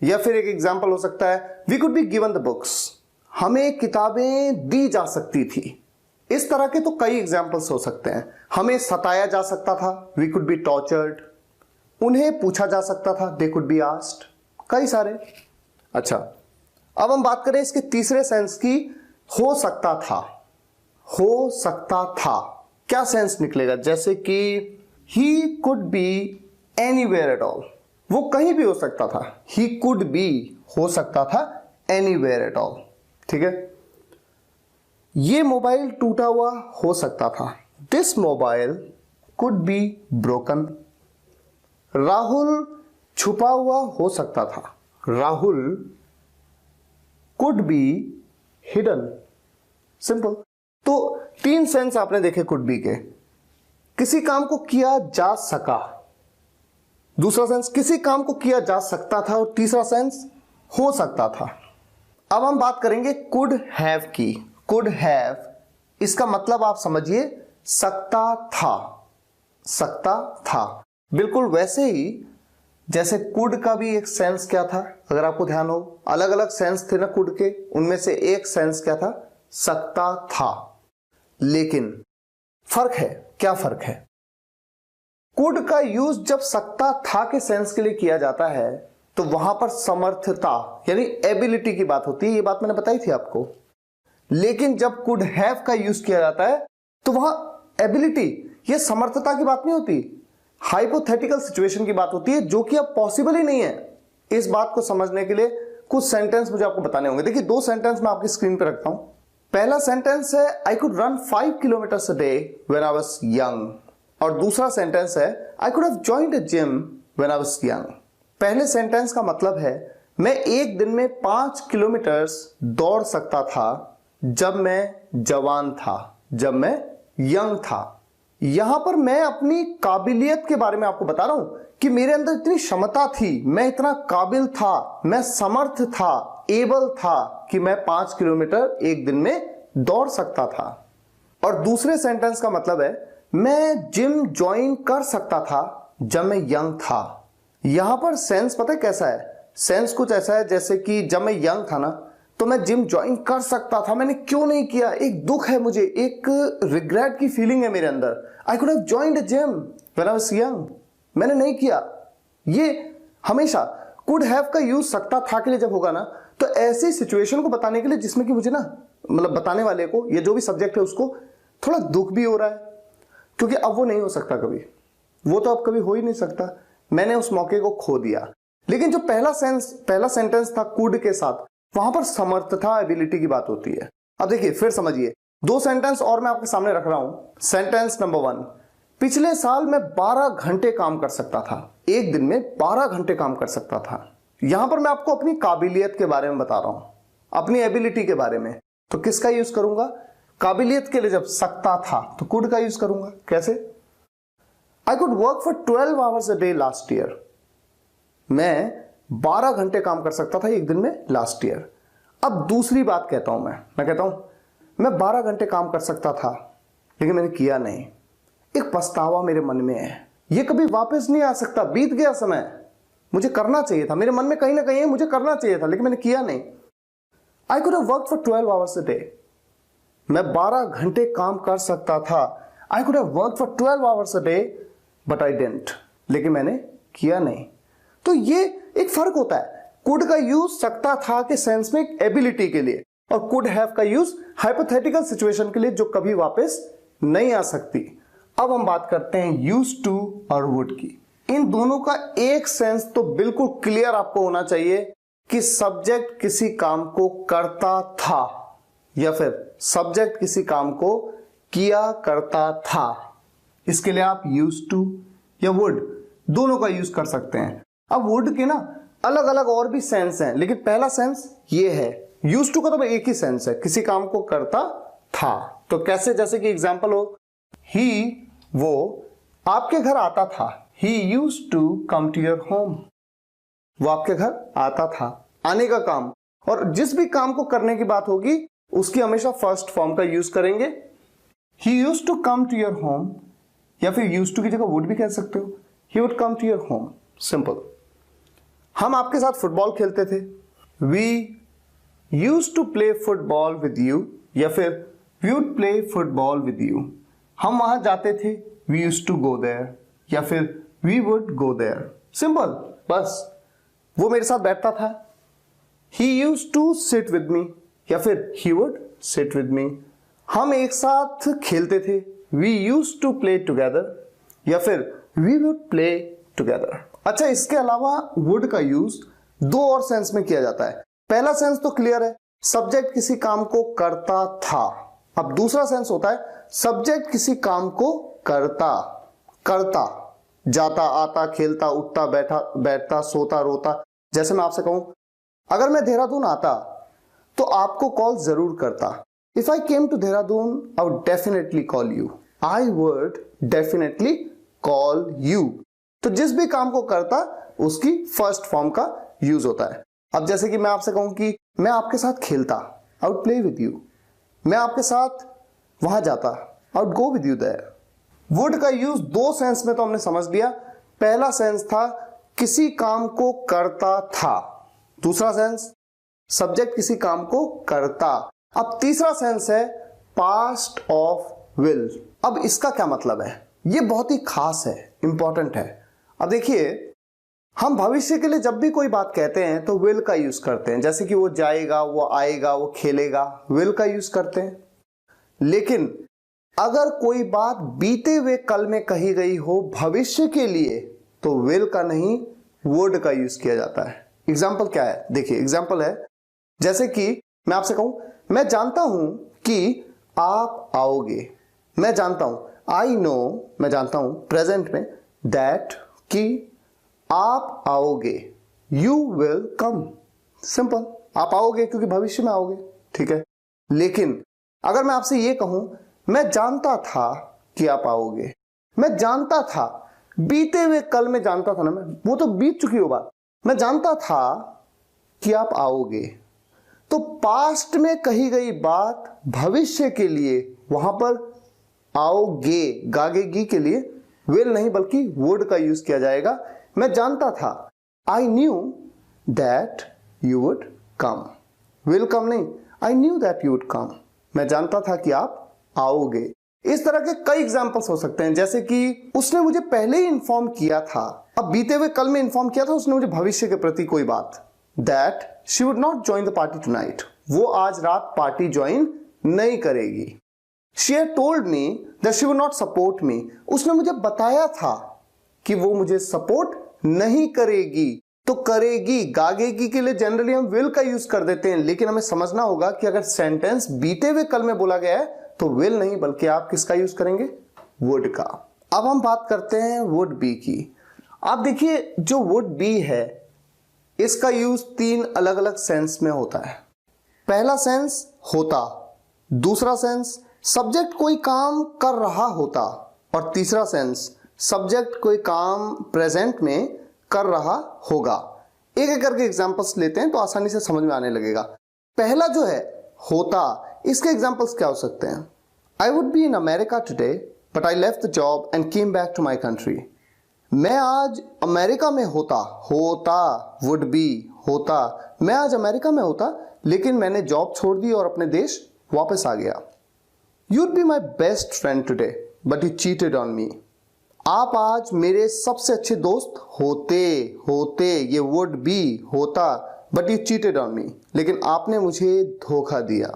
या फिर एक एग्जांपल हो सकता है we could be given the books, हमें किताबें दी जा सकती थी। इस तरह के तो कई एग्जांपल्स हो सकते हैं। हमें सताया जा सकता था, वी कुड बी टॉर्चर्ड। उन्हें पूछा जा सकता था, दे कुड बी आस्क्ड। कई सारे। अच्छा, अब हम बात करें इसके तीसरे सेंस की, हो सकता था। हो सकता था क्या सेंस निकलेगा? जैसे कि he could be anywhere at all, वो कहीं भी हो सकता था। ही कुड बी हो सकता था एनीवेयर एट ऑल, ठीक है। ये मोबाइल टूटा हुआ हो सकता था, this mobile could be broken. Rahul छुपा हुआ हो सकता था, Rahul could be hidden. Simple. तो तीन सेंस आपने देखे कुड बी के। किसी काम को किया जा सका, दूसरा सेंस किसी काम को किया जा सकता था, और तीसरा सेंस हो सकता था। अब हम बात करेंगे कुड हैव की। कुड हैव, इसका मतलब आप समझिए सकता था, सकता था। बिल्कुल वैसे ही जैसे कुड का भी एक सेंस क्या था, अगर आपको ध्यान हो, अलग अलग सेंस थे ना कुड के, उनमें से एक सेंस क्या था? सकता था। लेकिन फर्क है, क्या फर्क है? कुड का यूज जब सकता था के सेंस के लिए किया जाता है तो वहां पर समर्थता यानी एबिलिटी की बात होती है। ये बात मैंने बताई थी आपको। लेकिन जब कुड हैव का यूज किया जाता है तो वहां एबिलिटी, ये समर्थता की बात नहीं होती, हाइपोथेटिकल सिचुएशन की बात होती है जो कि अब पॉसिबल ही नहीं है। इस बात को समझने के लिए कुछ सेंटेंस मुझे आपको बताने होंगे। देखिए 2 सेंटेंस मैं आपकी स्क्रीन पे रखता हूं। पहला सेंटेंस है I could run 5 kilometres a day when I was young, और दूसरा सेंटेंस है I could have joined a gym when I was young. पहले सेंटेंस का मतलब है मैं एक दिन में 5 किलोमीटर्स दौड़ सकता था जब मैं जवान था, जब मैं यंग था। यहां पर मैं अपनी काबिलियत के बारे में आपको बता रहा हूं कि मेरे अंदर इतनी क्षमता थी, मैं इतना काबिल था, मैं समर्थ था, एबल था कि मैं 5 किलोमीटर एक दिन में दौड़ सकता था। और दूसरे सेंटेंस का मतलब है मैं जिम ज्वाइन कर सकता था जब मैं यंग था। यहां पर सेंस पता है कैसा है? सेंस कुछ ऐसा है जैसे कि जब मैं यंग था ना तो मैं जिम ज्वाइन कर सकता था, मैंने क्यों नहीं किया, एक दुख है मुझे, एक रिग्रेट की फीलिंग है मेरे अंदर। I could have joined a gym when I was young, मैंने नहीं किया। ये हमेशा कुड हैव का यूज सकता था के लिए जब होगा ना तो ऐसी सिचुएशन को बताने के लिए जिसमें कि मुझे ना मतलब बताने वाले को, ये जो भी सब्जेक्ट है उसको थोड़ा दुख भी हो रहा है क्योंकि अब वो नहीं हो सकता, कभी वो तो अब कभी हो ही नहीं सकता, मैंने उस मौके को खो दिया। लेकिन जो पहला सेंटेंस था कुड के साथ, वहां पर समर्थता, एबिलिटी की बात होती है। अब देखिए फिर समझिए, 2 सेंटेंस और मैं आपके सामने रख रहा हूं। सेंटेंस नंबर 1, पिछले साल मैं 12 घंटे काम कर सकता था, एक दिन में 12 घंटे काम कर सकता था। यहां पर मैं आपको अपनी काबिलियत के बारे में बता रहा हूं, अपनी एबिलिटी के बारे में। तो किसका यूज करूंगा? काबिलियत के लिए जब सकता था तो कुड का यूज करूंगा। कैसे? I could work for 12 hours a day last year, मैं 12 घंटे काम कर सकता था एक दिन में लास्ट ईयर। अब दूसरी बात कहता हूं मैं कहता हूं मैं 12 घंटे काम कर सकता था लेकिन मैंने किया नहीं। एक पछतावा मेरे मन में है, ये कभी वापस नहीं आ सकता, बीत गया समय, मुझे करना चाहिए था, मेरे मन में कहीं ना कहीं है मुझे करना चाहिए था लेकिन मैंने किया नहीं। I could have worked for 12 hours a day, मैं 12 घंटे काम कर सकता था। I could have worked for 12 hours a day but I didn't, लेकिन मैंने किया नहीं। तो ये एक फर्क होता है। कुड का यूज सकता था के सेंस में एबिलिटी के लिए, और कुड हैव का यूज हाइपोथेटिकल सिचुएशन के लिए जो कभी वापस नहीं आ सकती। अब हम बात करते हैं यूज टू और वुड की। इन दोनों का एक सेंस तो बिल्कुल क्लियर आपको होना चाहिए कि सब्जेक्ट किसी काम को करता था या फिर सब्जेक्ट किसी काम को किया करता था। इसके लिए आप यूज टू या वुड दोनों का यूज कर सकते हैं। अब वुड के ना अलग अलग और भी सेंस हैं, लेकिन पहला सेंस ये है। यूज टू का तो एक ही सेंस है, किसी काम को करता था। तो कैसे? जैसे कि एग्जांपल हो, ही वो आपके घर आता था, he use to come to your home, वो आपके घर आता था, आने का काम। और जिस भी काम को करने की बात होगी उसकी हमेशा फर्स्ट फॉर्म का यूज करेंगे। He use to come to your home, या फिर यूज टू की जगह वुड भी कह सकते हो, he would come to your home. Simple. हम आपके साथ फुटबॉल खेलते थे, we use to play football with you, या फिर we would play football with you. हम वहां जाते थे, we use to go there, या फिर we would go there. Simple, बस। वो मेरे साथ बैठता था, he use to sit with me, या फिर he would sit with me. हम एक साथ खेलते थे, we use to play together, या फिर वी वुड प्ले टुगेदर। अच्छा, इसके अलावा वुड का यूज 2 और सेंस में किया जाता है। पहला सेंस तो क्लियर है, सब्जेक्ट किसी काम को करता था। अब दूसरा सेंस होता है सब्जेक्ट किसी काम को करता, जाता, आता, खेलता, उठता, बैठता, सोता, रोता। जैसे मैं आपसे कहूं, अगर मैं देहरादून आता तो आपको कॉल जरूर करता। If I came to Dehradun I would definitely call you, I would definitely call you. तो जिस भी काम को करता उसकी फर्स्ट फॉर्म का यूज होता है। अब जैसे कि मैं आपसे कहूं कि मैं आपके साथ खेलता, I would play with you. मैं आपके साथ वहां जाता, I would go with you there. Would का यूज 2 सेंस में तो हमने समझ लिया। पहला सेंस था किसी काम को करता था, दूसरा सेंस सब्जेक्ट किसी काम को करता। अब तीसरा सेंस है पास्ट ऑफ विल। अब इसका क्या मतलब है? ये बहुत ही खास है, इंपॉर्टेंट है। अब देखिए, हम भविष्य के लिए जब भी कोई बात कहते हैं तो विल का यूज करते हैं, जैसे कि वो जाएगा, वो आएगा, वो खेलेगा, विल का यूज करते हैं। लेकिन अगर कोई बात बीते हुए कल में कही गई हो भविष्य के लिए तो विल का नहीं, वुड का यूज किया जाता है। एग्जाम्पल क्या है, देखिए एग्जाम्पल है, जैसे कि मैं आपसे कहूं मैं जानता हूं कि आप आओगे। मैं जानता हूं, आई नो, मैं जानता हूं प्रेजेंट में, दैट कि आप आओगे, यू विल कम। सिंपल, आप आओगे क्योंकि भविष्य में आओगे, ठीक है। लेकिन अगर मैं आपसे यह कहूं मैं जानता था कि आप आओगे, मैं जानता था, बीते हुए कल में जानता था ना मैं, वो तो बीत चुकी हो बात, मैं जानता था कि आप आओगे। तो पास्ट में कही गई बात भविष्य के लिए वहां पर आओगे, गागेगी के लिए विल नहीं बल्कि वुड का यूज किया जाएगा। मैं जानता था, I knew that you would come. Will come नहीं, I knew that you would come. मैं जानता था कि आप आओगे। इस तरह के कई एग्जाम्पल्स हो सकते हैं, जैसे कि उसने मुझे पहले ही इंफॉर्म किया था, अब बीते हुए कल में इंफॉर्म किया था उसने मुझे भविष्य के प्रति कोई बात, that she would not join the party tonight, वो आज रात पार्टी ज्वाइन नहीं करेगी। She had told me that she would not support me, उसने मुझे बताया था कि वो मुझे सपोर्ट नहीं करेगी। तो करेगी, गागेगी के लिए जनरली हम विल का यूज कर देते हैं, लेकिन हमें समझना होगा कि अगर सेंटेंस बीते हुए कल में बोला गया है तो विल नहीं बल्कि आप किसका यूज करेंगे, वुड का। अब हम बात करते हैं वुड बी की। आप देखिए जो वुड बी है इसका यूज 3 अलग अलग सेंस में होता है। पहला सेंस होता, दूसरा सेंस सब्जेक्ट कोई काम कर रहा होता, और तीसरा सेंस सब्जेक्ट कोई काम प्रेजेंट में कर रहा होगा। एक एक करके एग्जांपल्स लेते हैं तो आसानी से समझ में आने लगेगा। पहला जो है होता, इसके एग्जांपल्स क्या हो सकते हैं, I would be in America today but I left the job and came back to my country. मैं आज अमेरिका में होता, होता वुड बी होता, मैं आज अमेरिका में होता लेकिन मैंने जॉब छोड़ दी और अपने देश वापस आ गया। You'd be my best friend today but you cheated on me. आप आज मेरे सबसे अच्छे दोस्त होते, होते ये वुड बी होता, but you cheated on me, लेकिन आपने मुझे धोखा दिया।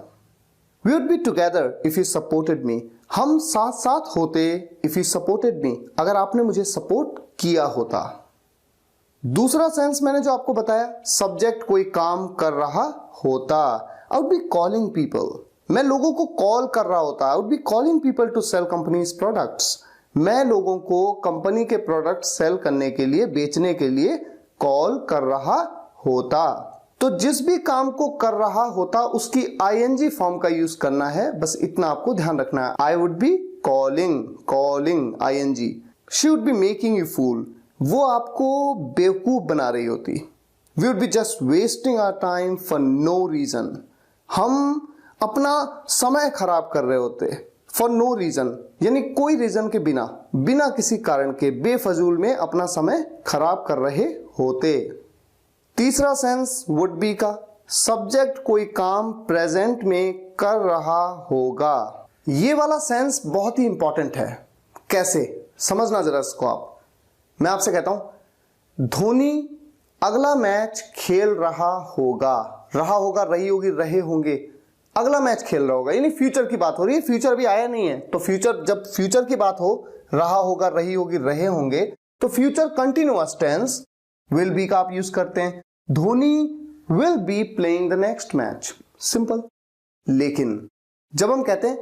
We would be together if you supported me, हम साथ साथ होते इफ यू सपोर्टेड मी, अगर आपने मुझे सपोर्ट किया होता। दूसरा सेंस मैंने जो आपको बताया, सब्जेक्ट कोई काम कर रहा होता, I would be calling people, मैं लोगों को कॉल कर रहा होता, I would be calling people to sell companies products, मैं लोगों को कंपनी के प्रोडक्ट सेल करने के लिए, बेचने के लिए कॉल कर रहा होता। तो जिस भी काम को कर रहा होता उसकी आईएनजी फॉर्म का यूज करना है, बस इतना आपको ध्यान रखना है। I would be calling, calling ING. She would be making you fool, वो आपको बेवकूफ बना रही होती। We would be just wasting our time for no reason, हम अपना समय खराब कर रहे होते फॉर नो रीजन, यानी कोई रीजन के बिना, बिना किसी कारण के बेफजूल में अपना समय खराब कर रहे होते। तीसरा सेंस वुड बी का, सब्जेक्ट कोई काम प्रेजेंट में कर रहा होगा। ये वाला सेंस बहुत ही इंपॉर्टेंट है। कैसे, समझना जरा इसको आप। मैं आपसे कहता हूं धोनी अगला मैच खेल रहा होगा, रहा होगा, रही होगी, रहे होंगे, अगला मैच खेल रहा होगा, यानी फ्यूचर की बात हो रही है, फ्यूचर भी आया नहीं है। तो फ्यूचर, जब फ्यूचर की बात हो, रहा होगा, रही होगी, रहे होंगे, तो future continuous tense will be का आप यूज करते हैं। Dhoni will be playing the next match, simple. लेकिन जब हम कहते हैं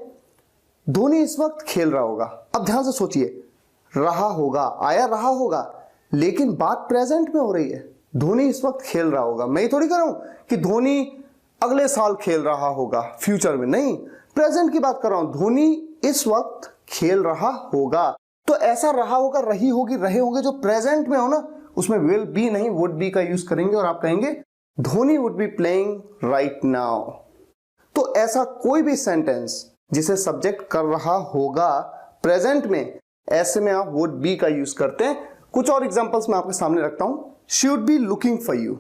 धोनी इस वक्त खेल रहा होगा, अब ध्यान से सोचिए, रहा होगा आया, रहा होगा, लेकिन बात प्रेजेंट में हो रही है। धोनी इस वक्त खेल रहा होगा, मैं ये थोड़ी कह रहा हूं कि धोनी अगले साल खेल रहा होगा, फ्यूचर में नहीं, प्रेजेंट की बात कर रहा हूं। धोनी इस वक्त खेल रहा होगा, तो ऐसा रहा होगा, रही होगी, रहे होंगे जो प्रेजेंट में हो ना, उसमें विल बी नहीं वुड बी का यूज करेंगे और आप कहेंगे Dhoni would be playing right now. तो ऐसा कोई भी सेंटेंस जिसे सब्जेक्ट कर रहा होगा प्रेजेंट में, ऐसे में आप वुड बी का यूज करते हैं। कुछ और एग्जांपल्स मैं आपके सामने रखता हूं। She would B looking for you,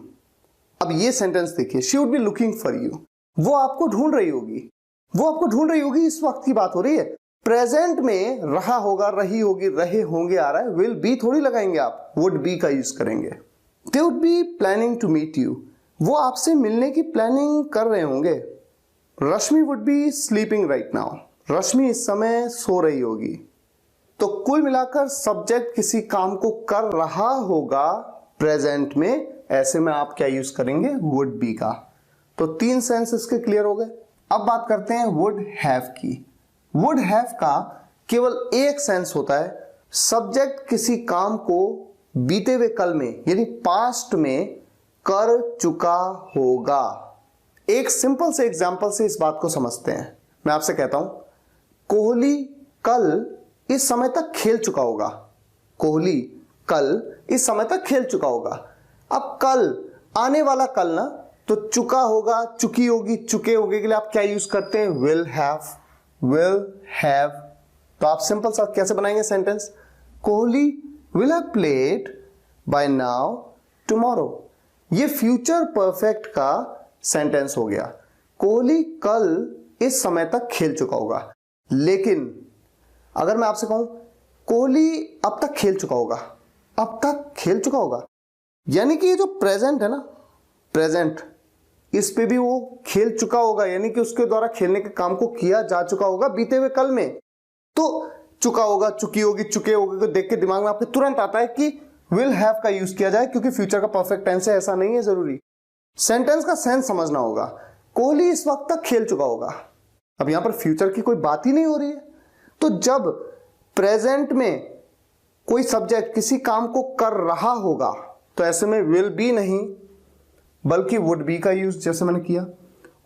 अब ये सेंटेंस देखिए, she would B looking for you, वो आपको ढूंढ रही होगी, वो आपको ढूंढ रही होगी, इस वक्त की बात हो रही है। प्रेजेंट में रहा होगा, रही होगी, रहे होंगे आ रहा है, विल बी थोड़ी लगाएंगे आप, वुड बी का यूज करेंगे। They would be planning to meet you, वो आपसे मिलने की प्लानिंग कर रहे होंगे। Rashmi would be sleeping right now, Rashmi इस समय सो रही होगी। तो कुल मिलाकर सब्जेक्ट किसी काम को कर रहा होगा प्रेजेंट में, ऐसे में आप क्या यूज करेंगे, वुड बी का। तो 3 सेंस इसके क्लियर हो गए। अब बात करते हैं वुड हैव की। वुड हैव का केवल एक सेंस होता है, सब्जेक्ट किसी काम को बीते हुए कल में यानी पास्ट में कर चुका होगा। एक सिंपल से एग्जांपल से इस बात को समझते हैं। मैं आपसे कहता हूं कोहली कल इस समय तक खेल चुका होगा, कोहली कल इस समय तक खेल चुका होगा। अब कल आने वाला कल ना, तो चुका होगा, चुकी होगी, चुके होगे के लिए आप क्या यूज करते हैं, विल हैव, विल हैव। तो आप सिंपल सा कैसे बनाएंगे sentence, Kohli will have played by now tomorrow. ये फ्यूचर परफेक्ट का सेंटेंस हो गया। कोहली कल इस समय तक खेल चुका होगा। लेकिन अगर मैं आपसे कहूं कोहली अब तक खेल चुका होगा, अब तक खेल चुका होगा, यानी कि ये जो प्रेजेंट है ना, प्रेजेंट, इस पे भी वो खेल चुका होगा, यानी कि उसके द्वारा खेलने के काम को किया जा चुका होगा बीते हुए कल में। तो चुका होगा, चुकी होगी, चुके होगे को देख के दिमाग में आपके तुरंत आता है कि विल हैव का यूज किया जाए, क्योंकि फ्यूचर का परफेक्ट टेंस है, ऐसा नहीं है जरूरी। सेंटेंस का सेंस समझना होगा। कोहली इस वक्त तक खेल चुका होगा, अब यहां पर फ्यूचर की कोई बात ही नहीं हो रही है। तो जब प्रेजेंट में कोई सब्जेक्ट किसी काम को कर रहा होगा, तो ऐसे में विल बी नहीं बल्कि वुड बी का यूज जैसे मैंने किया।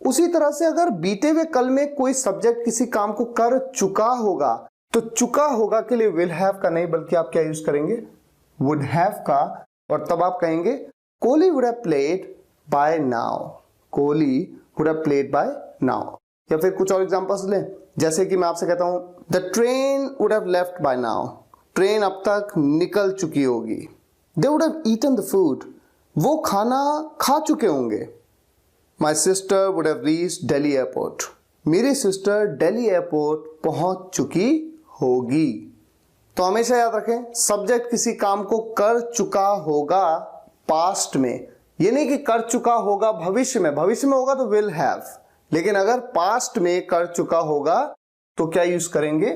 उसी तरह से अगर बीते हुए कल में कोई सब्जेक्ट किसी काम को कर चुका होगा, तो चुका होगा के लिए विल हैव का नहीं बल्कि आप क्या यूज करेंगे, वुड हैव का। और तब आप कहेंगे Kohli would have played by now, Kohli would have played by now. या फिर कुछ और एग्जांपल्स लें, जैसे कि मैं आपसे कहता हूं the train would have left by now, train अब तक निकल चुकी होगी। They would have eaten the food, वो खाना खा चुके होंगे। My sister would have reached Delhi airport, मेरी सिस्टर दिल्ली एयरपोर्ट पहुंच चुकी होगी। तो हमेशा याद रखें सब्जेक्ट किसी काम को कर चुका होगा पास्ट में, ये नहीं कि कर चुका होगा भविष्य में, भविष्य में होगा तो विल हैव, लेकिन अगर पास्ट में कर चुका होगा तो क्या यूज करेंगे,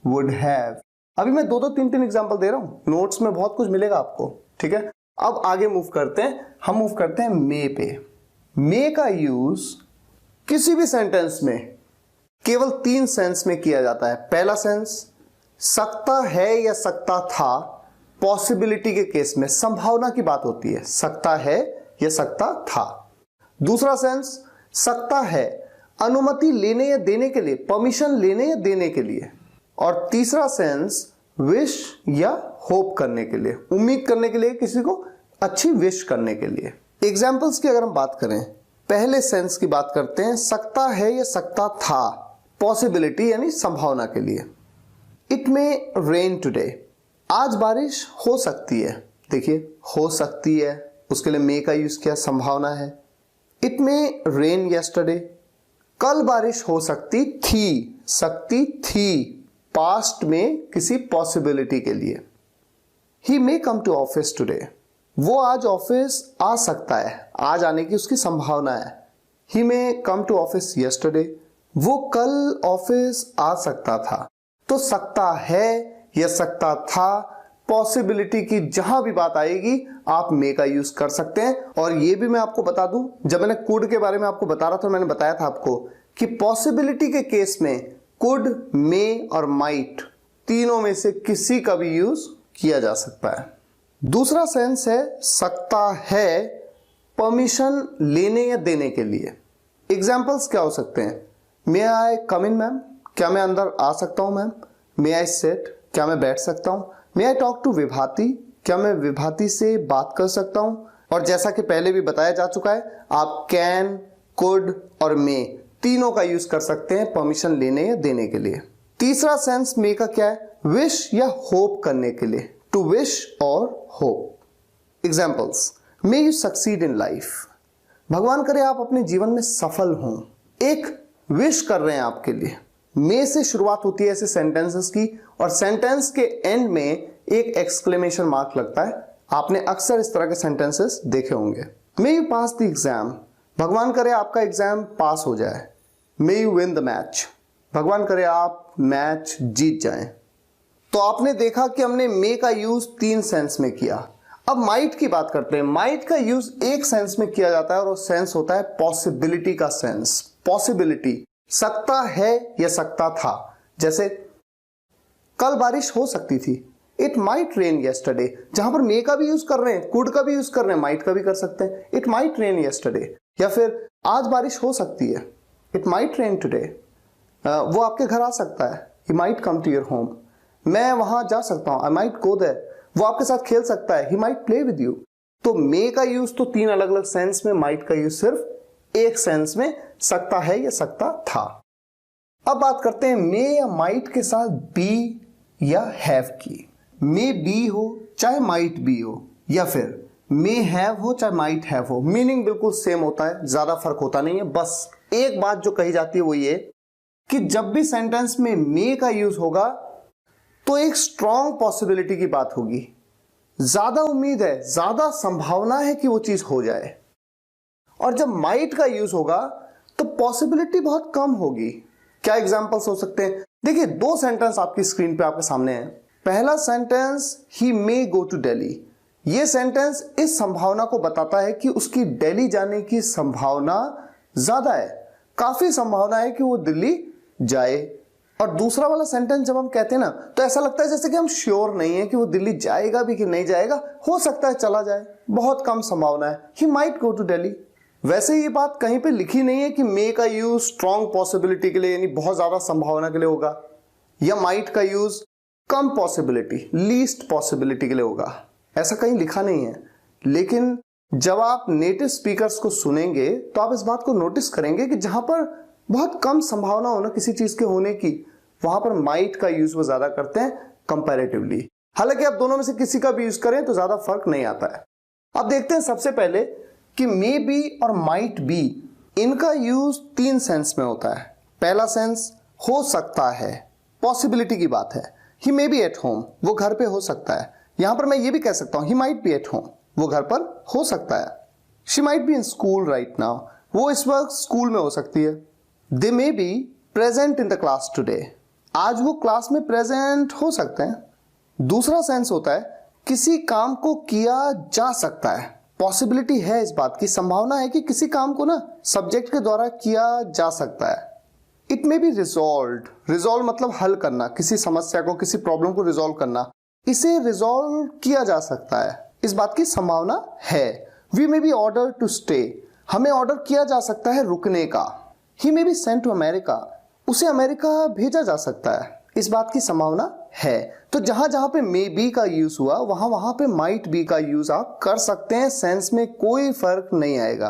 वुड हैव। अभी मैं 2-2, 3-3 एग्जांपल दे रहा हूं, नोट्स में बहुत कुछ मिलेगा आपको, ठीक है। अब आगे मूव करते हैं, हम मूव करते हैं मे पे। मे का यूज किसी भी सेंटेंस में केवल 3 सेंस में किया जाता है। पहला सेंस सकता है या सकता था, पॉसिबिलिटी के केस में संभावना की बात होती है, सकता है या सकता था। दूसरा सेंस सकता है अनुमति लेने या देने के लिए, परमिशन लेने या देने के लिए। और तीसरा सेंस विश या होप करने के लिए, उम्मीद करने के लिए, किसी को अच्छी विश करने के लिए। एग्जाम्पल्स की अगर हम बात करें, पहले सेंस की बात करते हैं, सकता है या सकता था, पॉसिबिलिटी यानी संभावना के लिए। इट मे रेन टुडे, आज बारिश हो सकती है। देखिए हो सकती है, उसके लिए मे का यूज किया, संभावना है। इट मे रेन यस्टरडे, कल बारिश हो सकती थी, पास्ट में किसी पॉसिबिलिटी के लिए। ही मे कम टू ऑफिस टुडे, वो आज ऑफिस आ सकता है, आज आने की उसकी संभावना है। ही मे कम टू ऑफिस यस्टरडे, वो कल ऑफिस आ सकता था। तो सकता है या सकता था, पॉसिबिलिटी की जहां भी बात आएगी आप मे का यूज कर सकते हैं। और ये भी मैं आपको बता दूं, जब मैंने कुड के बारे में आपको बता रहा था, मैंने बताया था आपको कि पॉसिबिलिटी के केस में कुड, मे और माइट तीनों में से किसी का भी यूज किया जा सकता है। दूसरा सेंस है सकता है परमिशन लेने या देने के लिए। एग्जाम्पल्स क्या हो सकते हैं, मे आई कम इन मैम, क्या मैं अंदर आ सकता हूं मैम। मे आई सिट, क्या मैं बैठ सकता हूं। मे आई टॉक टू विभाती, क्या मैं विभाती से बात कर सकता हूं। और जैसा कि पहले भी बताया जा चुका है, आप कैन, कुड और मे तीनों का यूज कर सकते हैं परमिशन लेने या देने के लिए। तीसरा सेंस मे का क्या है, विश या होप करने के लिए, टू विश और hope. Examples, may you succeed in life, भगवान करे आप अपने जीवन में सफल हों। एक विश कर रहे हैं आपके लिए। मे से शुरुआत होती है ऐसे सेंटेंसेस की, और सेंटेंस के एंड में एक एक्सक्लेमेशन मार्क लगता है। आपने अक्सर इस तरह के सेंटेंसेस देखे होंगे। May you pass the exam, भगवान करे आपका एग्जाम पास हो जाए। May you win the match, भगवान करे आप मैच जीत जाएं। तो आपने देखा कि हमने मे का यूज 3 सेंस में किया। अब माइट की बात करते हैं। माइट का यूज एक सेंस में किया जाता है और वो सेंस होता है पॉसिबिलिटी का सेंस। पॉसिबिलिटी, सकता है या सकता था। जैसे कल बारिश हो सकती थी, इट माइट रेन येस्टरडे। जहां पर मे का भी यूज कर रहे हैं, कुड का भी यूज कर रहे हैं, माइट का भी कर सकते हैं, इट माइट रेन येस्टरडे। या फिर आज बारिश हो सकती है, इट माइट रेन टुडे। वो आपके घर आ सकता है, he might come to your home. मैं वहां जा सकता हूं, आई माइट गो देयर। वो आपके साथ खेल सकता है, he might play with you. तो मे का यूज तो 3 अलग अलग सेंस में, माइट का यूज सिर्फ एक सेंस में, सकता है या सकता था। अब बात करते हैं मे या माइट के साथ बी या हैव की। मे बी हो चाहे माइट बी हो, या फिर मे हैव हो चाहे माइट हैव हो, मीनिंग बिल्कुल सेम होता है, ज्यादा फर्क होता नहीं है। बस एक बात जो कही जाती है वो ये कि जब भी सेंटेंस में मे का यूज होगा तो एक स्ट्रॉन्ग पॉसिबिलिटी की बात होगी, ज्यादा उम्मीद है, ज्यादा संभावना है कि वो चीज हो जाए। और जब माइट का यूज होगा तो पॉसिबिलिटी बहुत कम होगी। क्या एग्जांपल्स हो सकते हैं? देखिए 2 सेंटेंस आपकी स्क्रीन पे आपके सामने है। पहला sentence, he may go to Delhi. ये सेंटेंस इस संभावना को बताता है कि उसकी दिल्ली जाने की संभावना ज्यादा है, काफी संभावना है कि वो दिल्ली जाए। और दूसरा वाला सेंटेंस जब हम कहते हैं ना, तो ऐसा लगता है जैसे कि हम श्योर नहीं है कि वो दिल्ली जाएगा भी कि नहीं जाएगा, हो सकता है चला जाए, बहुत कम संभावना है, he might go to Delhi. वैसे ये बात कहीं पे लिखी नहीं है कि मे का यूज स्ट्रॉन्ग पॉसिबिलिटी के लिए यानी बहुत ज्यादा संभावना के लिए होगा, या माइट का यूज कम पॉसिबिलिटी, लीस्ट पॉसिबिलिटी के लिए होगा, ऐसा कहीं लिखा नहीं है। लेकिन जब आप नेटिव स्पीकर्स को सुनेंगे तो आप इस बात को नोटिस करेंगे कि जहां पर बहुत कम संभावना हो ना किसी चीज के होने की, वहां पर माइट का यूज वो ज्यादा करते हैं कंपैरेटिवली। हालांकि आप दोनों में से किसी का भी यूज करें तो ज्यादा फर्क नहीं आता है। अब देखते हैं सबसे पहले कि मे बी और माइट बी, इनका यूज 3 सेंस में होता है। पहला सेंस, हो सकता है, पॉसिबिलिटी की बात है। ही मे बी एट होम, वो घर पे हो सकता है। यहां पर मैं ये भी कह सकता हूं, he might be at home, वो घर पर हो सकता है। She might be in school right now, वो इस वक्त स्कूल में हो सकती है। They may be present in the class today, आज वो क्लास में प्रेजेंट हो सकते हैं। दूसरा सेंस होता है, किसी काम को किया जा सकता है, पॉसिबिलिटी है, इस बात की संभावना है कि किसी काम को ना सब्जेक्ट के द्वारा किया जा सकता है। It may be resolved, resolve मतलब हल करना, किसी समस्या को, किसी प्रॉब्लम को रिजॉल्व करना, इसे रिजॉल्व किया जा सकता है, इस बात की संभावना है। We may be order to stay, हमें ऑर्डर किया जा सकता है रुकने का। He may be sent to America, उसे अमेरिका भेजा जा सकता है, इस बात की संभावना है। तो जहां जहां पे मे बी का यूज हुआ वहां वहां पे माइट बी का यूज आप कर सकते हैं, सेंस में कोई फर्क नहीं आएगा।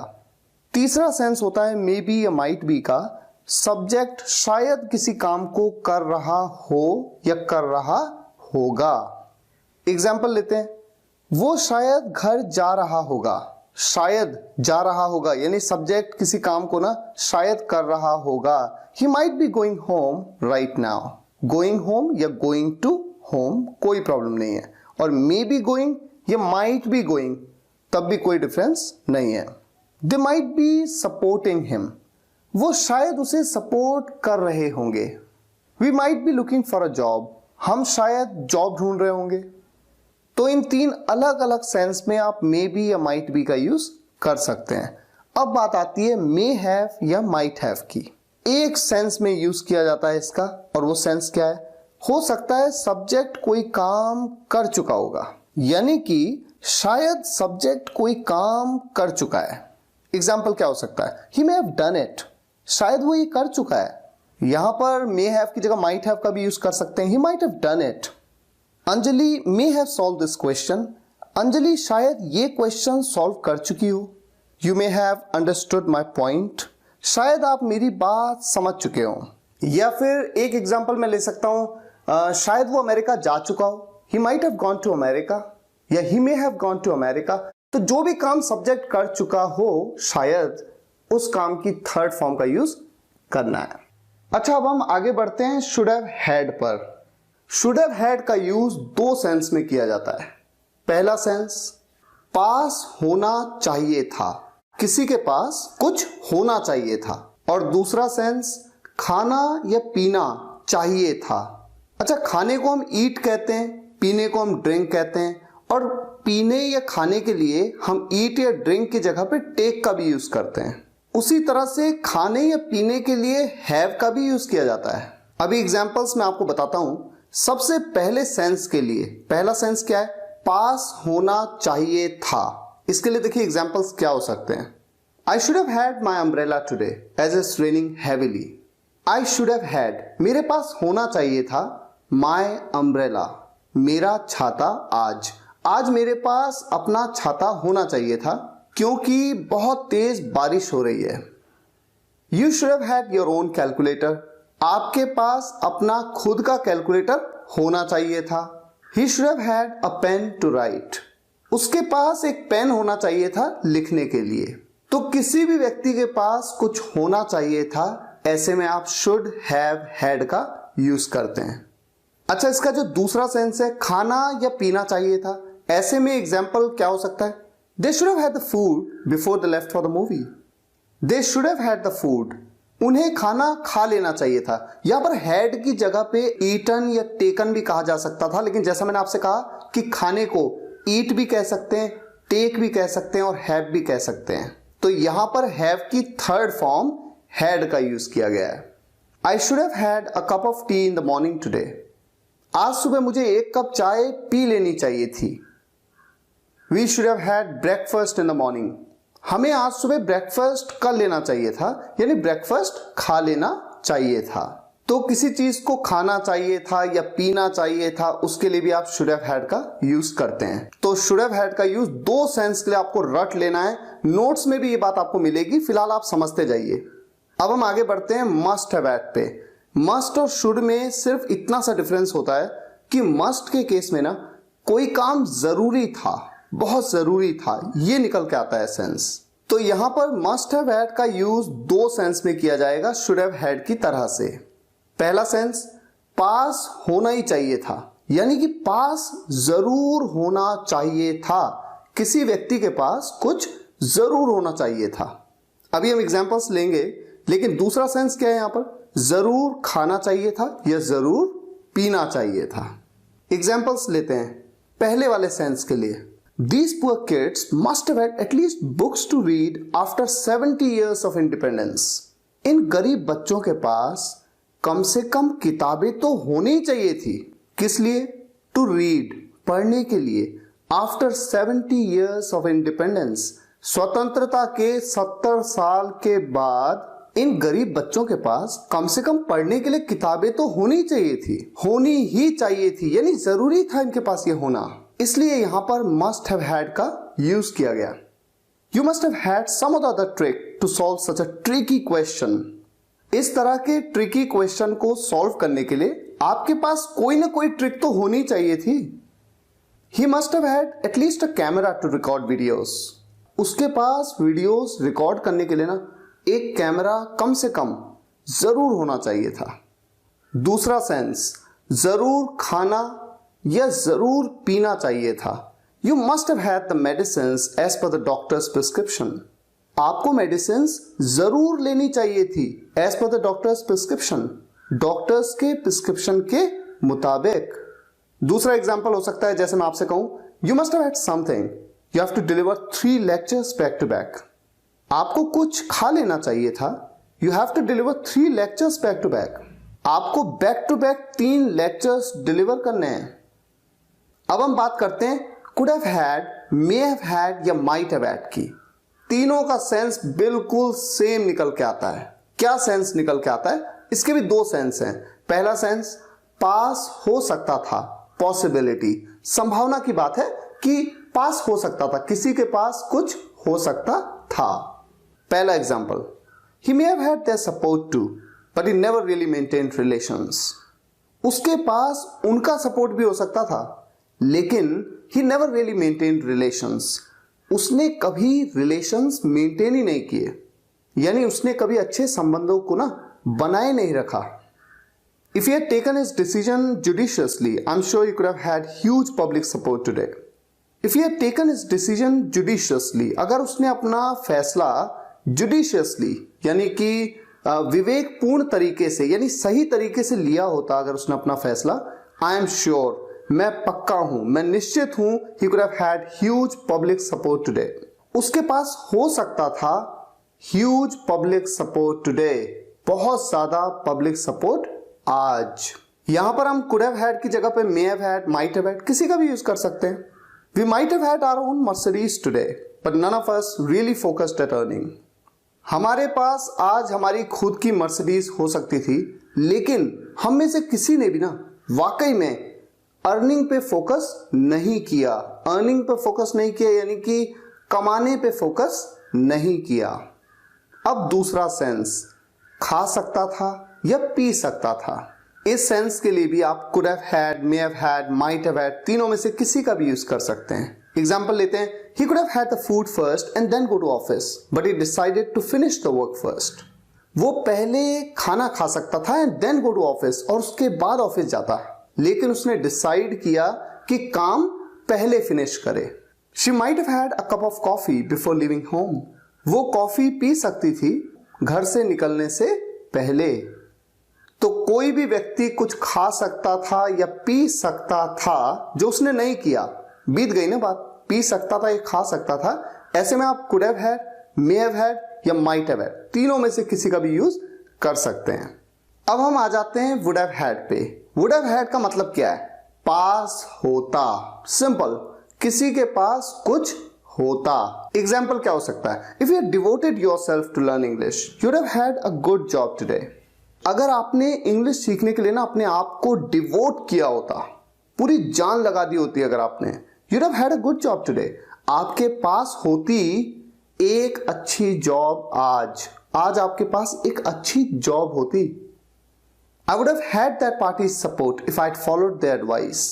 तीसरा सेंस होता है मे बी या माइट बी का, सब्जेक्ट शायद किसी काम को कर रहा हो या कर रहा होगा। एग्जाम्पल लेते हैं, वो शायद घर जा रहा होगा, शायद जा रहा होगा यानी सब्जेक्ट किसी काम को ना शायद कर रहा होगा। He might be going home right now, going home या गोइंग टू होम कोई प्रॉब्लम नहीं है। और मे बी गोइंग या माइट बी गोइंग, तब भी कोई डिफरेंस नहीं है। They might be supporting him, वो शायद उसे सपोर्ट कर रहे होंगे। We might be looking for a job, हम शायद जॉब ढूंढ रहे होंगे। तो इन 3 अलग अलग सेंस में आप मे बी या माइट बी का यूज कर सकते हैं। अब बात आती है मे हैव या माइट हैव की। एक सेंस में यूज किया जाता है इसका, और वो सेंस क्या है? हो सकता है सब्जेक्ट कोई काम कर चुका होगा, यानी कि शायद सब्जेक्ट कोई काम कर चुका है। एग्जाम्पल क्या हो सकता है? ही मे हैव डन इट, शायद वो ये कर चुका है। यहां पर मे हैव की जगह माइट हैव का भी यूज कर सकते हैं, ही might have done it. Anjali may have solve this question, Anjali शायद ये क्वेश्चन सॉल्व कर चुकी हो। You may have understood my point, शायद आप मेरी बात समझ चुके हो। या फिर एक एग्जाम्पल मैं ले सकता हूं, शायद वो अमेरिका जा चुका हो, he might have gone to America, या he may have gone to America. तो जो भी काम सब्जेक्ट कर चुका हो, शायद उस काम की थर्ड फॉर्म का यूज करना है। अच्छा, अब हम आगे बढ़ते हैं शुड हैव हैड पर। शुड हैव हैड का यूज 2 सेंस में किया जाता है। पहला सेंस पास होना चाहिए था, किसी के पास कुछ होना चाहिए था। और दूसरा सेंस खाना या पीना चाहिए था। अच्छा, खाने को हम ईट कहते हैं, पीने को हम ड्रिंक कहते हैं, और पीने या खाने के लिए हम ईट या ड्रिंक की जगह पे टेक का भी यूज करते हैं। उसी तरह से खाने या पीने के लिए हैव का भी यूज किया जाता है। अभी एग्जांपल्स मैं आपको बताता हूं। सबसे पहले सेंस के लिए पहला सेंस क्या है? पास होना चाहिए था। इसके लिए देखिए एग्जांपल्स क्या हो सकते हैं। I should have had my umbrella today as it's raining heavily. I should have had, मेरे पास होना चाहिए था, माई अम्ब्रेला, मेरा छाता आज मेरे पास अपना छाता होना चाहिए था क्योंकि बहुत तेज बारिश हो रही है। You should have had your own calculator, आपके पास अपना खुद का कैलकुलेटर होना चाहिए था। He should have had a pen to write, उसके पास एक पेन होना चाहिए था लिखने के लिए। तो किसी भी व्यक्ति के पास कुछ होना चाहिए था, ऐसे में आप शुड हैव हैड का यूज करते हैं। अच्छा, इसका जो दूसरा सेंस है खाना या पीना चाहिए था, ऐसे में एग्जाम्पल क्या हो सकता है? They should have had the food before they left for the movie. They should have had the food, उन्हें खाना खा लेना चाहिए था। यहां पर हैड की जगह पे ईटन या टेकन भी कहा जा सकता था, लेकिन जैसा मैंने आपसे कहा कि खाने को ईट भी कह सकते हैं, टेक भी कह सकते हैं और हैव भी कह सकते हैं। तो यहां पर हैव की थर्ड फॉर्म हैड का यूज किया गया है। आई should have had a cup of T in the morning today, आज सुबह मुझे एक कप चाय पी लेनी चाहिए थी। We should have had breakfast in the morning, हमें आज सुबह ब्रेकफास्ट कर लेना चाहिए था, यानी ब्रेकफास्ट खा लेना चाहिए था। तो किसी चीज को खाना चाहिए था या पीना चाहिए था, उसके लिए भी आप शुड हैव हैड का यूज करते हैं। तो शुड हैव हैड का यूज दो सेंस के लिए आपको रट लेना है। नोट्स में भी ये बात आपको मिलेगी, फिलहाल आप समझते जाइए। अब हम आगे बढ़ते हैं मस्ट हैव हैड पे। मस्ट और शुड में सिर्फ इतना सा डिफरेंस होता है कि मस्ट के केस में ना कोई काम जरूरी था, बहुत जरूरी था, ये निकल के आता है सेंस। तो यहां पर मस्ट हैव हैड का यूज दो सेंस में किया जाएगा शुड हैव हैड की तरह से। पहला सेंस पास होना ही चाहिए था, यानी कि पास जरूर होना चाहिए था, किसी व्यक्ति के पास कुछ जरूर होना चाहिए था। अभी हम एग्जांपल्स लेंगे, लेकिन दूसरा सेंस क्या है यहां पर? जरूर खाना चाहिए था या जरूर पीना चाहिए था। एग्जाम्पल्स लेते हैं पहले वाले सेंस के लिए। These poor kids must have had at least books to read after 70 years of independence. इन गरीब बच्चों के पास कम से कम किताबें तो होनी ही चाहिए थी, किस लिए? टू रीड, पढ़ने के लिए। आफ्टर 70 years ऑफ इंडिपेंडेंस, स्वतंत्रता के 70 साल के बाद इन गरीब बच्चों के पास कम से कम पढ़ने के लिए किताबें तो होनी चाहिए थी, होनी ही चाहिए थी, यानी जरूरी था इनके पास ये होना। इसलिए यहां पर मस्ट हैव हैड का यूज किया गया। You must have had some other trick to solve such a tricky question. इस तरह के ट्रिकी क्वेश्चन को सॉल्व करने के लिए आपके पास कोई ना कोई ट्रिक तो होनी चाहिए थी। He must have had at least a camera to record videos. उसके पास वीडियोस रिकॉर्ड करने के लिए ना एक कैमरा कम से कम जरूर होना चाहिए था। दूसरा सेंस जरूर खाना या जरूर पीना चाहिए था। You must have had the medicines as per the doctor's prescription. आपको मेडिसिन्स जरूर लेनी चाहिए थी as per the doctor's prescription, doctor's के प्रिस्क्रिप्शन के मुताबिक। दूसरा एग्जाम्पल हो सकता है, जैसे मैं आपसे कहूं you must have had something, you have to deliver 3 lectures back to back. आपको कुछ खा लेना चाहिए था, you have to deliver 3 lectures back to back. आपको बैक टू बैक 3 लेक्चर्स डिलीवर करने हैं। अब हम बात करते हैं could have had, may have had या माइट हैव हैड की। तीनों का सेंस बिल्कुल सेम निकल के आता है। क्या सेंस निकल के आता है? इसके भी दो सेंस हैं। पहला सेंस पास हो सकता था, पॉसिबिलिटी, संभावना की बात है कि पास हो सकता था, किसी के पास कुछ हो सकता था। पहला example, he may have had their support too, but he never really maintained relations. उसके पास उनका सपोर्ट भी हो सकता था, लेकिन he never really maintained relations. उसने कभी रिलेशंस मेंटेन ही नहीं किए, यानी उसने कभी अच्छे संबंधों को ना बनाए नहीं रखा। If he had taken his decision judiciously, I'm sure he could have had huge public support today. If he had taken his decision judiciously, अगर उसने अपना फैसला जुडिशियसली यानी कि विवेकपूर्ण तरीके से यानी सही तरीके से लिया होता, अगर उसने अपना फैसला, आई एम श्योर, मैं पक्का हूं, मैं निश्चित हूं, ही could have had huge public support today, उसके पास हो सकता था ह्यूज पब्लिक सपोर्ट टुडे, बहुत ज्यादा पब्लिक सपोर्ट आज। यहां पर हम कुड हैव हैड की जगह पे may have had, might have had किसी का भी यूज कर सकते हैं। We might have had our own Mercedes today but none of us really focused at earning. हमारे पास आज हमारी खुद की मर्सिडीज हो सकती थी, लेकिन हम में से किसी ने भी ना वाकई में अर्निंग पे फोकस नहीं किया, अर्निंग पे फोकस नहीं किया यानी कि कमाने पे फोकस नहीं किया। अब दूसरा सेंस, खा सकता था या पी सकता था। इस सेंस के लिए भी आप could have had, may have had, might have had, तीनों में से किसी का भी यूज कर सकते हैं। एग्जाम्पल लेते हैं, he could have had the food first and then go to office, but he decided to finish the work first. वो पहले खाना खा सकता था and then go to office, और उसके बाद ऑफिस जाता, लेकिन उसने डिसाइड किया कि काम पहले फिनिश करे। She might have had a cup of coffee before leaving home. वो कॉफी पी सकती थी घर से निकलने से पहले। तो कोई भी व्यक्ति कुछ खा सकता था या पी सकता था, जो उसने नहीं किया, बीत गई ना बात, पी सकता था या खा सकता था। ऐसे में आप could have had, may have had या माइट हैव हैड, तीनों में से किसी का भी यूज कर सकते हैं। अब हम आ जाते हैं वुड हैव हैड पे। वुड हैव हैड का मतलब क्या है? पास होता, सिंपल, किसी के पास कुछ होता। एग्जाम्पल क्या हो सकता है? If you had devoted yourself to learn English, you would have had a good job today. अगर आपने इंग्लिश सीखने के लिए ना अपने आप को डिवोट किया होता, पूरी जान लगा दी होती अगर आपने, you'd have had a good job today. आपके पास होती एक अच्छी जॉब आज आपके पास एक अच्छी जॉब होती। I would have had that party's support if I'd followed their advice.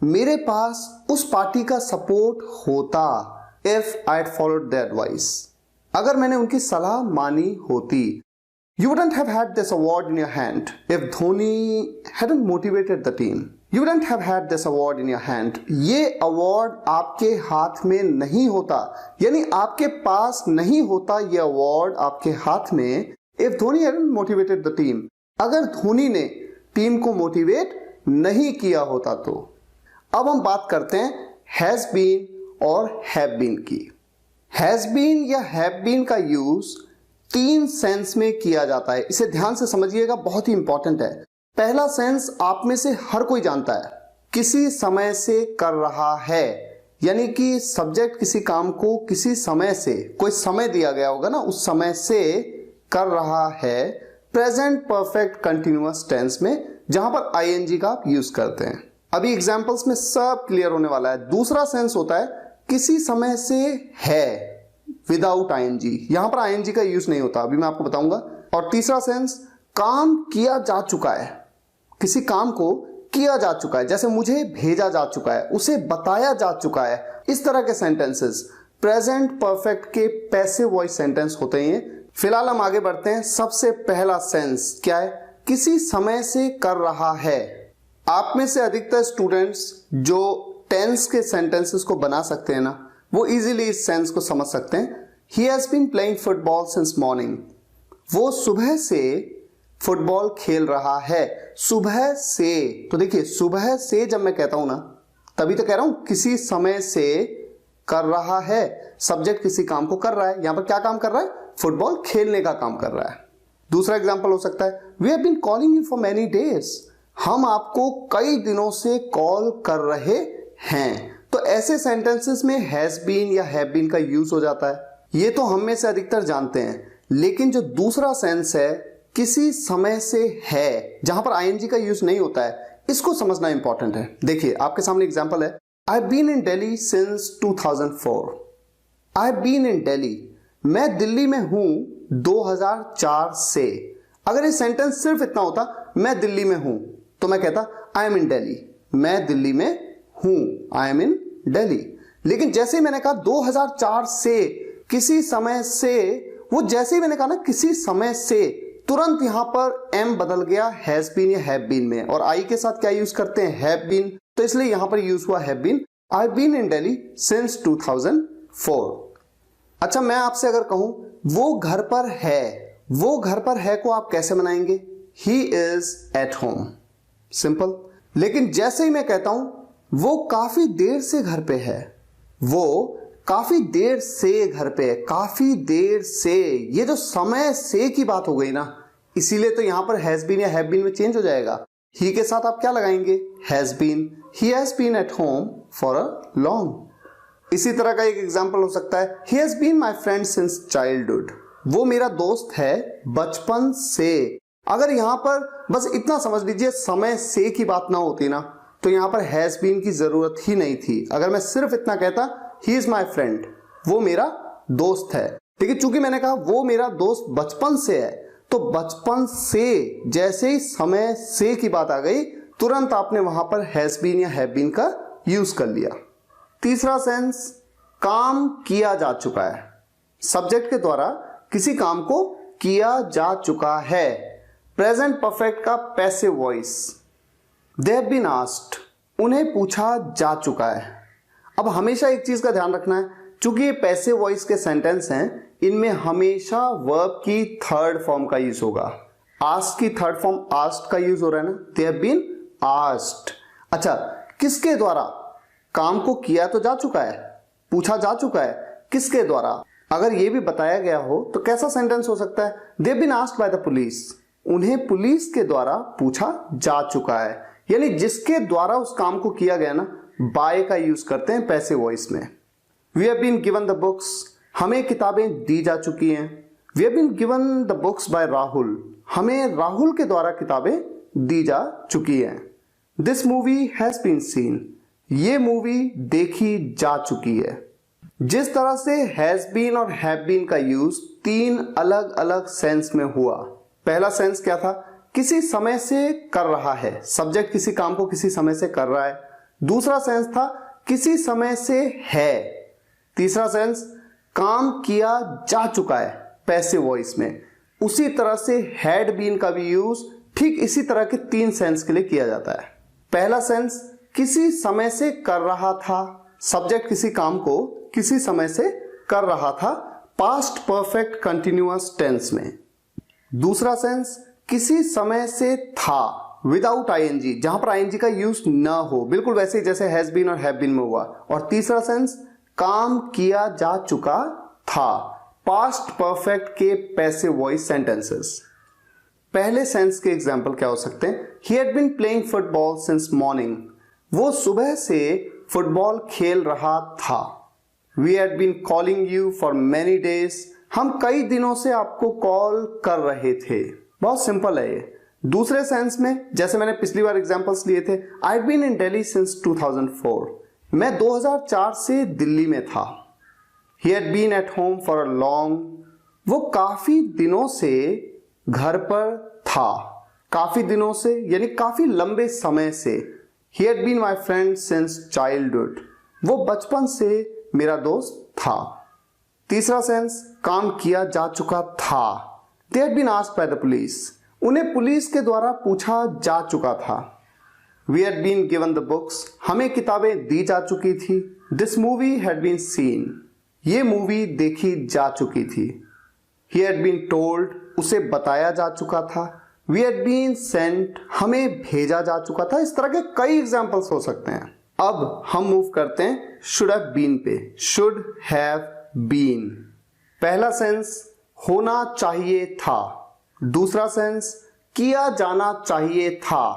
मेरे पास उस पार्टी का सपोर्ट होता if I'd followed their advice. अगर मैंने उनकी सलाह मानी होती। You wouldn't have had this award in your hand if Dhoni hadn't motivated the team. You wouldn't have had this award in your hand. ये award आपके हाथ में नहीं होता, यानी आपके पास नहीं होता ये अवार्ड आपके हाथ में if Dhoni hadn't motivated the team. अगर धोनी ने टीम को मोटिवेट नहीं किया होता तो। अब हम बात करते हैं हैज बीन और हैव बीन की। हैज बीन या हैव बीन का यूज तीन सेंस में किया जाता है, इसे ध्यान से समझिएगा, बहुत ही इंपॉर्टेंट है। पहला सेंस आप में से हर कोई जानता है, किसी समय से कर रहा है, यानी कि सब्जेक्ट किसी काम को किसी समय से, कोई समय दिया गया होगा ना, उस समय से कर रहा है, प्रेजेंट परफेक्ट कंटिन्यूअस टेंस में, जहां पर आईएनजी का आप यूज करते हैं। अभी एग्जांपल्स में सब क्लियर होने वाला है। दूसरा सेंस होता है किसी समय से है विदाउट आईएनजी, यहां पर आईएनजी का यूज नहीं होता, अभी मैं आपको बताऊंगा। और तीसरा सेंस काम किया जा चुका है, किसी काम को किया जा चुका है, जैसे मुझे भेजा जा चुका है, उसे बताया जा चुका है, इस तरह के सेंटेंसेस प्रेजेंट परफेक्ट के पैसिव वॉइस सेंटेंस होते हैं। फिलहाल हम आगे बढ़ते हैं। सबसे पहला सेंस क्या है? किसी समय से कर रहा है। आप में से अधिकतर स्टूडेंट्स जो टेंस के सेंटेंसेस को बना सकते हैं ना, वो इजीली इस सेंस को समझ सकते हैं। He has been playing football since morning. वो सुबह से फुटबॉल खेल रहा है, सुबह से। तो देखिए, सुबह से जब मैं कहता हूं ना, तभी तो कह रहा हूं किसी समय से कर रहा है। सब्जेक्ट किसी काम को कर रहा है, यहां पर क्या काम कर रहा है? फुटबॉल खेलने का काम कर रहा है। दूसरा एग्जांपल हो सकता है, we have been calling you for many days. हम आपको कई दिनों से कॉल कर रहे हैं। तो ऐसे सेंटेंसेस में हैज बीन या हैव बीन का यूज हो जाता है। ये तो हम में से अधिकतर जानते हैं, लेकिन जो दूसरा सेंस है किसी समय से है, जहां पर आईएनजी का यूज नहीं होता है, इसको समझना इंपॉर्टेंट है। देखिए, आपके सामने एग्जांपल है, I have been in Delhi since 2004। I have been in Delhi, मैं दिल्ली में हूं 2004 से। अगर ये सेंटेंस सिर्फ इतना होता, मैं दिल्ली में हूं, तो मैं कहता आई एम इन दिल्ली, मैं दिल्ली में हूं, आई एम इन दिल्ली। लेकिन जैसे ही मैंने कहा 2004 से, किसी समय से, वो जैसे ही मैंने कहा ना किसी समय से, तुरंत यहां पर एम बदल गया हैज बीन या हैव बीन में, और आई के साथ क्या यूज करते हैं? Have been. तो इसलिए यहां पर यूज हुआ have been. I been in Delhi since 2004। अच्छा, मैं आपसे अगर कहूं वो घर पर है, वो घर पर है को आप कैसे बनाएंगे? He is at home, simple. लेकिन जैसे ही मैं कहता हूं वो काफी देर से घर पे है, वो काफी देर से घर पे है, काफी देर से, ये जो समय से की बात हो गई ना, इसीलिए तो यहां पर हैज बीन या हैव बीन में चेंज हो जाएगा। ही के साथ आप क्या लगाएंगे? Has been. He has been at home for a long. इसी तरह का एक एग्जांपल हो सकता है, he has been my friend since childhood. वो मेरा दोस्त है बचपन से। अगर यहां पर बस इतना समझ लीजिए समय से की बात ना होती ना, तो यहां पर हैज बीन की जरूरत ही नहीं थी। अगर मैं सिर्फ इतना कहता ही इज माई फ्रेंड, वो मेरा दोस्त है। लेकिन चूंकि मैंने कहा वो मेरा दोस्त बचपन से है, तो बचपन से जैसे ही समय से की बात आ गई, तुरंत आपने वहां पर हैज बीन या हैव बीन का यूज कर लिया। तीसरा सेंस, काम किया जा चुका है। सब्जेक्ट के द्वारा किसी काम को किया जा चुका है। प्रेजेंट परफेक्ट का passive voice, they have been asked, उन्हें पूछा जा चुका है। अब हमेशा एक चीज का ध्यान रखना है, चूंकि ये पैसिव वॉइस के सेंटेंस हैं, इनमें हमेशा वर्ब की थर्ड फॉर्म का यूज होगा। आस्क की थर्ड फॉर्म आस्क्ड का यूज हो रहा है ना, दे हैव बीन आस्क्ड। अच्छा, किसके द्वारा? काम को किया तो जा चुका है, पूछा जा चुका है, किसके द्वारा? अगर ये भी बताया गया हो तो कैसा सेंटेंस हो सकता है? They have been asked by the police, उन्हें पुलिस के द्वारा पूछा जा चुका है। यानी जिसके द्वारा उस काम को किया गया ना, बाय का यूज करते हैं पैसिव वॉइस में। We have been given the books, हमें किताबें दी जा चुकी हैं। We have been given the books by Rahul, हमें राहुल के द्वारा किताबें दी जा चुकी हैं। This movie has been seen, ये मूवी देखी जा चुकी है। जिस तरह से हैज बीन और हैव बीन का यूज तीन अलग अलग सेंस में हुआ। पहला सेंस क्या था? किसी समय से कर रहा है, सब्जेक्ट किसी काम को किसी समय से कर रहा है। दूसरा सेंस था किसी समय से है। तीसरा सेंस काम किया जा चुका है पैसिव वॉइस में। उसी तरह से हैड बीन का भी यूज ठीक इसी तरह के तीन सेंस के लिए किया जाता है। पहला सेंस किसी समय से कर रहा था, सब्जेक्ट किसी काम को किसी समय से कर रहा था, पास्ट परफेक्ट कंटिन्यूअस टेंस में। दूसरा सेंस किसी समय से था विदाउट आईएनजी, जहां पर आईएनजी का यूज ना हो, बिल्कुल वैसे ही जैसे हैज बीन और हैव बीन में हुआ। और तीसरा सेंस काम किया जा चुका था, पास्ट परफेक्ट के पैसिव वॉइस सेंटेंसेस। पहले सेंस के एग्जांपल क्या हो सकते हैं? He had been playing football since morning, वो सुबह से फुटबॉल खेल रहा था। We had been calling you for many days, हम कई दिनों से आपको कॉल कर रहे थे। बहुत सिंपल है ये। दूसरे सेंस में, जैसे मैंने पिछली बार एग्जांपल्स लिए थे, I had been in Delhi since 2004, मैं 2004 से दिल्ली में था। He had been at home for a long, वो काफी दिनों से घर पर था। काफी दिनों से यानी काफी लंबे समय से। He had been my friend since childhood, वो बचपन से मेरा दोस्त था। तीसरा सेंस काम किया जा चुका था। They had been asked by the police, उन्हें पुलिस के द्वारा पूछा जा चुका था। We had been given the books, हमें किताबें दी जा चुकी थी। This movie had been seen, ये मूवी देखी जा चुकी थी। ही हैड बीन टोल्ड, उसे बताया जा चुका था। वी हैड बीन सेंट, हमें भेजा जा चुका था। इस तरह के कई एग्जाम्पल्स हो सकते हैं। अब हम मूव करते हैं शुड हैव बीन पे। शुड हैव बीन, पहला सेंस होना चाहिए था। दूसरा सेंस किया जाना चाहिए था।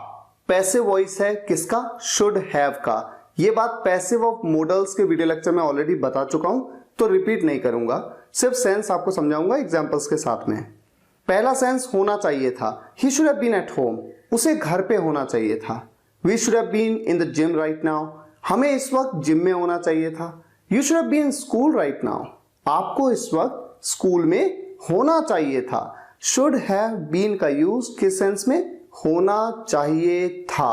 पैसिव वॉइस है किसका? शुड हैव का। ये बात पैसिव ऑफ मॉडल्स के वीडियो लेक्चर में ऑलरेडी बता चुका हूं, तो रिपीट नहीं करूंगा, सिर्फ सेंस आपको समझाऊंगा एग्जांपल्स के साथ में। पहला सेंस होना चाहिए था। He should have been at home, उसे घर पे होना चाहिए था। We should have been in the gym right now, हमें इस वक्त जिम में होना चाहिए था। You should have been in school right now, आपको इस वक्त स्कूल में होना चाहिए था। शुड हैव बीन का यूज किस सेंस में? होना चाहिए था।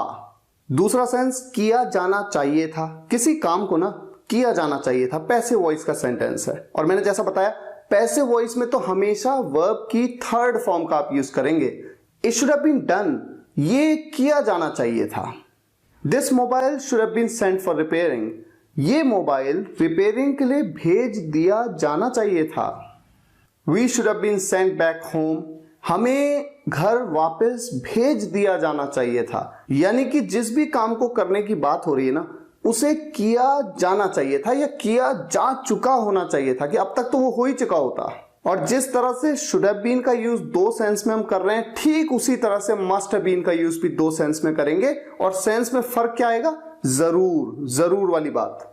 दूसरा सेंस किया जाना चाहिए था, किसी काम को ना किया जाना चाहिए था, पैसिव वॉइस का सेंटेंस है। और मैंने जैसा बताया पैसिव वॉइस में तो हमेशा वर्ब की थर्ड फॉर्म का आप यूज करेंगे। It should have been done, ये किया जाना चाहिए था। This mobile should have been sent for repairing, ये मोबाइल रिपेयरिंग के लिए भेज दिया जाना चाहिए था। We should have been sent back home, हमें घर वापस भेज दिया जाना चाहिए था। यानी कि जिस भी काम को करने की बात हो रही है ना, उसे किया जाना चाहिए था या किया जा चुका होना चाहिए था, कि अब तक तो वो हो ही चुका होता। और जिस तरह से शुड हैव बीन का यूज दो सेंस में हम कर रहे हैं, ठीक उसी तरह से मस्ट हैव बीन का यूज भी दो सेंस में करेंगे। और सेंस में फर्क क्या आएगा? जरूर, जरूर वाली बात।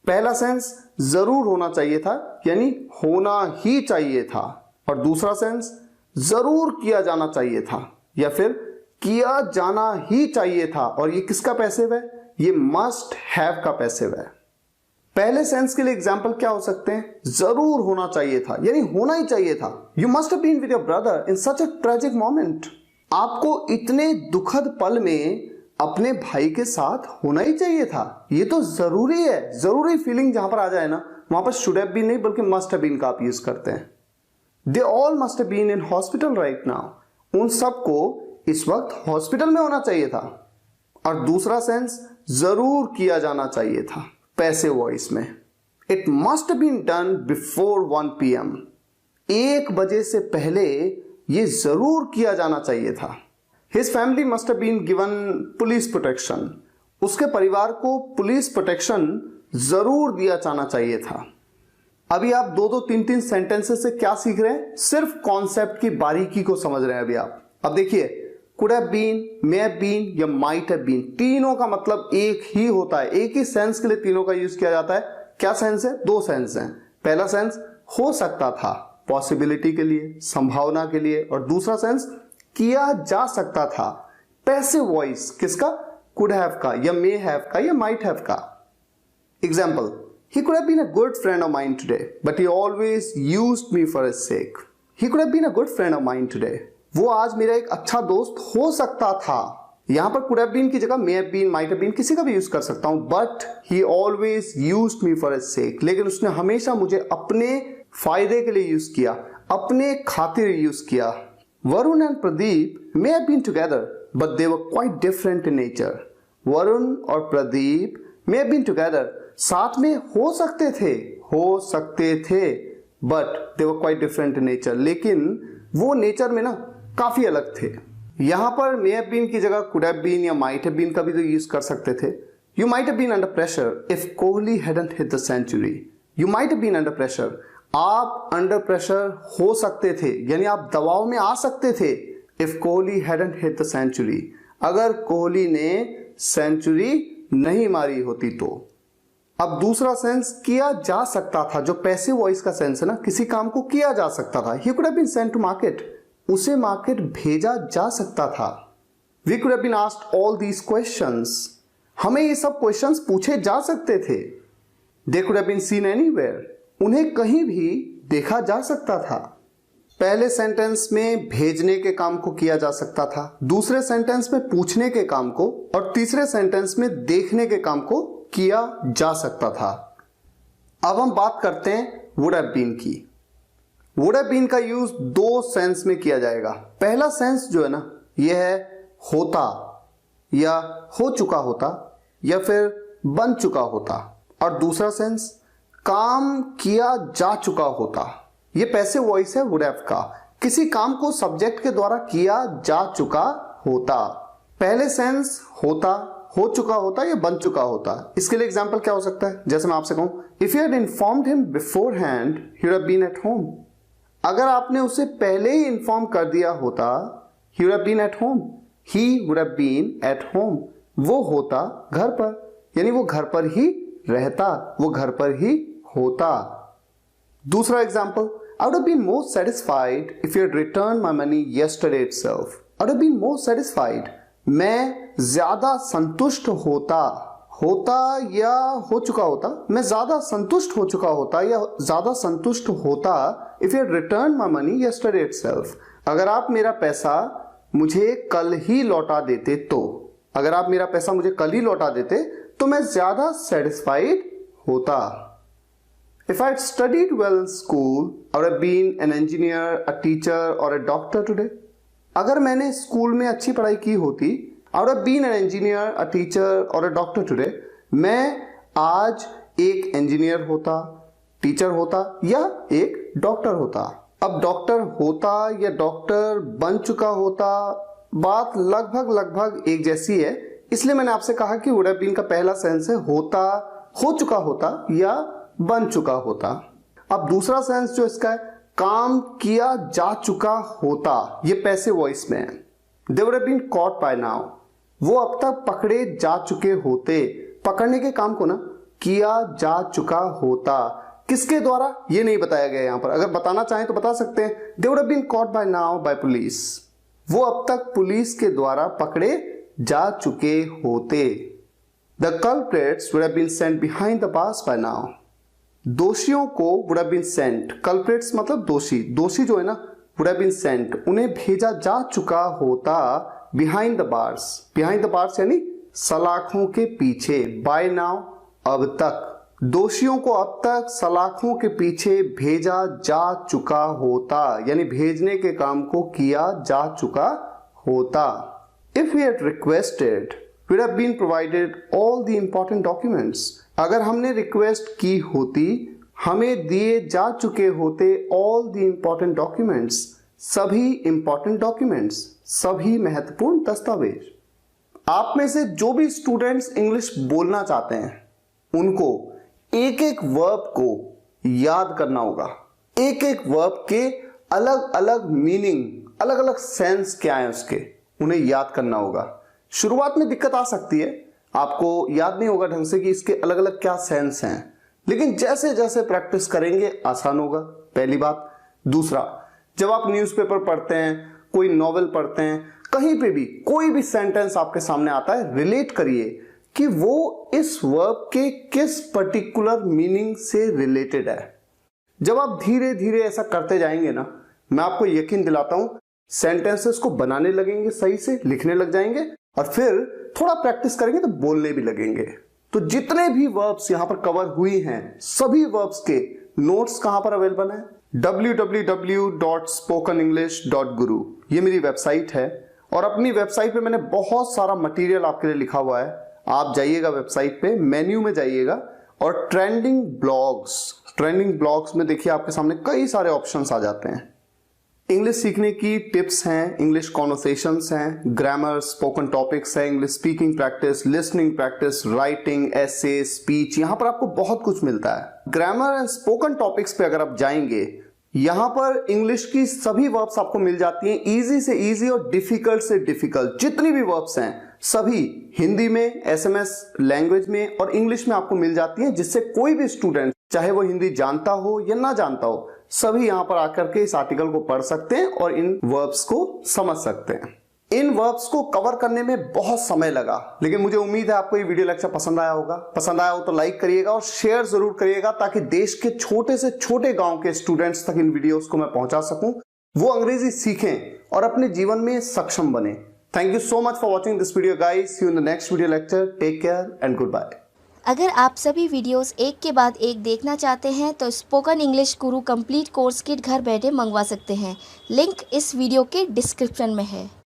पहला सेंस जरूर होना चाहिए था, यानी होना ही चाहिए था। और दूसरा सेंस जरूर किया जाना चाहिए था या फिर किया जाना ही चाहिए था। और ये किसका पैसिव है? ये मस्ट हैव का पैसिव है। पहले सेंस के लिए एग्जाम्पल क्या हो सकते हैं? जरूर होना चाहिए था, यानी होना ही चाहिए था। You must have been with your brother in such a tragic moment, आपको इतने दुखद पल में अपने भाई के साथ होना ही चाहिए था। ये तो जरूरी है। जरूरी फीलिंग जहां पर आ जाए ना, वहां पर शुड हैव बीन नहीं बल्कि मस्ट हैव बीन का आप यूज करते हैं। They all must have been in hospital right now, उन सबको इस वक्त हॉस्पिटल में होना चाहिए था। और दूसरा सेंस जरूर किया जाना चाहिए था, पैसिव वॉइस में। It must have been done before 1 PM, 1 बजे से पहले ये जरूर किया जाना चाहिए था। His family must have been given police protection, उसके परिवार को पुलिस प्रोटेक्शन जरूर दिया जाना चाहिए था। अभी आप 2-2, 3-3 सेंटेंसेस से क्या सीख रहे हैं? सिर्फ कॉन्सेप्ट की बारीकी को समझ रहे हैं अभी आप। अब देखिए, could have been, may have been या माइट हैव बीन, तीनों का मतलब एक ही होता है। एक ही सेंस के लिए तीनों का यूज किया जाता है। क्या सेंस है? 2 सेंस हैं। पहला सेंस हो सकता था, पॉसिबिलिटी के लिए, संभावना के लिए। और दूसरा सेंस किया जा सकता था, पैसिव वॉइस किसका? कुड हैव का या मे हैव का या माइट हैव का। Example, he could have been a good friend of mine today but he always used me for his sake. He could have been a good friend of mine today, वो आज मेरा एक अच्छा दोस्त हो सकता था। यहां पर could have been की जगह may have been, might have been किसी का भी यूज कर सकता हूं। but he always used me for his sake, लेकिन उसने हमेशा मुझे अपने फायदे के लिए यूज किया, अपने खातिर यूज किया। Varun and Pradeep may have been together, but they were quite different in nature. Varun और Pradeep may have been together, साथ में हो सकते थे, but they were quite different in nature, लेकिन वो नेचर में ना काफी अलग थे। यहां पर may have been की जगह could have been या might have been का भी तो यूज कर सकते थे। You might have been under pressure if Kohli hadn't hit the century. You might have been under pressure, आप अंडर प्रेशर हो सकते थे, यानी आप दबाव में आ सकते थे। If Kohli hadn't hit the century, अगर कोहली ने सेंचुरी नहीं मारी होती तो। अब दूसरा सेंस किया जा सकता था, जो पैसिव वॉइस का सेंस है ना, किसी काम को किया जा सकता था। He could have been sent to market, उसे मार्केट भेजा जा सकता था। We could have been asked all these questions, हमें ये सब क्वेश्चंस पूछे जा सकते थे। They could have been seen anywhere, उन्हें कहीं भी देखा जा सकता था। पहले सेंटेंस में भेजने के काम को किया जा सकता था, दूसरे सेंटेंस में पूछने के काम को, और तीसरे सेंटेंस में देखने के काम को किया जा सकता था। अब हम बात करते हैं वुड हैव बीन की। वुड हैव बीन का यूज 2 सेंस में किया जाएगा। पहला सेंस जो है ना, यह है होता या हो चुका होता या फिर बन चुका होता। और दूसरा सेंस काम किया जा चुका होता। ये पैसिव वॉइस है वुड हैव का, किसी काम को सब्जेक्ट के द्वारा किया जा चुका होता। पहले सेंस होता, हो चुका होता या बन चुका होता। इसके लिए एग्जांपल क्या हो सकता है? जैसे मैं आपसे कहूं, if you had informed him beforehand he would have been at home, अगर आपने उसे पहले ही इन्फॉर्म कर दिया होता, he would have been at home, he would have been at home, वो होता घर पर, यानी वो घर पर ही रहता, वो घर पर ही होता। दूसरा example, I would have been more satisfied if you had returned my money yesterday itself. I would have been more satisfied, मैं ज्यादा संतुष्ट होता या हो चुका होता, मैं ज्यादा संतुष्ट हो चुका होता या ज्यादा संतुष्ट होता if you had returned my money yesterday itself, अगर आप मेरा पैसा मुझे कल ही लौटा देते तो। अगर आप मेरा पैसा मुझे कल ही लौटा देते तो मैं ज्यादा सेटिस्फाइड होता। If I had studied well in school, I would have been an engineer, a teacher or a doctor today. अगर मैंने स्कूल में अच्छी पढ़ाई की होती, I would have been an engineer, a teacher or a doctor today. मैं आज एक इंजीनियर होता, टीचर होता या एक डॉक्टर होता। अब डॉक्टर होता या डॉक्टर बन चुका होता, बात लगभग एक जैसी है, इसलिए मैंने आपसे कहा कि वुड हैव बीन का पहला सेंस है होता, हो चुका होता या बन चुका होता। अब दूसरा सेंस जो इसका है, काम किया जा चुका होता, ये पैसिव वॉइस में है। They would have been caught by now, वो अब तक पकड़े जा चुके होते। पकड़ने के काम को ना किया जा चुका होता, किसके द्वारा ये नहीं बताया गया यहां पर। अगर बताना चाहें तो बता सकते हैं, they would have been caught by now by police, वो अब तक पुलिस के द्वारा पकड़े जा चुके होते। The culprits would have been sent behind the bars by now, दोषियों को would have been sent, culprits मतलब दोषी, दोषी जो है ना वुड हैव बीन सेंट, उन्हें भेजा जा चुका होता behind the bars, behind the bars यानी सलाखों के पीछे, बाय नाउ अब तक, दोषियों को अब तक सलाखों के पीछे भेजा जा चुका होता, यानी भेजने के काम को किया जा चुका होता। If we had requested we have been provided all the important documents, अगर हमने रिक्वेस्ट की होती हमें दिए जा चुके होते ऑल द इंपॉर्टेंट डॉक्यूमेंट्स, सभी इंपॉर्टेंट डॉक्यूमेंट्स, सभी महत्वपूर्ण दस्तावेज। आप में से जो भी स्टूडेंट्स इंग्लिश बोलना चाहते हैं उनको एक एक वर्ब को याद करना होगा, एक एक वर्ब के अलग अलग मीनिंग, अलग अलग सेंस क्या है उसके, उन्हें याद करना होगा। शुरुआत में दिक्कत आ सकती है, आपको याद नहीं होगा ढंग से कि इसके अलग अलग क्या सेंस हैं, लेकिन जैसे जैसे प्रैक्टिस करेंगे आसान होगा, पहली बात। दूसरा, जब आप न्यूज़पेपर पढ़ते हैं, कोई नॉवेल पढ़ते हैं, कहीं पे भी कोई भी सेंटेंस आपके सामने आता है, रिलेट करिए कि वो इस वर्ब के किस पर्टिकुलर मीनिंग से रिलेटेड है। जब आप धीरे धीरे ऐसा करते जाएंगे ना, मैं आपको यकीन दिलाता हूं सेंटेंसेस को बनाने लगेंगे, सही से लिखने लग जाएंगे, और फिर थोड़ा प्रैक्टिस करेंगे तो बोलने भी लगेंगे। तो जितने भी वर्ब्स यहां पर कवर हुई हैं, सभी वर्ब्स के नोट्स कहां पर अवेलेबल हैं? www.spokenenglish.guru, ये मेरी वेबसाइट है, और अपनी वेबसाइट पे मैंने बहुत सारा मटेरियल आपके लिए लिखा हुआ है। आप जाइएगा वेबसाइट पे, मेन्यू में जाइएगा और ट्रेंडिंग ब्लॉग्स में देखिए आपके सामने कई सारे ऑप्शंस आ जाते हैं। इंग्लिश सीखने की टिप्स हैं, इंग्लिश कॉन्वर्सेशंस हैं, ग्रामर, स्पोकन टॉपिक्स हैं, English speaking practice, listening practice, writing, essay, speech, यहां पर आपको बहुत कुछ मिलता है। ग्रामर एंड स्पोकन टॉपिक्स पे अगर आप जाएंगे, यहां पर इंग्लिश की सभी वर्ब्स आपको मिल जाती हैं, इजी से इजी और डिफिकल्ट से डिफिकल्ट, जितनी भी वर्ब्स हैं सभी हिंदी में, एसएमएस लैंग्वेज में और इंग्लिश में आपको मिल जाती हैं, जिससे कोई भी स्टूडेंट चाहे वो हिंदी जानता हो या ना जानता हो, सभी यहां पर आकर के इस आर्टिकल को पढ़ सकते हैं और इन वर्ब्स को समझ सकते हैं। इन वर्ब्स को कवर करने में बहुत समय लगा, लेकिन मुझे उम्मीद है आपको ये वीडियो लेक्चर पसंद आया होगा। पसंद आया हो तो लाइक करिएगा और शेयर जरूर करिएगा, ताकि देश के छोटे से छोटे गांव के स्टूडेंट्स तक इन वीडियोस को मैं पहुंचा सकूं, वो अंग्रेजी सीखें और अपने जीवन में सक्षम बने। Thank you so much for watching this video guys. See you in the next video lecture. Take care and goodbye. अगर आप सभी वीडियोस एक के बाद एक देखना चाहते हैं तो स्पोकन इंग्लिश गुरु कंप्लीट कोर्स किट घर बैठे मंगवा सकते हैं। लिंक इस वीडियो के डिस्क्रिप्शन में है।